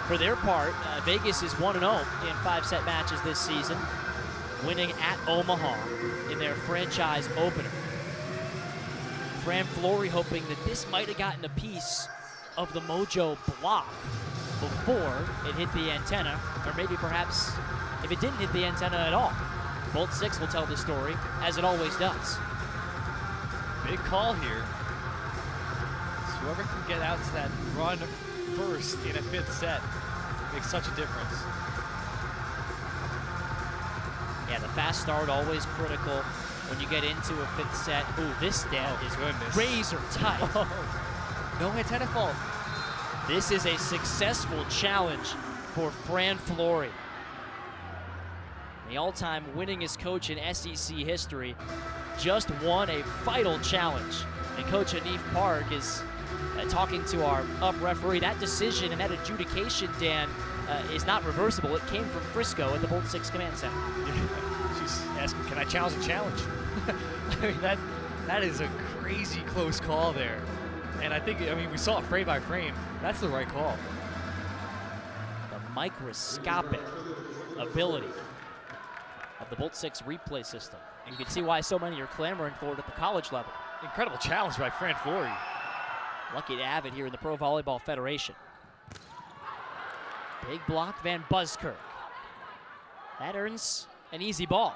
For their part, Vegas is 1-0 in 5-set matches this season, winning at Omaha in their franchise opener. Fran Flory hoping that this might have gotten a piece of the Mojo block before it hit the antenna, or maybe perhaps if it didn't hit the antenna at all. Bolt 6 will tell the story, as it always does. Big call here. So whoever can get out to that run first in a 5th set makes such a difference. Yeah, the fast start always critical when you get into a 5th set. Ooh, this stand is razor tight. No antenna fault. This is a successful challenge for Fran Flory. The all-time winningest coach in SEC history just won a vital challenge. And Coach Hanif Park is talking to our up referee. That decision and that adjudication, Dan, is not reversible. It came from Frisco at the Bolt 6 Command Center. She's asking, can I challenge a challenge? I mean, that is a crazy close call there. And I think, we saw it frame by frame. That's the right call. The microscopic ability of the Bolt 6 replay system. And you can see why so many are clamoring for it at the college level. Incredible challenge by Fran Flory. Lucky to have it here in the Pro Volleyball Federation. Big block, Van Buskirk. That earns an easy ball.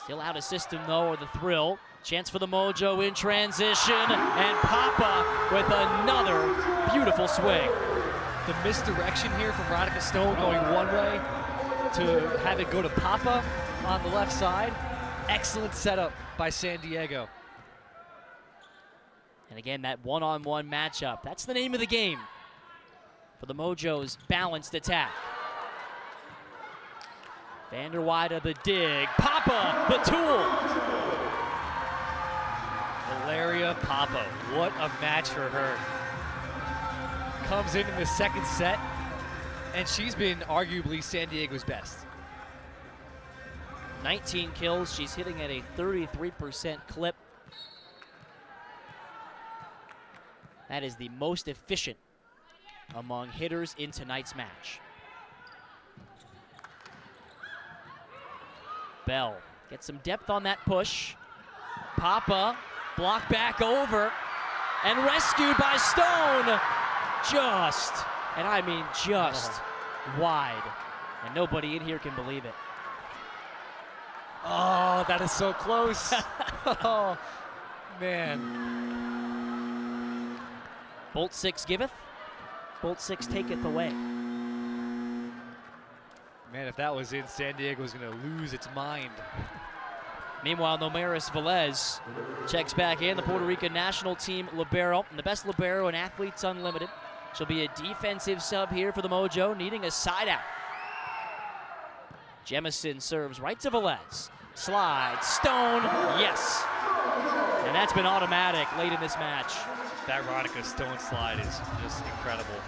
Still out of system though, or the Thrill. Chance for the Mojo in transition, and Papa with another beautiful swing. The misdirection here from Radhika Stone going one way to have it go to Papa on the left side. Excellent setup by San Diego. And again, that one-on-one matchup, that's the name of the game for the Mojo's balanced attack. Vanderweide the dig, Papa the tool. Valeria Papa, what a match for her. Comes in the second set, and she's been arguably San Diego's best. 19 kills, she's hitting at a 33% clip. That is the most efficient among hitters in tonight's match. Bell gets some depth on that push. Papa, blocked back over, and rescued by Stone. Just, and I mean just, wide. And nobody in here can believe it. Oh, that is so close. Oh, man. Bolt 6 giveth, Bolt 6 taketh away. Man, if that was in, San Diego's going to lose its mind. Meanwhile, Nomaris Velez checks back in, the Puerto Rican national team libero, and the best libero in Athletes Unlimited. She'll be a defensive sub here for the Mojo, needing a side out. Jemison serves right to Velez. Slide, Stone, yes. And that's been automatic late in this match. That Veronica Stone slide is just incredible.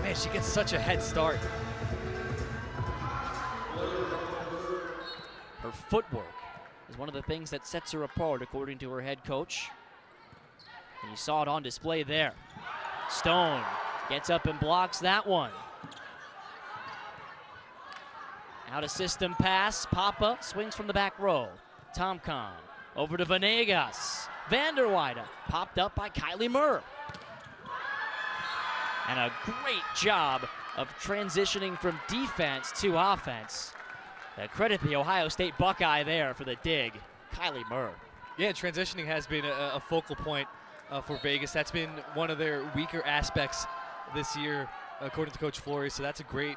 Man, she gets such a head start. Her footwork is one of the things that sets her apart, according to her head coach. And you saw it on display there. Stone gets up and blocks that one. Out of system pass, Papa swings from the back row. Tomcon over to Venegas. Vanderweide popped up by Kylie Murr. And a great job of transitioning from defense to offense. Credit the Ohio State Buckeye there for the dig, Kylie Murr. Yeah, transitioning has been a focal point for Vegas. That's been one of their weaker aspects this year, according to Coach Flory, so that's a great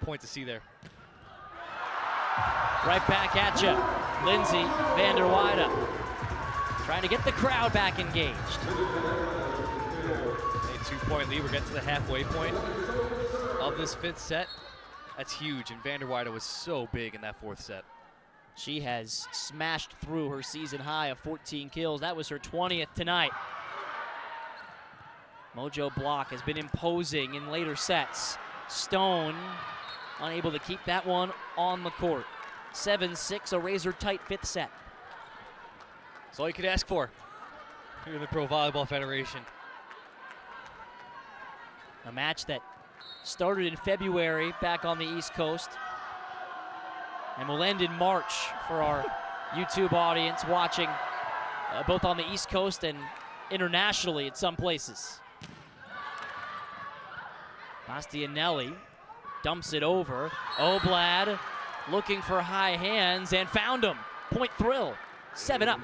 point to see there. Right back at you, Lindsay Vanderweide, trying to get the crowd back engaged. A 2-point lead. We're getting to the halfway point of this fifth set. That's huge, and Vanderweide was so big in that fourth set. She has smashed through her season high of 14 kills. That was her 20th tonight. Mojo block has been imposing in later sets. Stone unable to keep that one on the court. 7-6, a razor-tight fifth set. That's all you could ask for here in the Pro Volleyball Federation. A match that started in February back on the East Coast and will end in March for our YouTube audience watching both on the East Coast and internationally at some places. Bastianelli dumps it over. Oblad looking for high hands and found him. Point thrill, 7-up.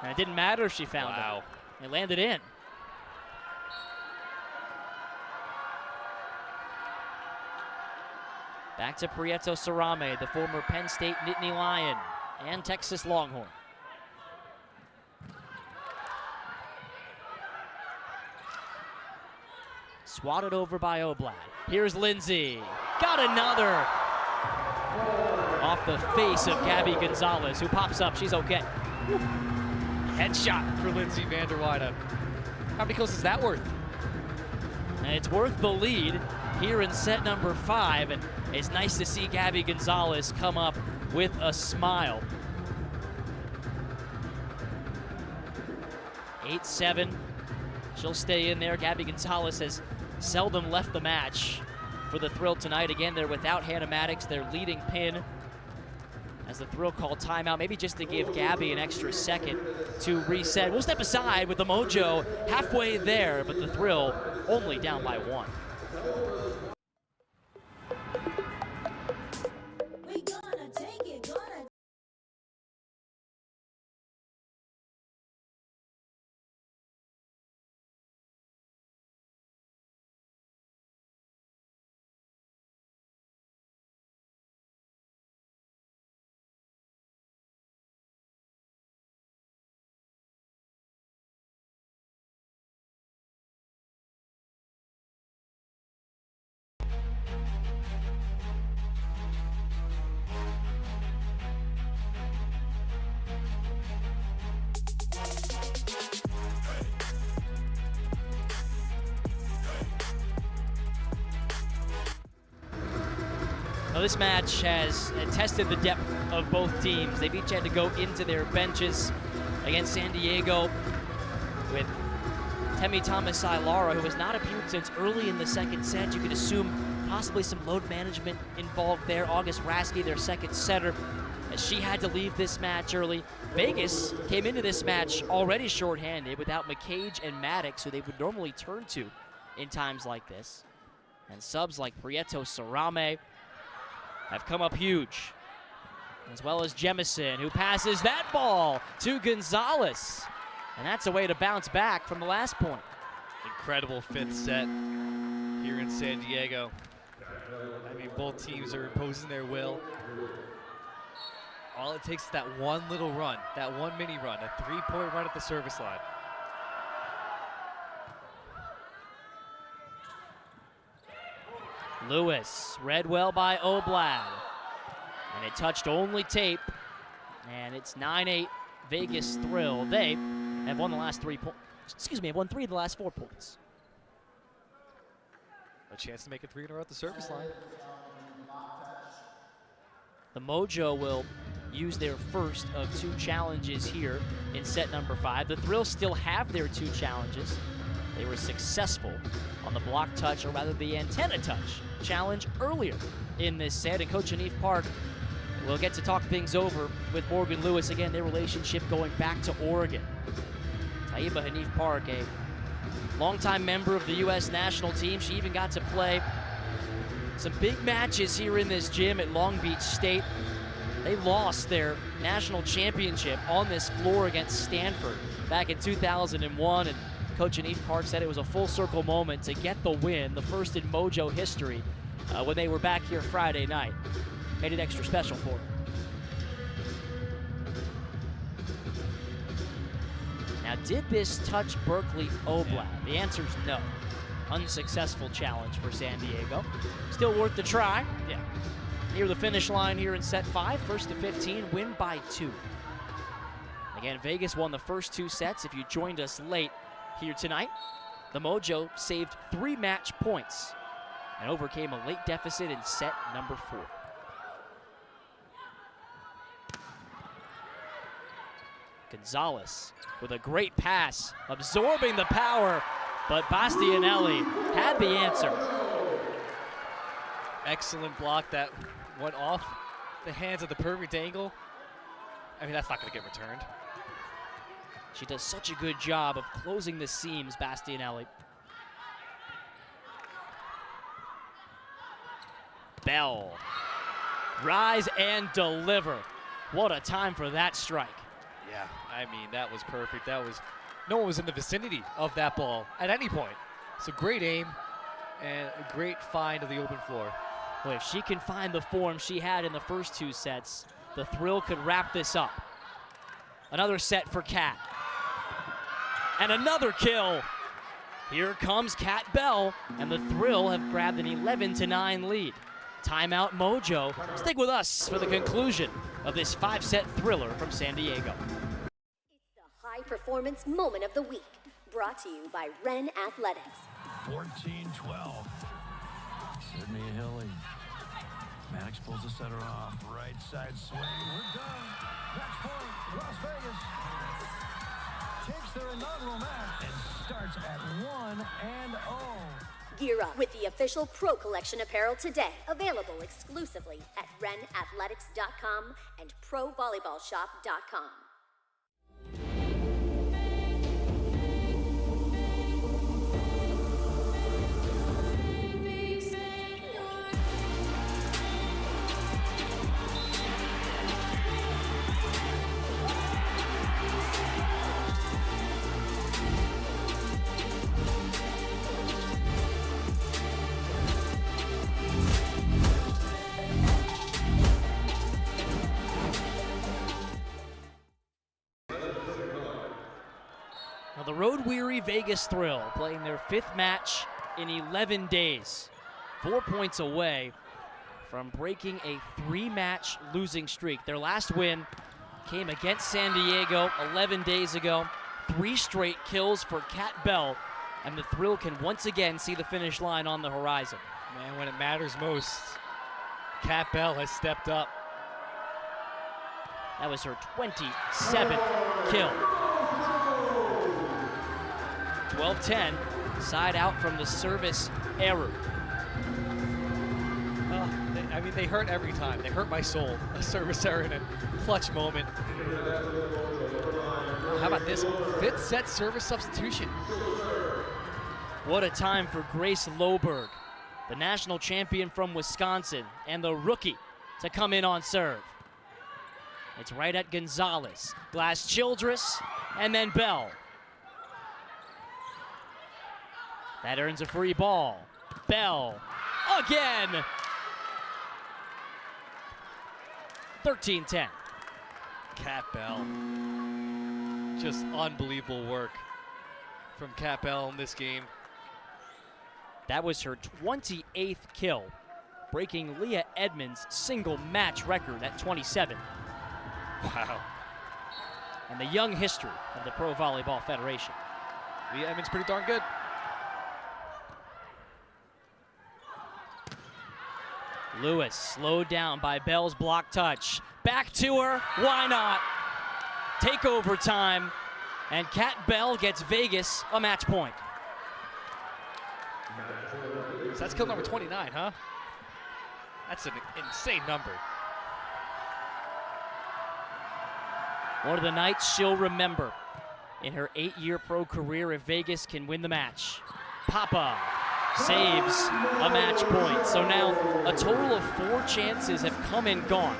And it didn't matter if she found him. It landed in. Back to Prieto Sarame, the former Penn State Nittany Lion and Texas Longhorn. Swatted over by Oblad. Here's Lindsay. Got another. Off the face of Gabby Gonzalez, who pops up. She's okay. Headshot for Lindsay Vanderweide. How many kills is that worth? And it's worth the lead here in set number 5, and it's nice to see Gabby Gonzalez come up with a smile. 8-7. She'll stay in there. Gabby Gonzalez has seldom left the match for the Thrill tonight. Again, they're without Hannah Maddox, their leading pin. As the Thrill called timeout, maybe just to give Gabby an extra second to reset. We'll step aside with the Mojo halfway there, but the Thrill only down by 1. Now, this match has tested the depth of both teams. They've each had to go into their benches against San Diego with Temi Thomas-Ilara, who has not appeared since early in the second set. You could assume possibly some load management involved there. August Raske, their second setter, as she had to leave this match early. Vegas came into this match already shorthanded without McCage and Maddox, who they would normally turn to in times like this. And subs like Prieto Sarame have come up huge, as well as Jemison, who passes that ball to Gonzalez. And that's a way to bounce back from the last point. Incredible fifth set here in San Diego. I mean, both teams are imposing their will. All it takes is that one little run, that one mini run, a 3-point run at the service line. Lewis, read well by Oblad. And it touched only tape. And it's 9-8 Vegas Thrill. They have won the last 3 points. Excuse me, have won 3 of the last 4 points. A chance to make it 3 in a row at the service line. The Mojo will use their first of 2 challenges here in set number 5. The Thrill still have their 2 challenges. They were successful on the block touch, or rather the antenna touch challenge earlier in this set. And Coach Hanif Park will get to talk things over with Morgan Lewis. Again, their relationship going back to Oregon. Taiba Hanif Park, a longtime member of the U.S. national team. She even got to play some big matches here in this gym at Long Beach State. They lost their national championship on this floor against Stanford back in 2001, and Coach Hanif Park said it was a full circle moment to get the win, the first in Mojo history, when they were back here Friday night. Made it extra special for her. Now, did this touch Berkeley Oblad? The answer is no. Unsuccessful challenge for San Diego. Still worth the try. Yeah. Near the finish line here in set 5, first to 15, win by 2. Again, Vegas won the first 2 sets. If you joined us late here tonight, the Mojo saved 3 match points and overcame a late deficit in set number 4. Gonzalez with a great pass, absorbing the power, but Bastianelli had the answer. Excellent block that went off the hands of the perfect angle. I mean, that's not going to get returned. She does such a good job of closing the seams, Bastianelli. Bell. Rise and deliver. What a time for that strike. Yeah, I mean, that was perfect. That was, no one was in the vicinity of that ball at any point. So great aim and a great find of the open floor. Well, if she can find the form she had in the first 2 sets, the Thrill could wrap this up. Another set for Kat. And another kill. Here comes Kat Bell, and the Thrill have grabbed an 11-9 lead. Timeout Mojo. Stick with us for the conclusion of this 5-set thriller from San Diego. It's the high performance moment of the week, brought to you by Ren Athletics. 14-12. Sydney Hilly. Maddox pulls the setter off. Right side swing. We're done. Match point. Las Vegas takes their inaugural match and starts at 1-0. Gear up with the official Pro Collection apparel today. Available exclusively at renathletics.com and provolleyballshop.com. Now the road-weary Vegas Thrill playing their 5th match in 11 days. 4 points away from breaking a 3-match losing streak. Their last win came against San Diego 11 days ago. 3 straight kills for Kat Bell, and the Thrill can once again see the finish line on the horizon. Man, when it matters most, Kat Bell has stepped up. That was her 27th kill. 12-10, side out from the service error. I mean, they hurt every time. They hurt my soul. A service error in a clutch moment. How about this? 5th set service substitution. What a time for Grace Loberg, the national champion from Wisconsin, and the rookie to come in on serve. It's right at Gonzalez, Glass Childress, and then Bell. That earns a free ball. Bell again. 13-10. Kat Bell. Just unbelievable work from Kat Bell in this game. That was her 28th kill, breaking Leah Edmonds' single match record at 27. Wow. And the young history of the Pro Volleyball Federation. Leah Edmonds pretty darn good. Lewis slowed down by Bell's block touch. Back to her, why not? Takeover time, and Kat Bell gets Vegas a match point. So that's kill number 29, huh? That's an insane number. One of the nights she'll remember in her 8-year pro career if Vegas can win the match. Papa saves a match point. So now a total of 4 chances have come and gone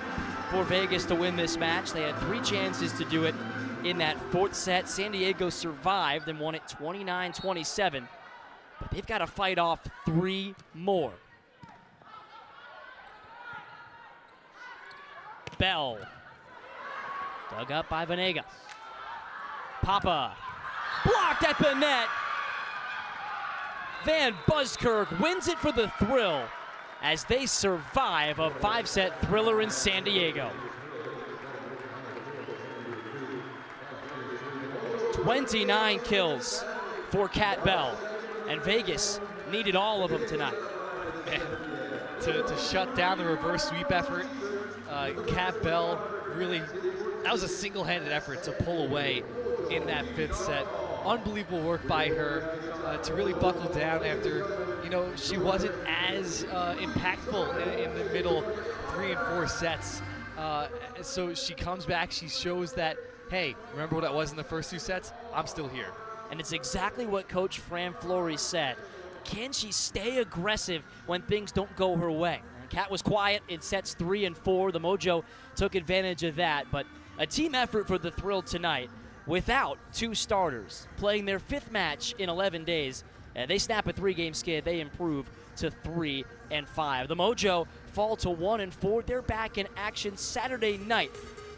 for Vegas to win this match. They had 3 chances to do it in that 4th set. San Diego survived and won it 29-27, but they've got to fight off 3 more. Bell, dug up by Venegas. Papa, blocked at the net. Van Buskirk wins it for the thrill as they survive a 5-set thriller in San Diego. 29 kills for Kat Bell, and Vegas needed all of them tonight. Man, to shut down the reverse sweep effort, Kat Bell really, that was a single-handed effort to pull away in that 5th set. Unbelievable work by her to really buckle down after, you know, she wasn't as impactful in the middle 3 and 4 sets. So she comes back, she shows that, hey, remember what I was in the first 2 sets? I'm still here. And it's exactly what Coach Fran Flory said. Can she stay aggressive when things don't go her way? Kat was quiet in sets 3 and 4. The Mojo took advantage of that, but a team effort for the Thrill tonight without 2 starters, playing their 5th match in 11 days. They snap a 3-game skid. They improve to 3 and 5. The Mojo fall to 1 and 4. They're back in action Saturday night,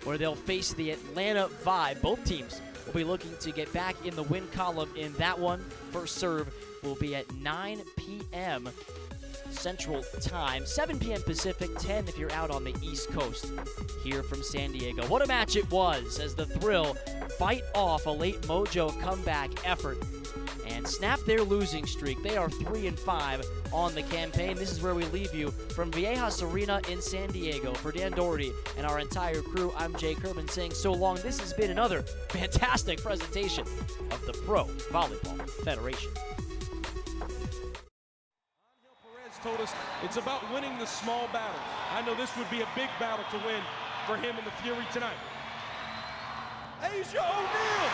where they'll face the Atlanta Vibe. Both teams will be looking to get back in the win column in that one. First serve will be at 9 p.m. Central Time, 7 p.m. Pacific, 10 if you're out on the East Coast here from San Diego. What a match it was as the Thrill fight off a late Mojo comeback effort and snap their losing streak. They are 3 and 5 on the campaign. This is where we leave you from Viejas Arena in San Diego. For Dan Doherty and our entire crew, I'm Jay Kerman saying so long. This has been another fantastic presentation of the Pro Volleyball Federation. Told us it's about winning the small battles. I know this would be a big battle to win for him and the Fury tonight. Asia O'Neal